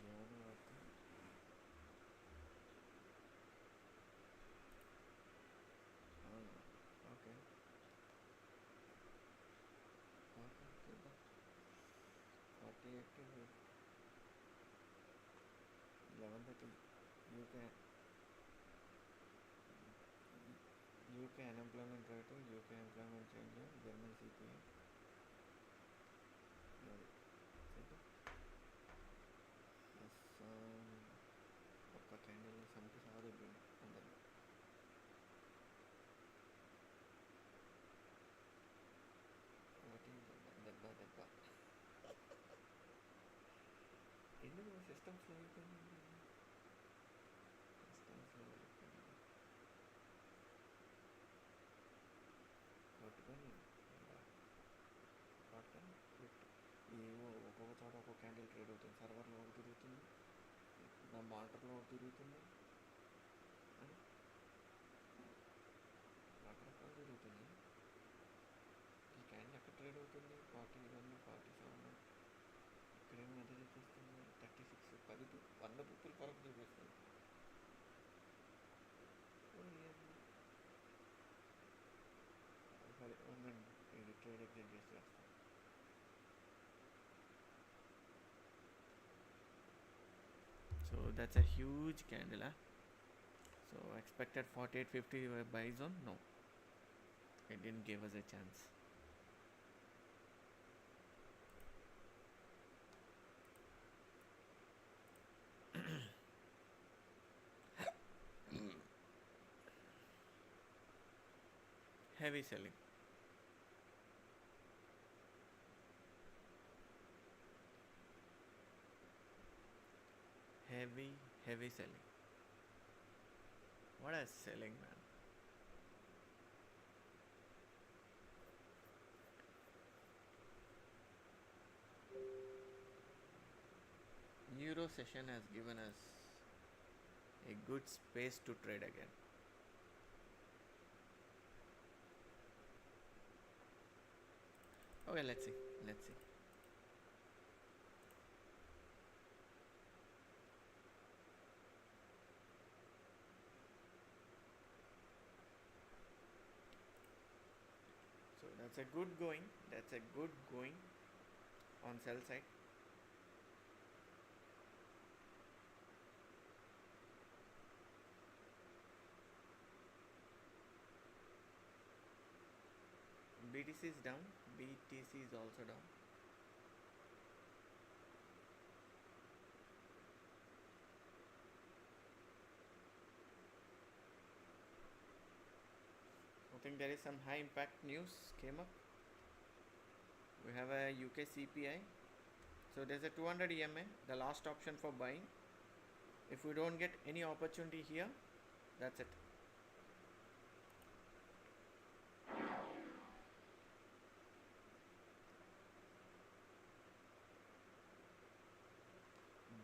ఏమైనా వాడితే అవును ఓకే ఓకే చూద్దాం 48 11:30 UK UK unemployment rate UK employment change German CPI అది చూద్దాం అస్సాం ఒక్క క్యాండిల్ సంఖ్య సాగు అందరినీ ఒకటి దెబ్బ దెబ్బ ఎందుకు సిస్టమ్ స్లో అయిపోయింది సిస్టమ్ స్లో అయిపోయింది కొట్టుకొని కొట్టుకొని క్విట్ ఏవో ఒక్కొక్క చోట ఒక్కొక్క క్యాండిల్ ట్రేడ్ అవుతుంది సర్వర్లో ఒకటి తిరుగుతుంది నా మానిటర్లో ఒకటి తిరుగుతుంది అని రకరకాలు తిరుగుతున్నాయి ఈ క్యాండిల్ ఎక్కడ ట్రేడ్ అవుతుంది 41 47 ఇక్కడేమో ఎంత చూపిస్తుంది 36 100 రూపాయలు ఫరక్ చూపిస్తుంది సరే ఉండండి ఇది ట్రేడ్ ఎగ్జిట్ చేసేస్తాను so that's a huge candle so expected 48.50 buy zone no it didn't give us a chance heavy selling heavy selling what a selling man Euro session has given us a good space to trade again okay let's see so that's a good going on sell side BTC is down BTC is also down I think there is some high impact news came up we have a UK CPI so there's a 200 EMA the last option for buying if we don't get any opportunity here that's it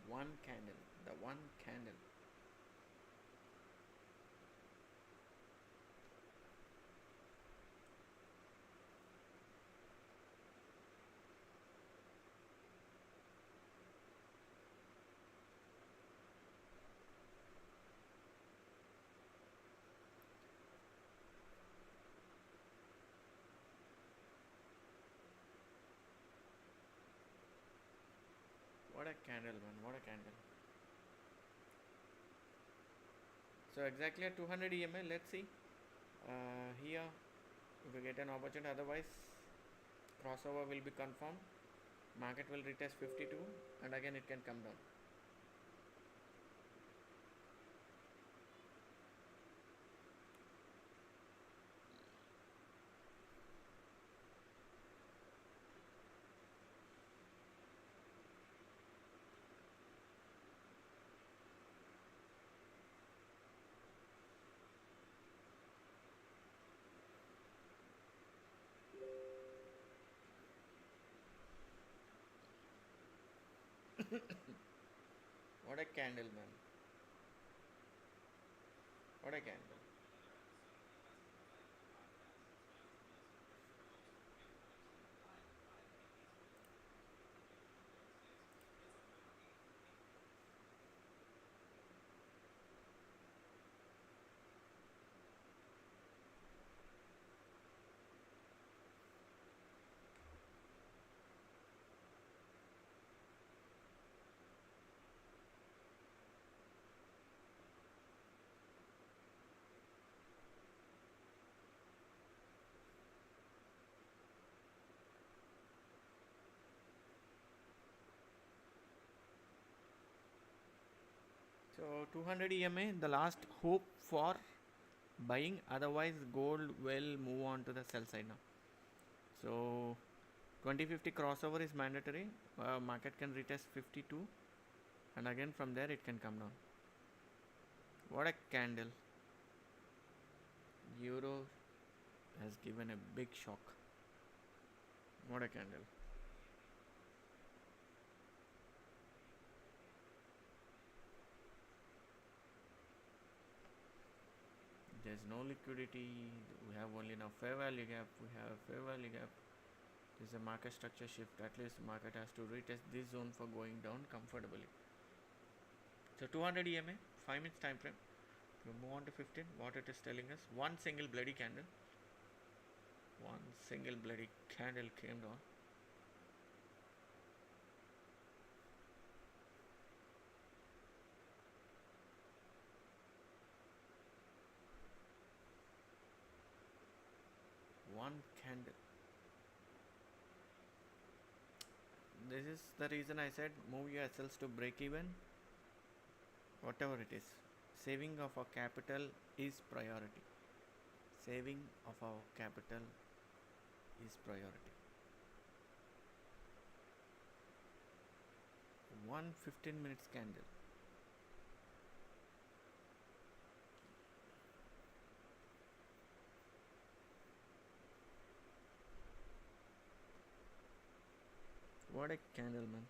one candle a candle, man. What a candle. So exactly at 200 EMA. Let's see. Here, if we get an opportunity, otherwise crossover will be confirmed. Market will retest 52, and again it can come down. What a candle, man. What a candle. So 200 EMA, the last hope for buying. Otherwise, gold will move on to the sell side now. So 2050 crossover is mandatory. Market can retest 52, and again from there it can come down. What a candle. Euro has given a big shock. What a candle. There's no liquidity. We have only now fair value gap. We have fair value gap. This is a market structure shift. At least the market has to retest this zone for going down comfortably. So 200 EMA, 5 minutes time frame. We move on to 15. What it is telling us: one single bloody candle. One single bloody candle came down. One candle. This is the reason I said move your SLs to break even. Whatever it is, saving of our capital is priority. Saving of our capital is priority. 1 15 minutes candle. What a candle, man.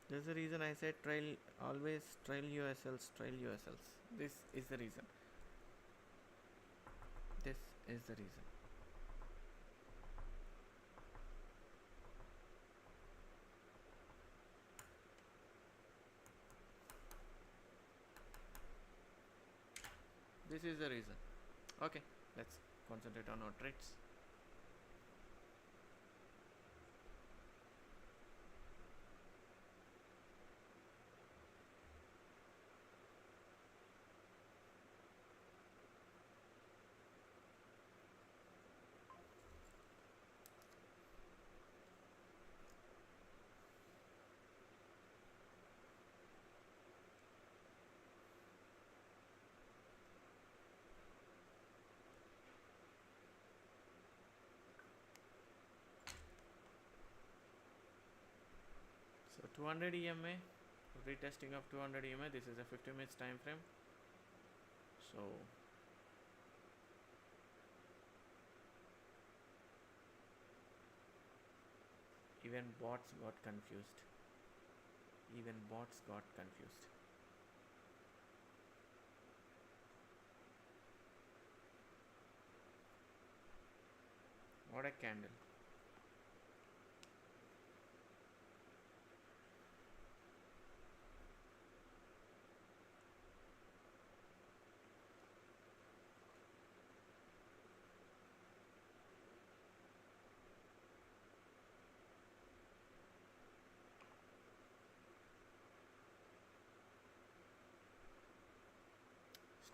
That's the reason I said always trail yourselves, trail yourselves. This is the reason. This is the reason. This is the reason. Okay, let's concentrate on our trades. So 200 EMA, retesting of 200 EMA. This is a 50 minutes time frame. So even bots got confused. Even bots got confused. What a candle.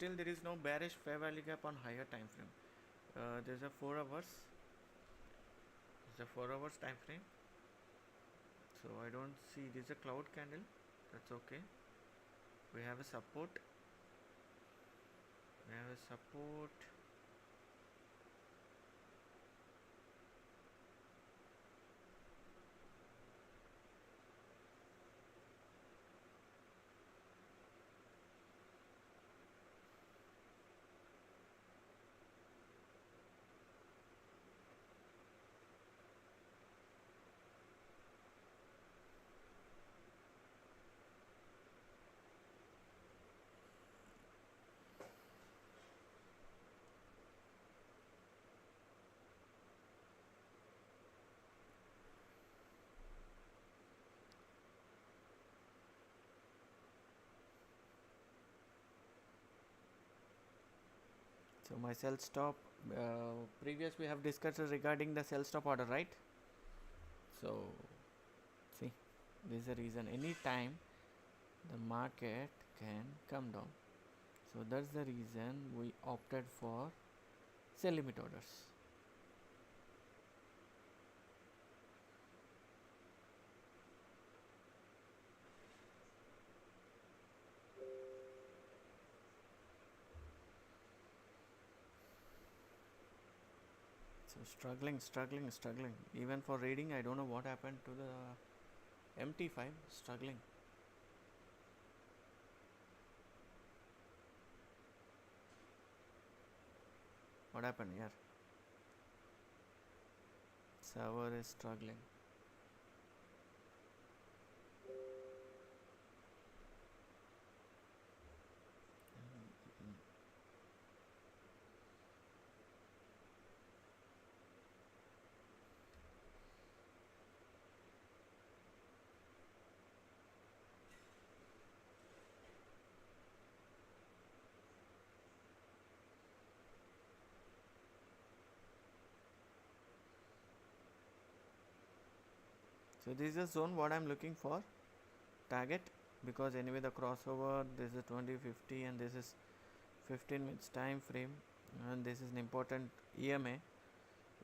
still there is no bearish fair value gap on higher time frame. There's a 4 hours. There's a 4 hours time frame. So I don't see. This is a cloud candle. That's okay. We have a support. We have a support. So my sell stop, previous we have discussed regarding the sell stop order, right? So see, this is the reason. Any time the market can come down. So that's the reason we opted for sell limit orders. So struggling. Even for reading, I don't know what happened to the MT5. Struggling. What happened here? Server is struggling. So this is the zone what I'm looking for, target, because anyway the crossover, this is 2050 and this is 15 minutes time frame, and this is an important EMA.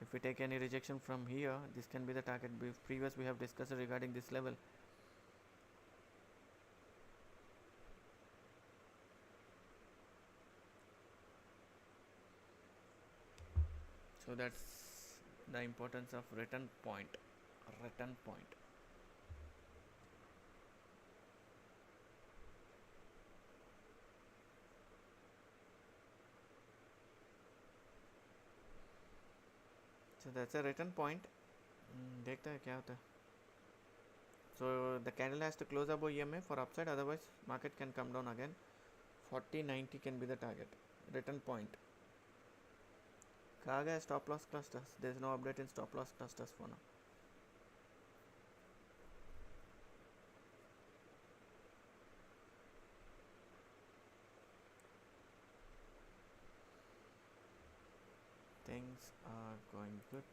If we take any rejection from here, this can be the target. Previous we have discussed regarding this level. So that's the importance of return point. So that's a return point. देखते हैं क्या होता है. So the candle has to close above EMA for upside, otherwise market can come down again. 4090 can be the target, return point. कहाँ गया stop loss clusters? There is no update in stop loss clusters for now. Things are going good.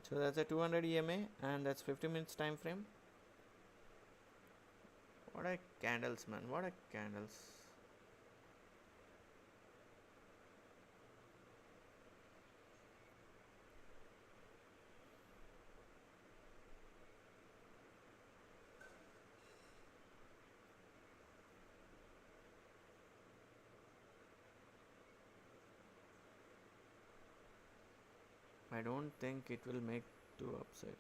So that's a 200 EMA and that's 50 minutes time frame. What are candles, man? What are candles? I don't think it will make to upside.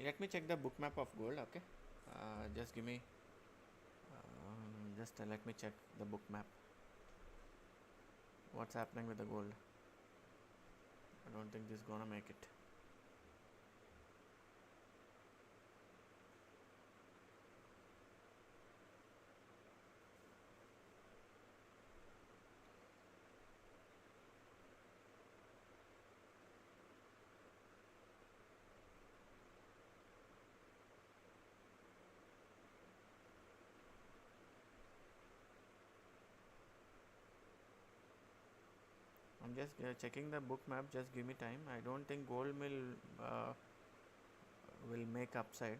Let me check the book map of gold. Okay, just give me. Just let me check the book map. What's happening with the gold? I don't think this is gonna make it. I'm just checking the book map. Just give me time. I don't think gold will make upside.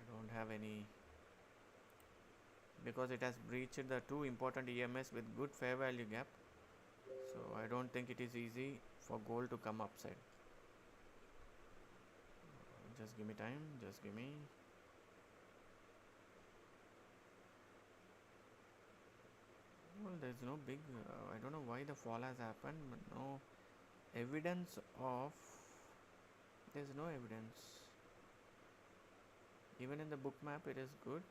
I don't have any, because it has breached the two important EMS with good fair value gap. So I don't think it is easy for gold to come upside. Just give me time. Just give me. Well, there's no big. I don't know why the fall has happened, but no evidence of. There's no evidence. Even in the book map, it is good.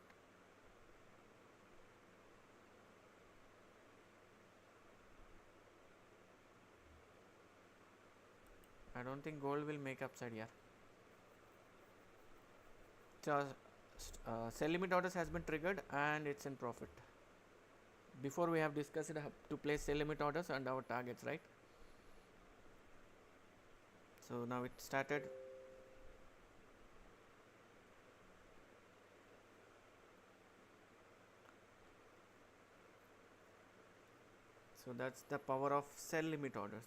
I don't think gold will make upside here. So, sell limit orders has been triggered and it's in profit. Before we have discussed to place sell limit orders and our targets, right? So now it started. So that's the power of sell limit orders.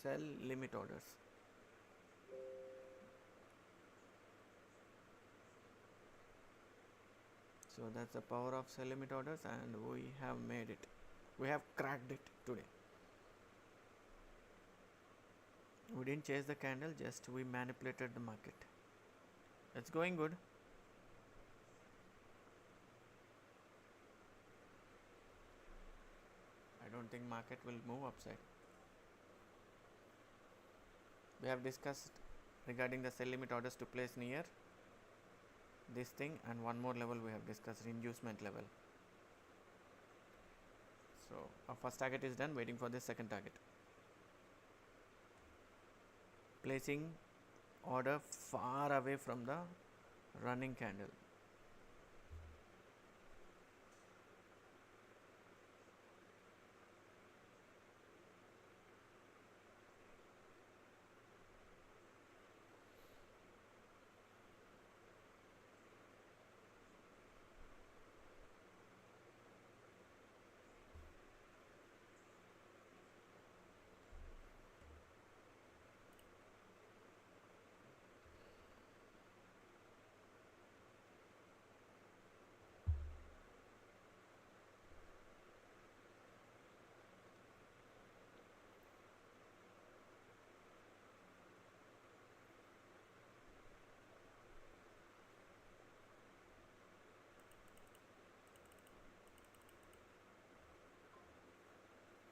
Sell limit orders. So that's the power of sell limit orders, and we have made it. We have cracked it today. We didn't chase the candle, just we manipulated the market. It's going good. I don't think market will move upside. We have discussed regarding the sell limit orders to place near this thing, and one more level we have discussed, inducement level. So our first target is done, waiting for the second target. Placing order far away from the running candle.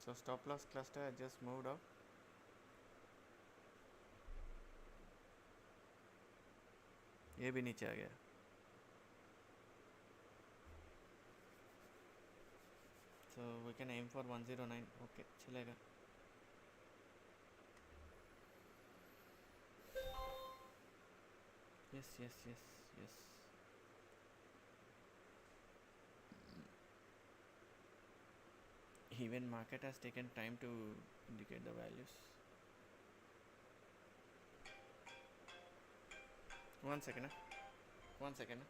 So stop loss cluster has just moved up. ये भी नीचे आ गया. So we can aim for 109. Okay, चलेगा. Yes. Even market has taken time to indicate the values. 1 second. 1 second.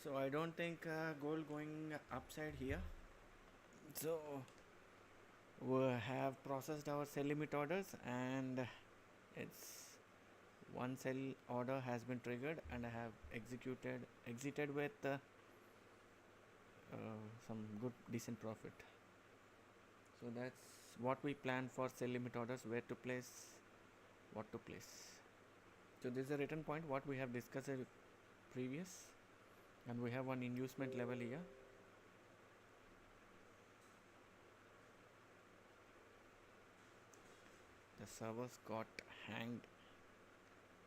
So I don't think gold going upside here. So we have processed our sell limit orders, and it's one sell order has been triggered, and I have exited with some good decent profit. So that's what we plan for sell limit orders, where to place, what to place. So this is a return point what we have discussed previous, and we have one inducement level here. The servers got hanged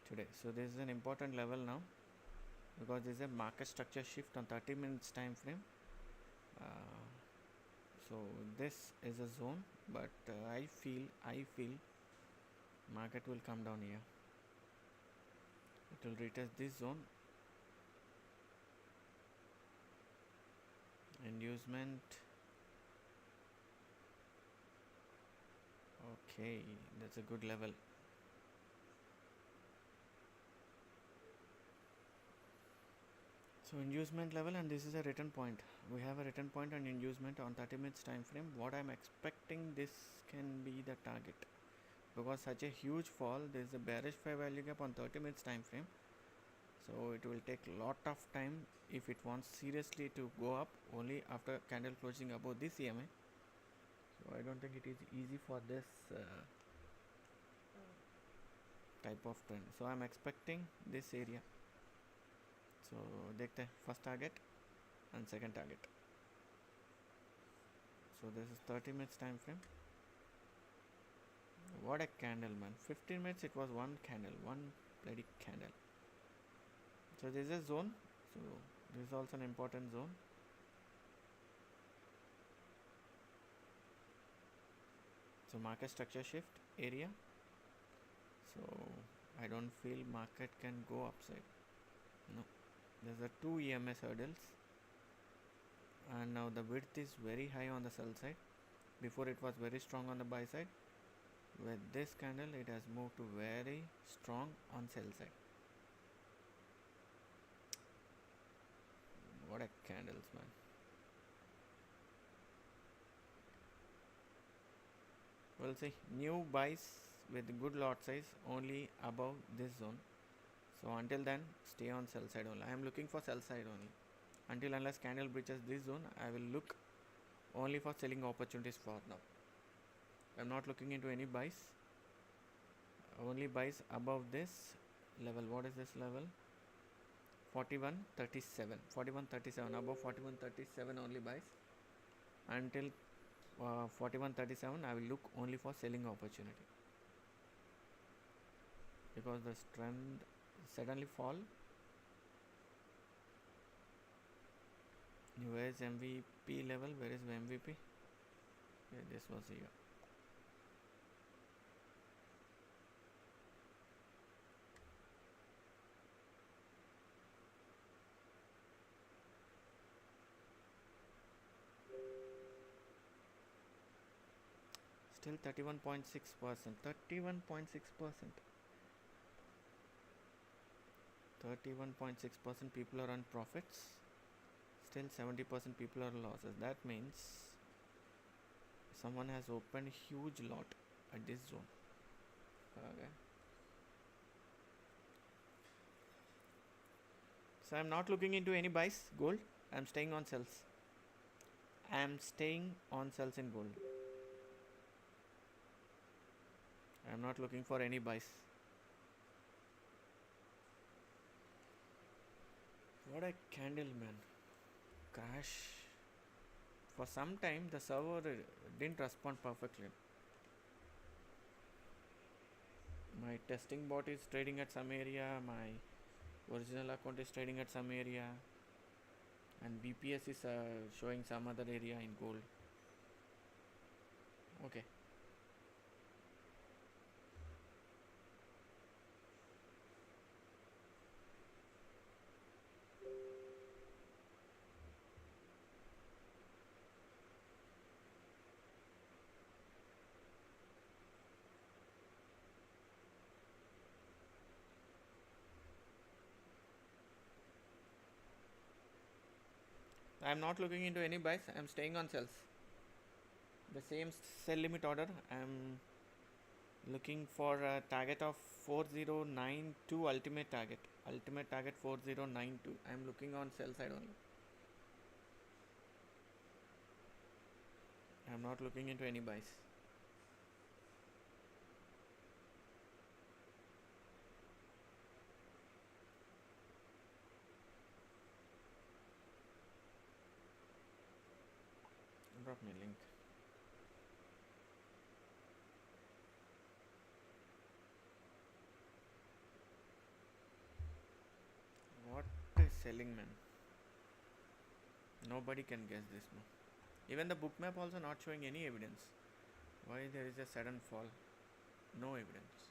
today, so this is an important level now, because there is a market structure shift on 30 minutes time frame. So this is a zone, but I feel market will come down here. It will retest this zone. Inducement. Okay, that's a good level. So inducement level, and this is a return point. We have a return point and inducement on 30 minutes time frame. What I'm expecting, this can be the target, because such a huge fall, there is a bearish fair value gap on 30 minutes time frame. So it will take lot of time if it wants seriously to go up, only after candle closing above this EMA. So I don't think it is easy for this type of trend. So I'm expecting this area. So देखते हैं first target and second target. So this is 30 minutes time frame. What a candle, man. 15 minutes it was one candle, one bloody candle. So this is a zone. So this is also an important zone. So market structure shift area. So I don't feel market can go upside. No. There's a 2 EMS hurdles, and now the width is very high on the sell side. Before it was very strong on the buy side. With this candle it has moved to very strong on sell side. What a candles, man. We'll see. New buys with good lot size only above this zone. So until then, stay on sell side only. I am looking for sell side only. Until unless candle breaches this zone, I will look only for selling opportunities for now. I am not looking into any buys. Only buys above this level. What is this level? 41.37. 41.37. Above 41.37 only buys. Until 41.37, I will look only for selling opportunity, because the trend suddenly fall. Where is MVP level? Where is MVP? Yeah, this was here. Still 31.6%. 31.6%. 31.6% people are on profits. Still 70% people are losses. That means someone has opened huge lot at this zone. Okay. So I'm not looking into any buys gold. I'm staying on sells. I'm staying on sells in gold. I'm not looking for any buys. What a candle, man. Crash. For some time the server didn't respond perfectly. My testing bot is trading at some area, my original account is trading at some area, and BPS is showing some other area in gold. Okay. I'm not looking into any buys. I'm staying on sells. The same sell limit order. I'm looking for a target of 4092 ultimate target. Ultimate target 4092. I'm looking on sell side only. I'm not looking into any buys. Drop me a link. What is selling, man? Nobody can guess this, man. Even the book map also not showing any evidence. Why there is a sudden fall? No evidence.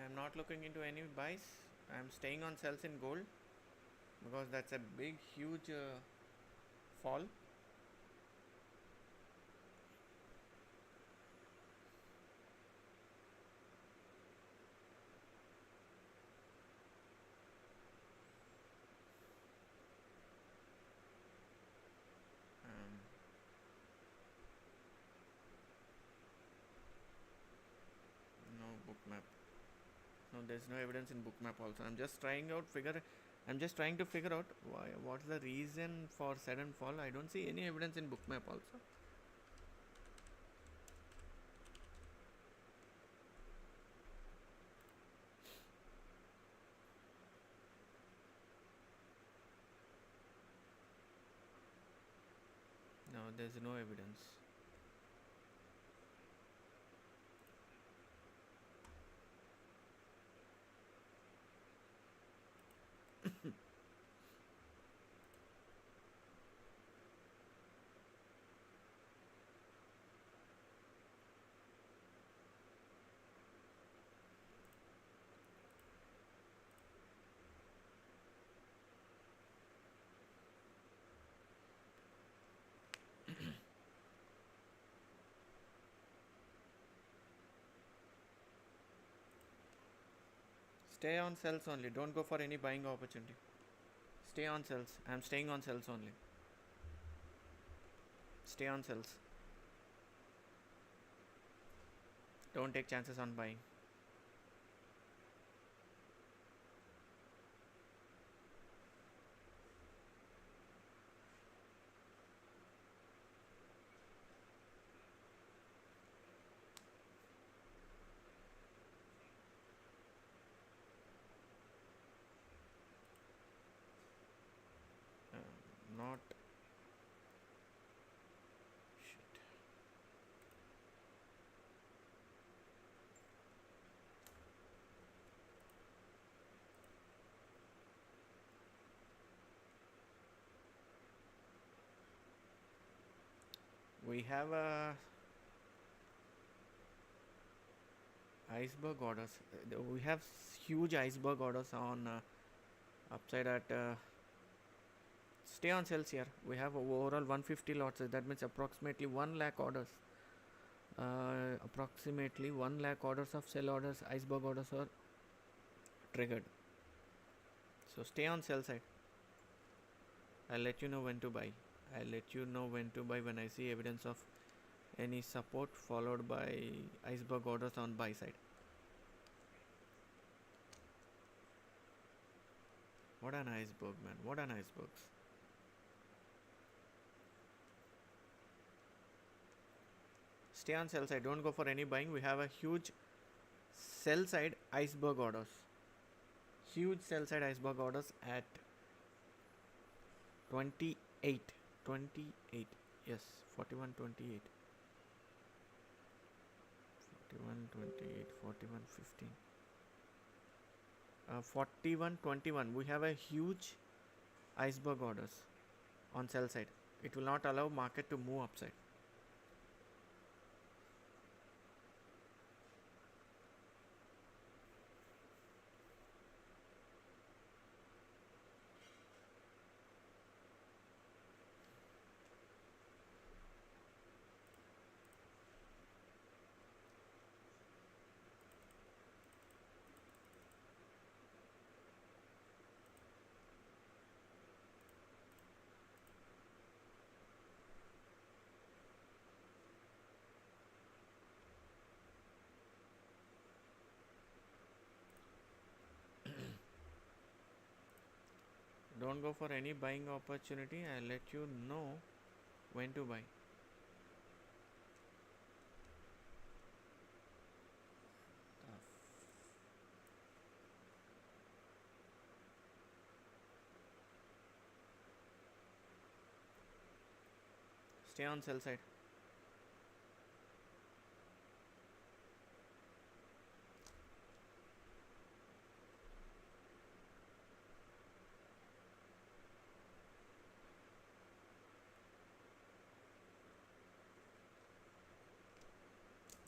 I'm not looking into any buys. I'm staying on sells in gold because that's a big, huge fall. Um, no book map. No, there's no evidence in book map also. I'm just trying to figure out what's the reason for sudden fall. I don't see any evidence in book map also. No, there's no evidence. Stay on sells only. Don't go for any buying opportunity. Stay on sells. I'm staying on sells only. Stay on sells. Don't take chances on buying. Not shit. We have a iceberg orders. We have huge iceberg orders on upside at. Stay on sales here. We have overall 150 lots. That means approximately 1 lakh orders. Approximately 1 lakh orders of sell orders, iceberg orders are triggered. So stay on sell side. I'll let you know when to buy. When I see evidence of any support followed by iceberg orders on buy side. What an iceberg, man. What an iceberg. Stay on sell side. Don't go for any buying. We have a huge sell side iceberg orders. Huge sell side iceberg orders at 28. Yes, 41.28. 41.28. 41.15. 41.21. We have a huge iceberg orders on sell side. It will not allow market to move upside. Don't go for any buying opportunity. I'll let you know when to buy. Stay on sell side.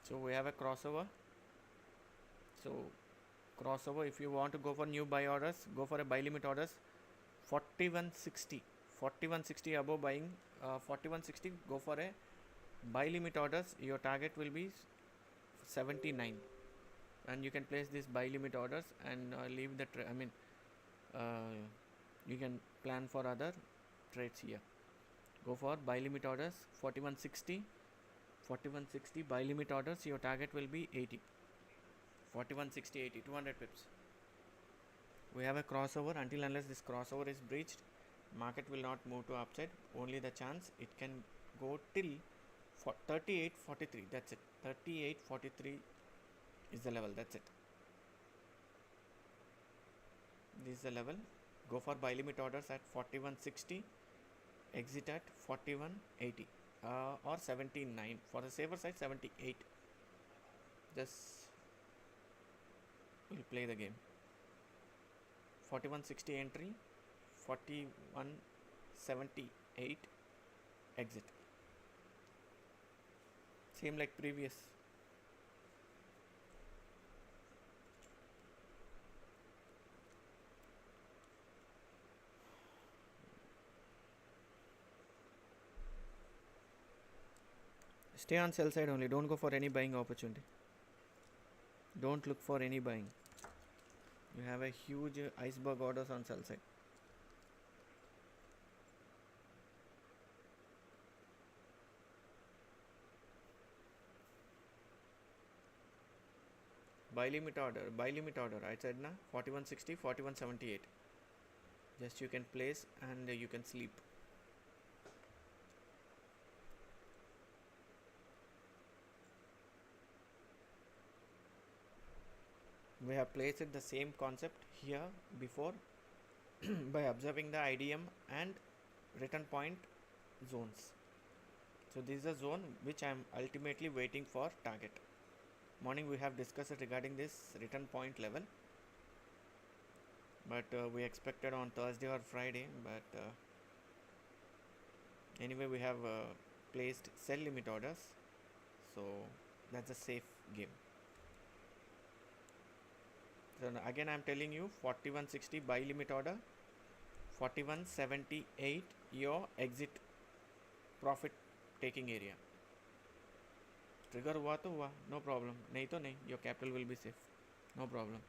So we have a crossover. So crossover, if you want to go for new buy orders, go for a buy limit orders 4160 above buying. 4160, go for a buy limit orders. Your target will be 79, and you can place this buy limit orders and leave the you can plan for other trades here. Go for buy limit orders 4160 buy limit orders. Your target will be 80. 4160 80, 200 pips. We have a crossover. Until unless this crossover is breached, market will not move to upside. Only the chance it can go till 38.43. That's it. 38.43 is the level. That's it. This is the level. Go for buy limit orders at 4160. Exit at 4180 or 79. For the safer side, 78. Just we'll play the game. 4160 entry, 4178 exit. Same like previous. Stay on sell side only. Don't go for any buying opportunity. Don't look for any buying. You have a huge iceberg orders on sell side. Buy limit order. I said na 4160, 4178. Just you can place and you can sleep. We have placed the same concept here before by observing the IDM and return point zones. So this is a zone which I am ultimately waiting for target. Morning we have discussed regarding this return point level, but we expected on Thursday or Friday, but anyway we have placed sell limit orders, so that's a safe game. So again I am telling you 4160 buy limit order, 4178 your exit profit taking area. Trigger हुआ तो हुआ, no problem. नहीं तो नहीं, your capital will be safe, no problem.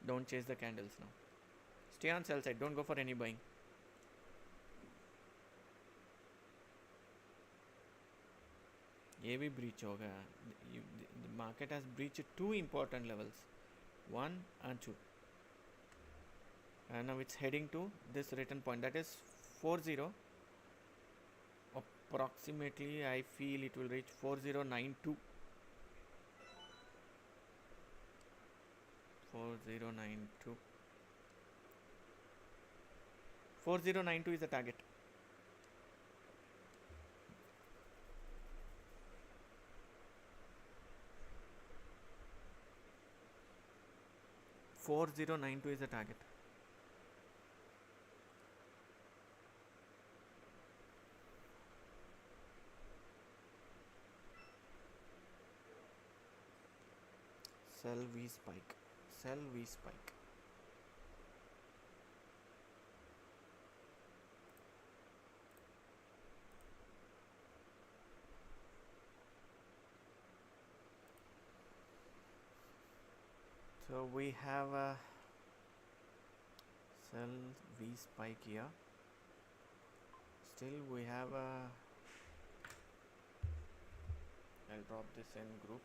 Don't chase the candles now. Stay on sell side. Don't go for any buying. ये भी breach हो गया. The market has breached two important levels, 1 and 2, and now it's heading to this return point, that is 40. Approximately I feel it will reach 4092. 4092. 4092 is the target. $4092 is the target. sell V spike, sell V spike. So we have a sell V spike here. Still we have a, I'll drop this in group.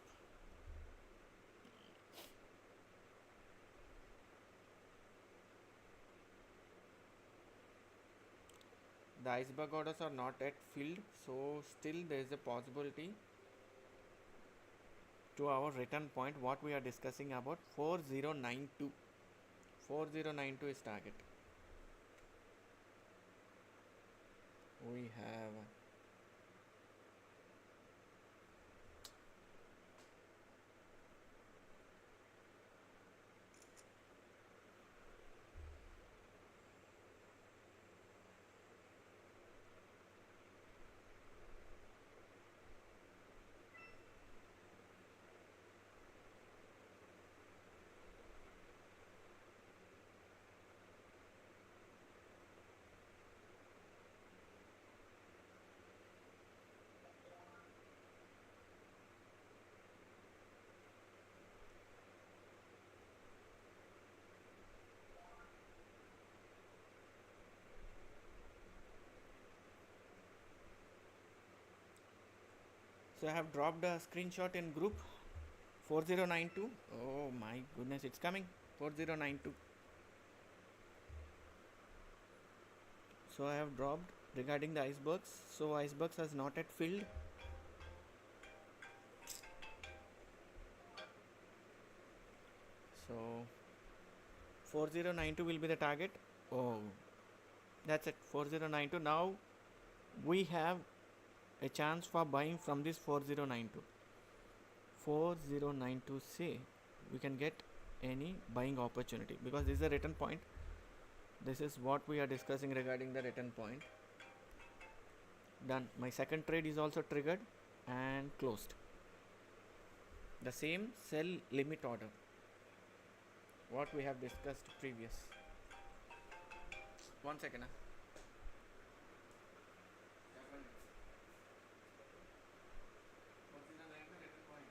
The iceberg orders are not yet filled, so still there is a possibility to our return point what we are discussing about 4092. 4092 is target. We have so I have dropped a screenshot in group 4092. Oh my goodness, it's coming 4092. So I have dropped regarding the icebergs. So icebergs has not yet filled. So 4092 will be the target. Oh, that's it, 4092. Now we have a chance for buying from this 4092. 4092 say we can get any buying opportunity because this is a return point. This is what we are discussing regarding the return point. Done. My second trade is also triggered and closed. The same sell limit order what we have discussed previous. 1 second. 4092 return point.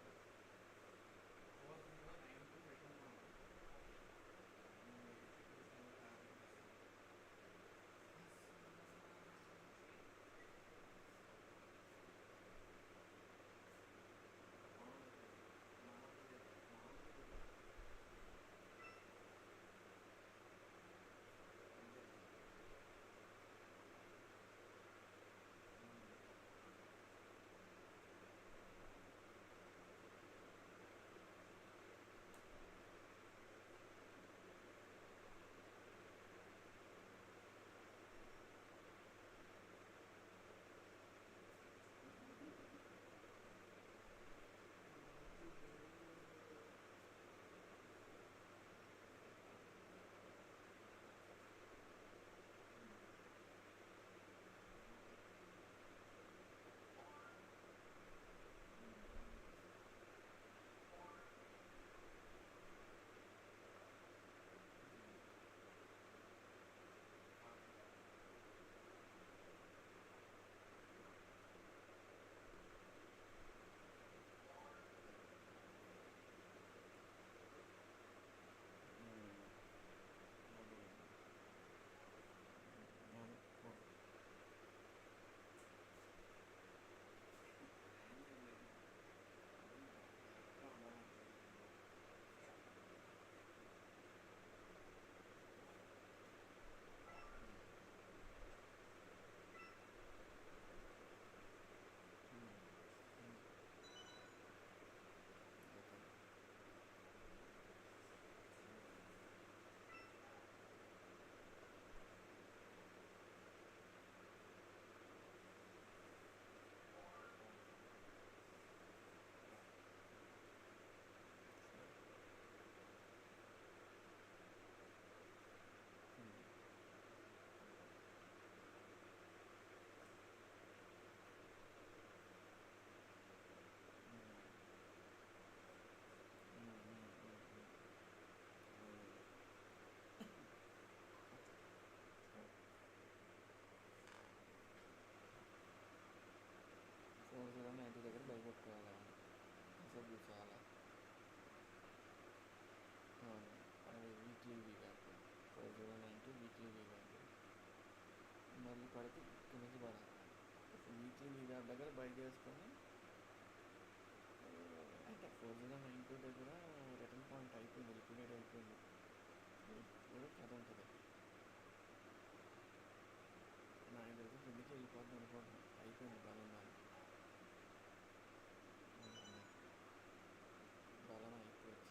పడితే ఇక్కడ నుంచి పడాలి. Weekly మీ దగ్గర by చేసుకొని అంటే 4092 దగ్గర return point అయిపోయింది, liquidate అయిపోయింది. ఇప్పుడు కథ ఉంటుంది. నాకు తెలిసి కిందికి వెళ్ళిపోద్ది అనుకుంటున్నాను, అయిపోయింది బలం దానికి. బలం అయిపోవచ్చు.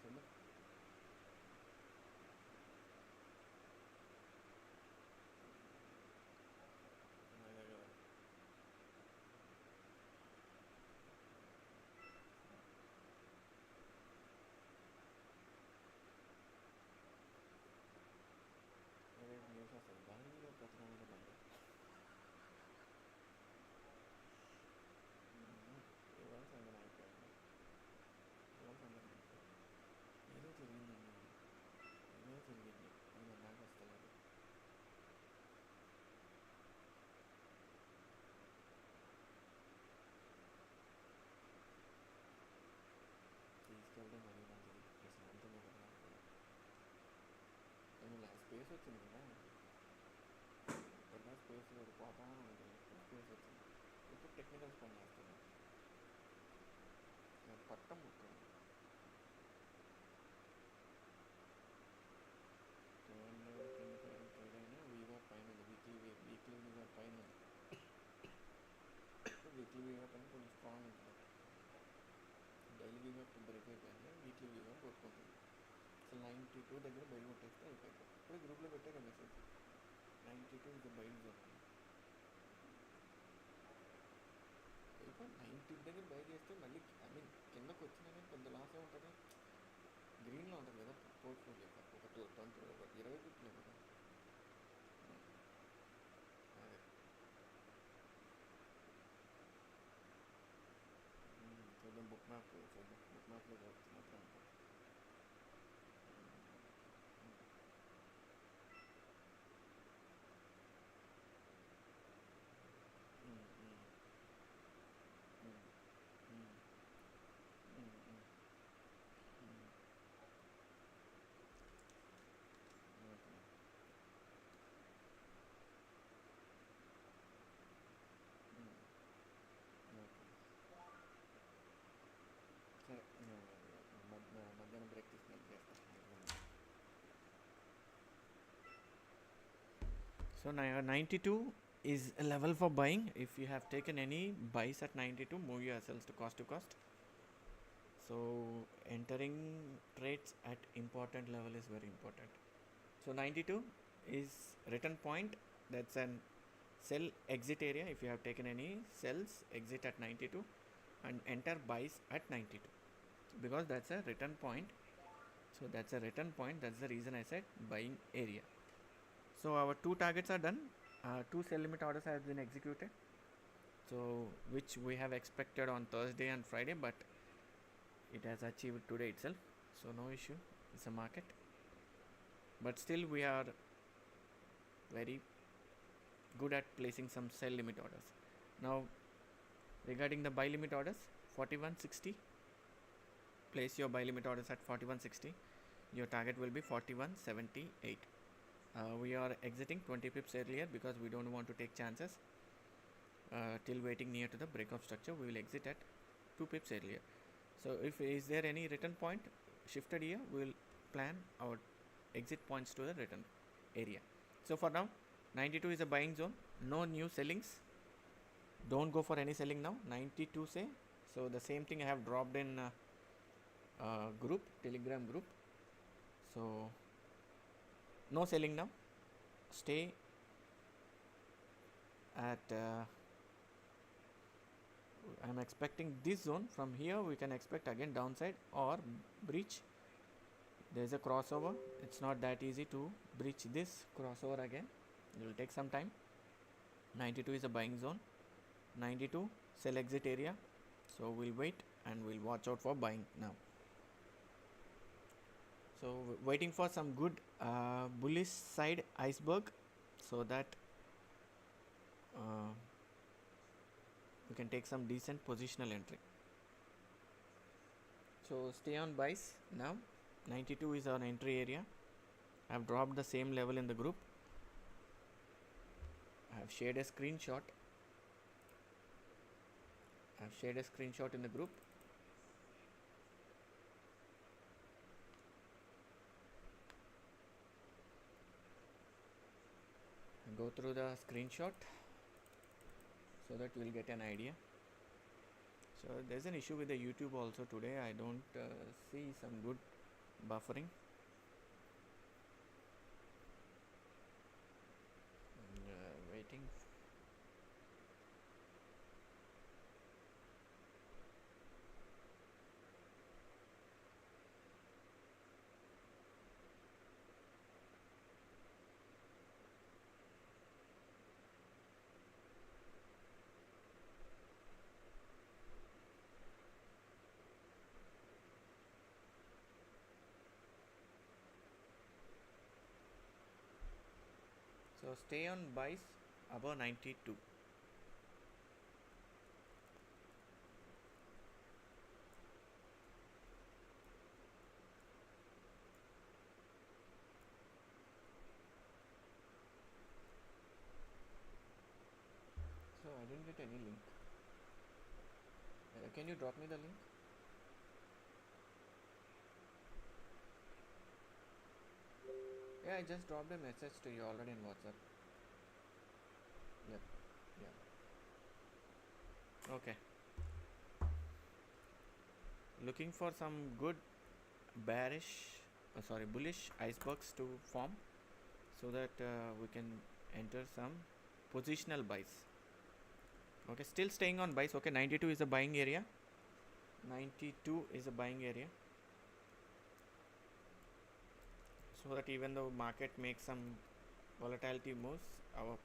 చూద్దాం. అదే కదా. అదే న్యూస్ వస్తుంది, బాగా ప్రతిదానికి బండి. ఇవాళ సంగతి అయిపోయింది, ఇవాళ సంగతి అయిపోయింది. ఏదో తిరిగిందండి, ఏదో తిరిగింది, అది నాకు వస్తలేదు. తీసుకెళ్తే మరీ మంచిది, ప్రశాంతంగా కదా. కానీ స్పేస్ వచ్చింది కదా, ఎక్కడ స్పేస్ లేదు, పోతా ఉంటుంది. స్పేస్ వచ్చింది, ఇప్పుడు టెక్నికల్స్ పని చేస్తుంది. నేను పట్టం ముట్టాను. ట్రేడ్ అయినా వీవర్ పైన ఉంది, వీక్లీ వీవర్ పైన ఉంది. వీక్లీ వీవర్ పైన కొంచెం స్ట్రాంగ్ ఉంటుంది. డైలీ వీవర్ బ్రేక్ అయిపోయింది, వీక్లీ వీవర్ కొట్టుకుంటుంది. అసలు 92 దగ్గర బయలు కొట్టేస్తే అయిపోయింది. ఇప్పుడు గ్రూప్లో పెట్టారు మెసేజ్, 92 ఇస్ ద బయలు జోన్. ఇప్పుడు 90 దగ్గర బై చేస్తే మళ్ళీ ఐ మీన్ కిందకు వచ్చినా కానీ పెద్ద లాసే ఉంటుంది. గ్రీన్లో ఉంటుంది కదా పోర్ట్ఫోలియో, ఒక 20 ఒక 20 పిప్లే కదా. అదే చూద్దాం, బుక్ మ్యాప్ చూద్దాం, బుక్ మ్యాప్లో చూస్తున్నట్టు ఉంటుంది. ఓకే. ఓకే సరే, మధ్యాహ్నం బ్రేక్ తీసుకుని చేస్తాను. So 92 is a level for buying. If you have taken any buys at 92, move yourselves to cost. So entering trades at important level is very important. So 92 is return point. That's an sell exit area. If you have taken any sells, exit at 92 and enter buys at 92, because that's a return point. So that's a return point. That's the reason I said buying area. So our two targets are done. Two sell limit orders have been executed, so which we have expected on Thursday and Friday, but it has achieved today itself, so no issue. It's a market, but still we are very good at placing some sell limit orders. Now regarding the buy limit orders, 4160, place your buy limit orders at 4160. Your target will be 4178. We are exiting 20 pips earlier because we don't want to take chances till waiting near to the breakout structure. We will exit at 2 pips earlier. So if is there any return point shifted here, we will plan our exit points to the return area. So for now 92 is a buying zone, no new sellings, don't go for any selling now. 92 say, so the same thing I have dropped in group, Telegram group. So no selling now, stay at I'm expecting this zone. From here we can expect again downside or breach. There is a crossover, it's not that easy to breach this crossover again, it will take some time. 92 is a buying zone, 92 sell exit area, so we'll wait and we'll watch out for buying now. So waiting for some good bullish side iceberg, so that we can take some decent positional entry. So stay on buys now. 92 is our entry area. I have dropped the same level in the group. I have shared a screenshot. In the group. Go through the screenshot so that you will get an idea. So there's an issue with the YouTube also today. I don't see some good buffering. Waiting. So stay on buys above 92. So I didn't get any link. Can you drop me the link? Yeah, I just dropped a message to you already in WhatsApp. Yep. Yeah. Okay. Looking for some good bullish icebergs to form so that we can enter some positional buys. Okay, still staying on buys. Okay, 92 is a buying area. 92 is a buying area. So that even though market makes some volatility moves, our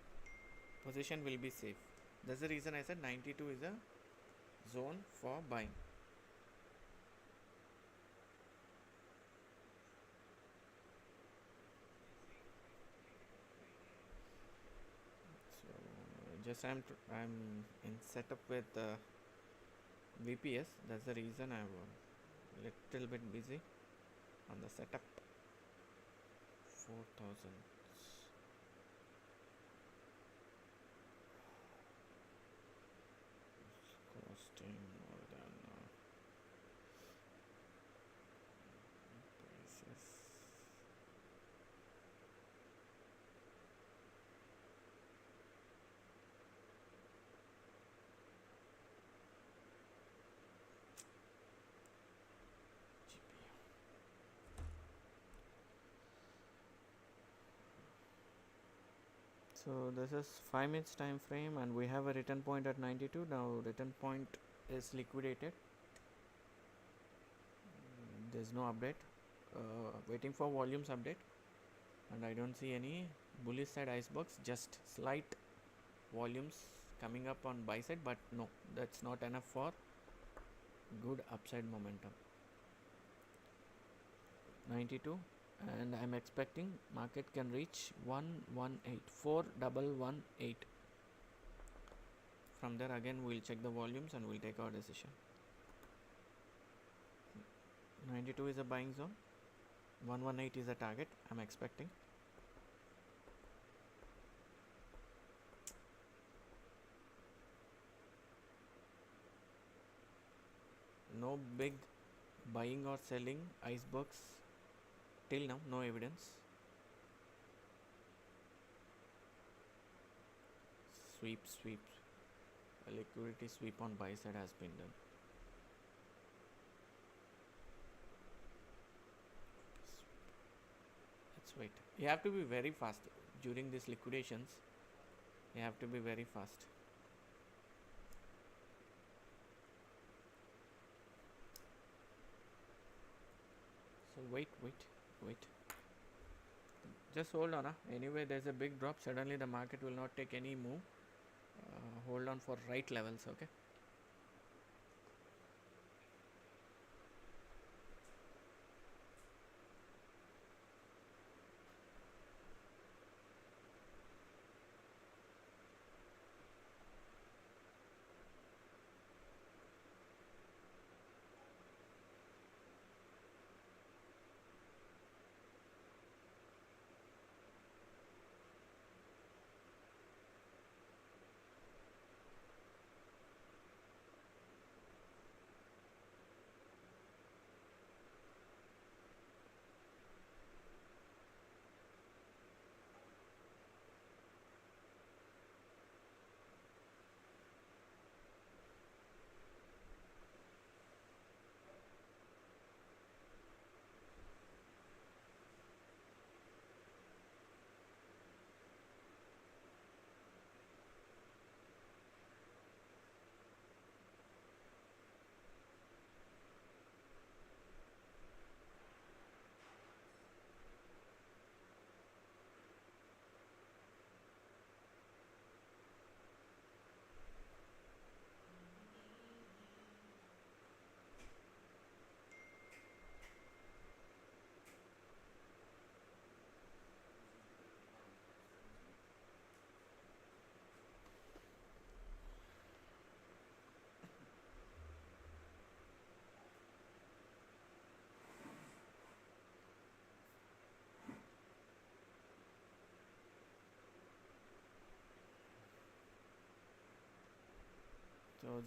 position will be safe. That's the reason I said 92 is a zone for buying. So just I'm in setup with VPS. That's the reason I'm a little bit busy on the setup. 4,000. Costing more than prices. So this is 5 minutes time frame and we have a return point at 92. Now return point is liquidated. There's no update. Waiting for volumes update, and I don't see any bullish side icebergs, just slight volumes coming up on buy side, but no, that's not enough for good upside momentum. 92, and I'm expecting market can reach 118, 4118. From there again we'll check the volumes and we'll take our decision. 92 is a buying zone, 118 is a target I'm expecting. No big buying or selling icebergs till now, no evidence. Sweep, a liquidity sweep on buy side has been done. Let's wait. You have to be very fast during these liquidations. You have to be very fast. So wait. Just hold on. Anyway, there's a big drop. Suddenly the market will not take any move. Hold on for right levels. Okay.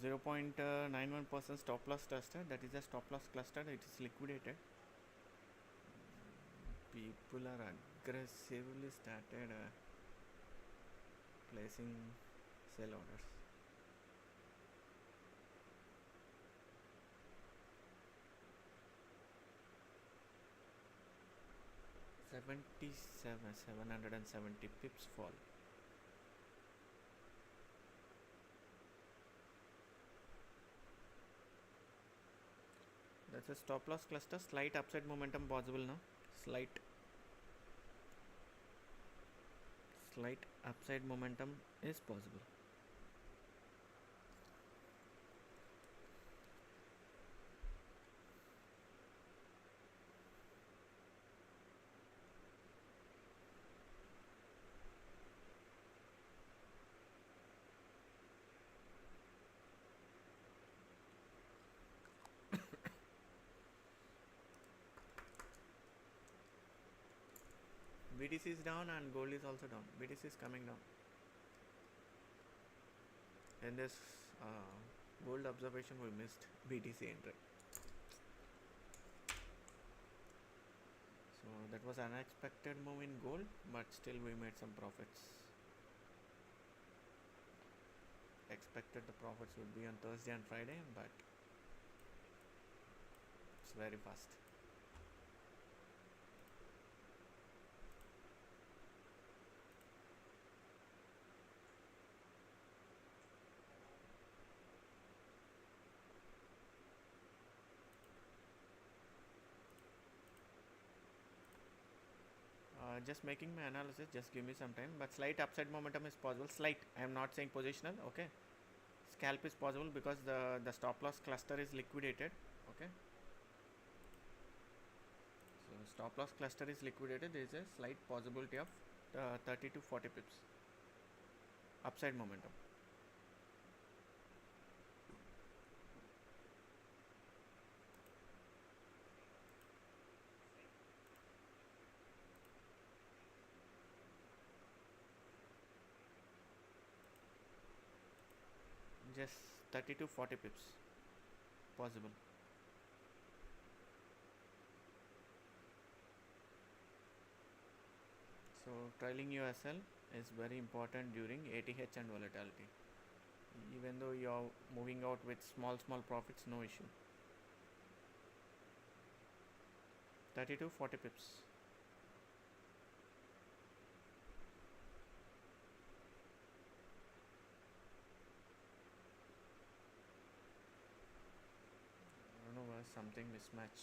0.91% stop loss cluster, that is a stop loss cluster, it is liquidated. People are aggressively started placing sell orders. $77, 770 pips fall. That's a stop loss cluster. Slight upside momentum possible now. Slight upside momentum is possible. BTC is down and gold is also down. BTC is coming down. And this gold observation we missed. BTC entry. So that was unexpected move in gold, but still we made some profits. Expected the profits would be on Thursday and Friday, but it's very fast. Just making my analysis, just give me some time, but slight upside momentum is possible. Slight, I am not saying positional. Okay, scalp is possible because the stop loss cluster is liquidated. Okay, so stop loss cluster is liquidated. There is a slight possibility of 30 to 40 pips upside momentum. Just 30 to 40 pips possible. So trailing USL is very important during ATH and volatility. Even though you are moving out with small profits, no issue. 30 to 40 pips. I don't know why something mismatch.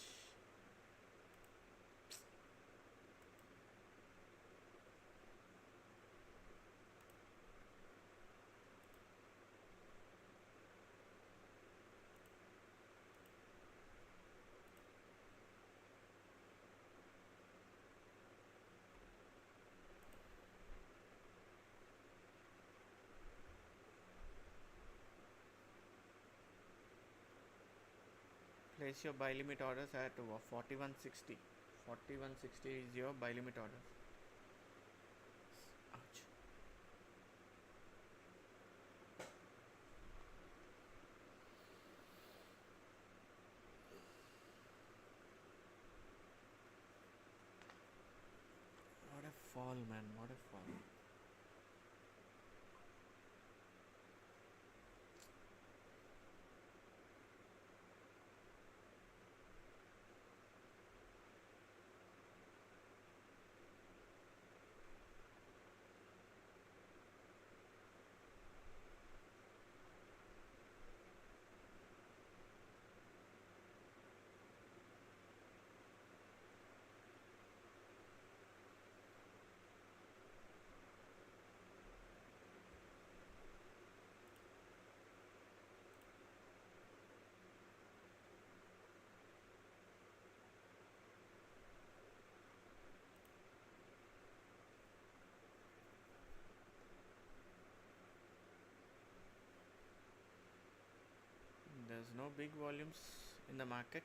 Place your buy limit orders at 4160. 4160 is your buy limit orders. Ouch. What a fall, man. What a fall. There's no big volumes in the market.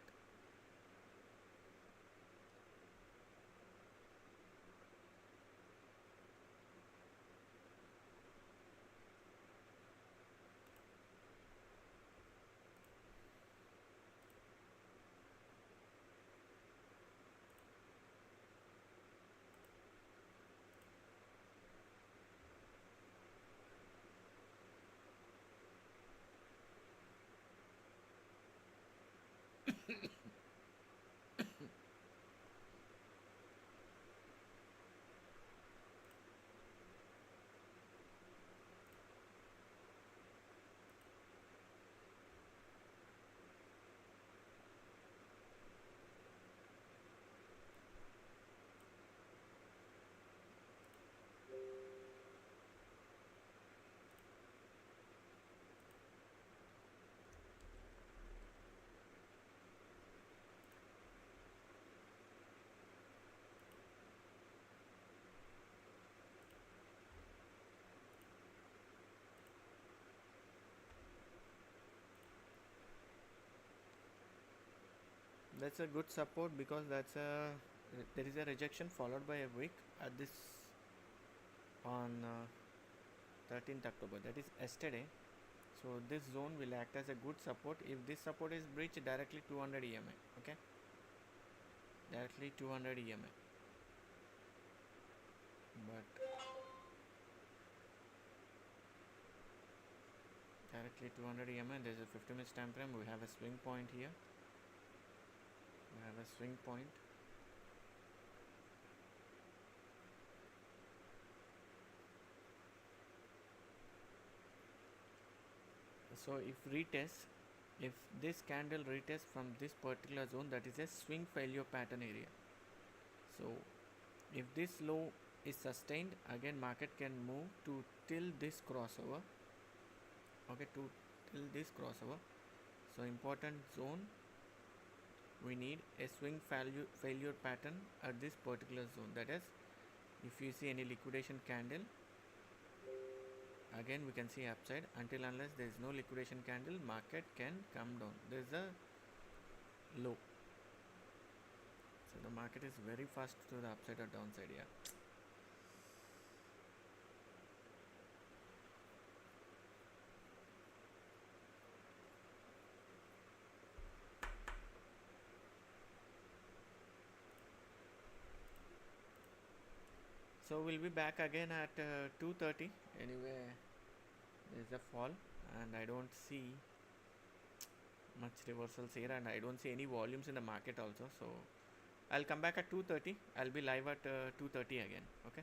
That's a good support because there is a rejection followed by a wick at this on 13th October, that is yesterday. So this zone will act as a good support. If this support is breached, directly 200 EMA, okay, directly 200 EMA. But directly 200 EMA, there's a 50 minutes time frame. We have a swing point here. We have a swing point. So if this candle retests from this particular zone, that is a swing failure pattern area. So if this low is sustained, again market can move to till this crossover, okay, to till this crossover. So important zone, we need a swing failure pattern at this particular zone. That is, if you see any liquidation candle, again we can see upside. Until unless there is no liquidation candle, market can come down. There is a low, so the market is very fast to the upside or downside here. So we'll be back again at 2:30. Anyway, there's a fall and I don't see much reversals here, and I don't see any volumes in the market also. So I'll come back at 2:30. I'll be live at 2:30 again. Okay.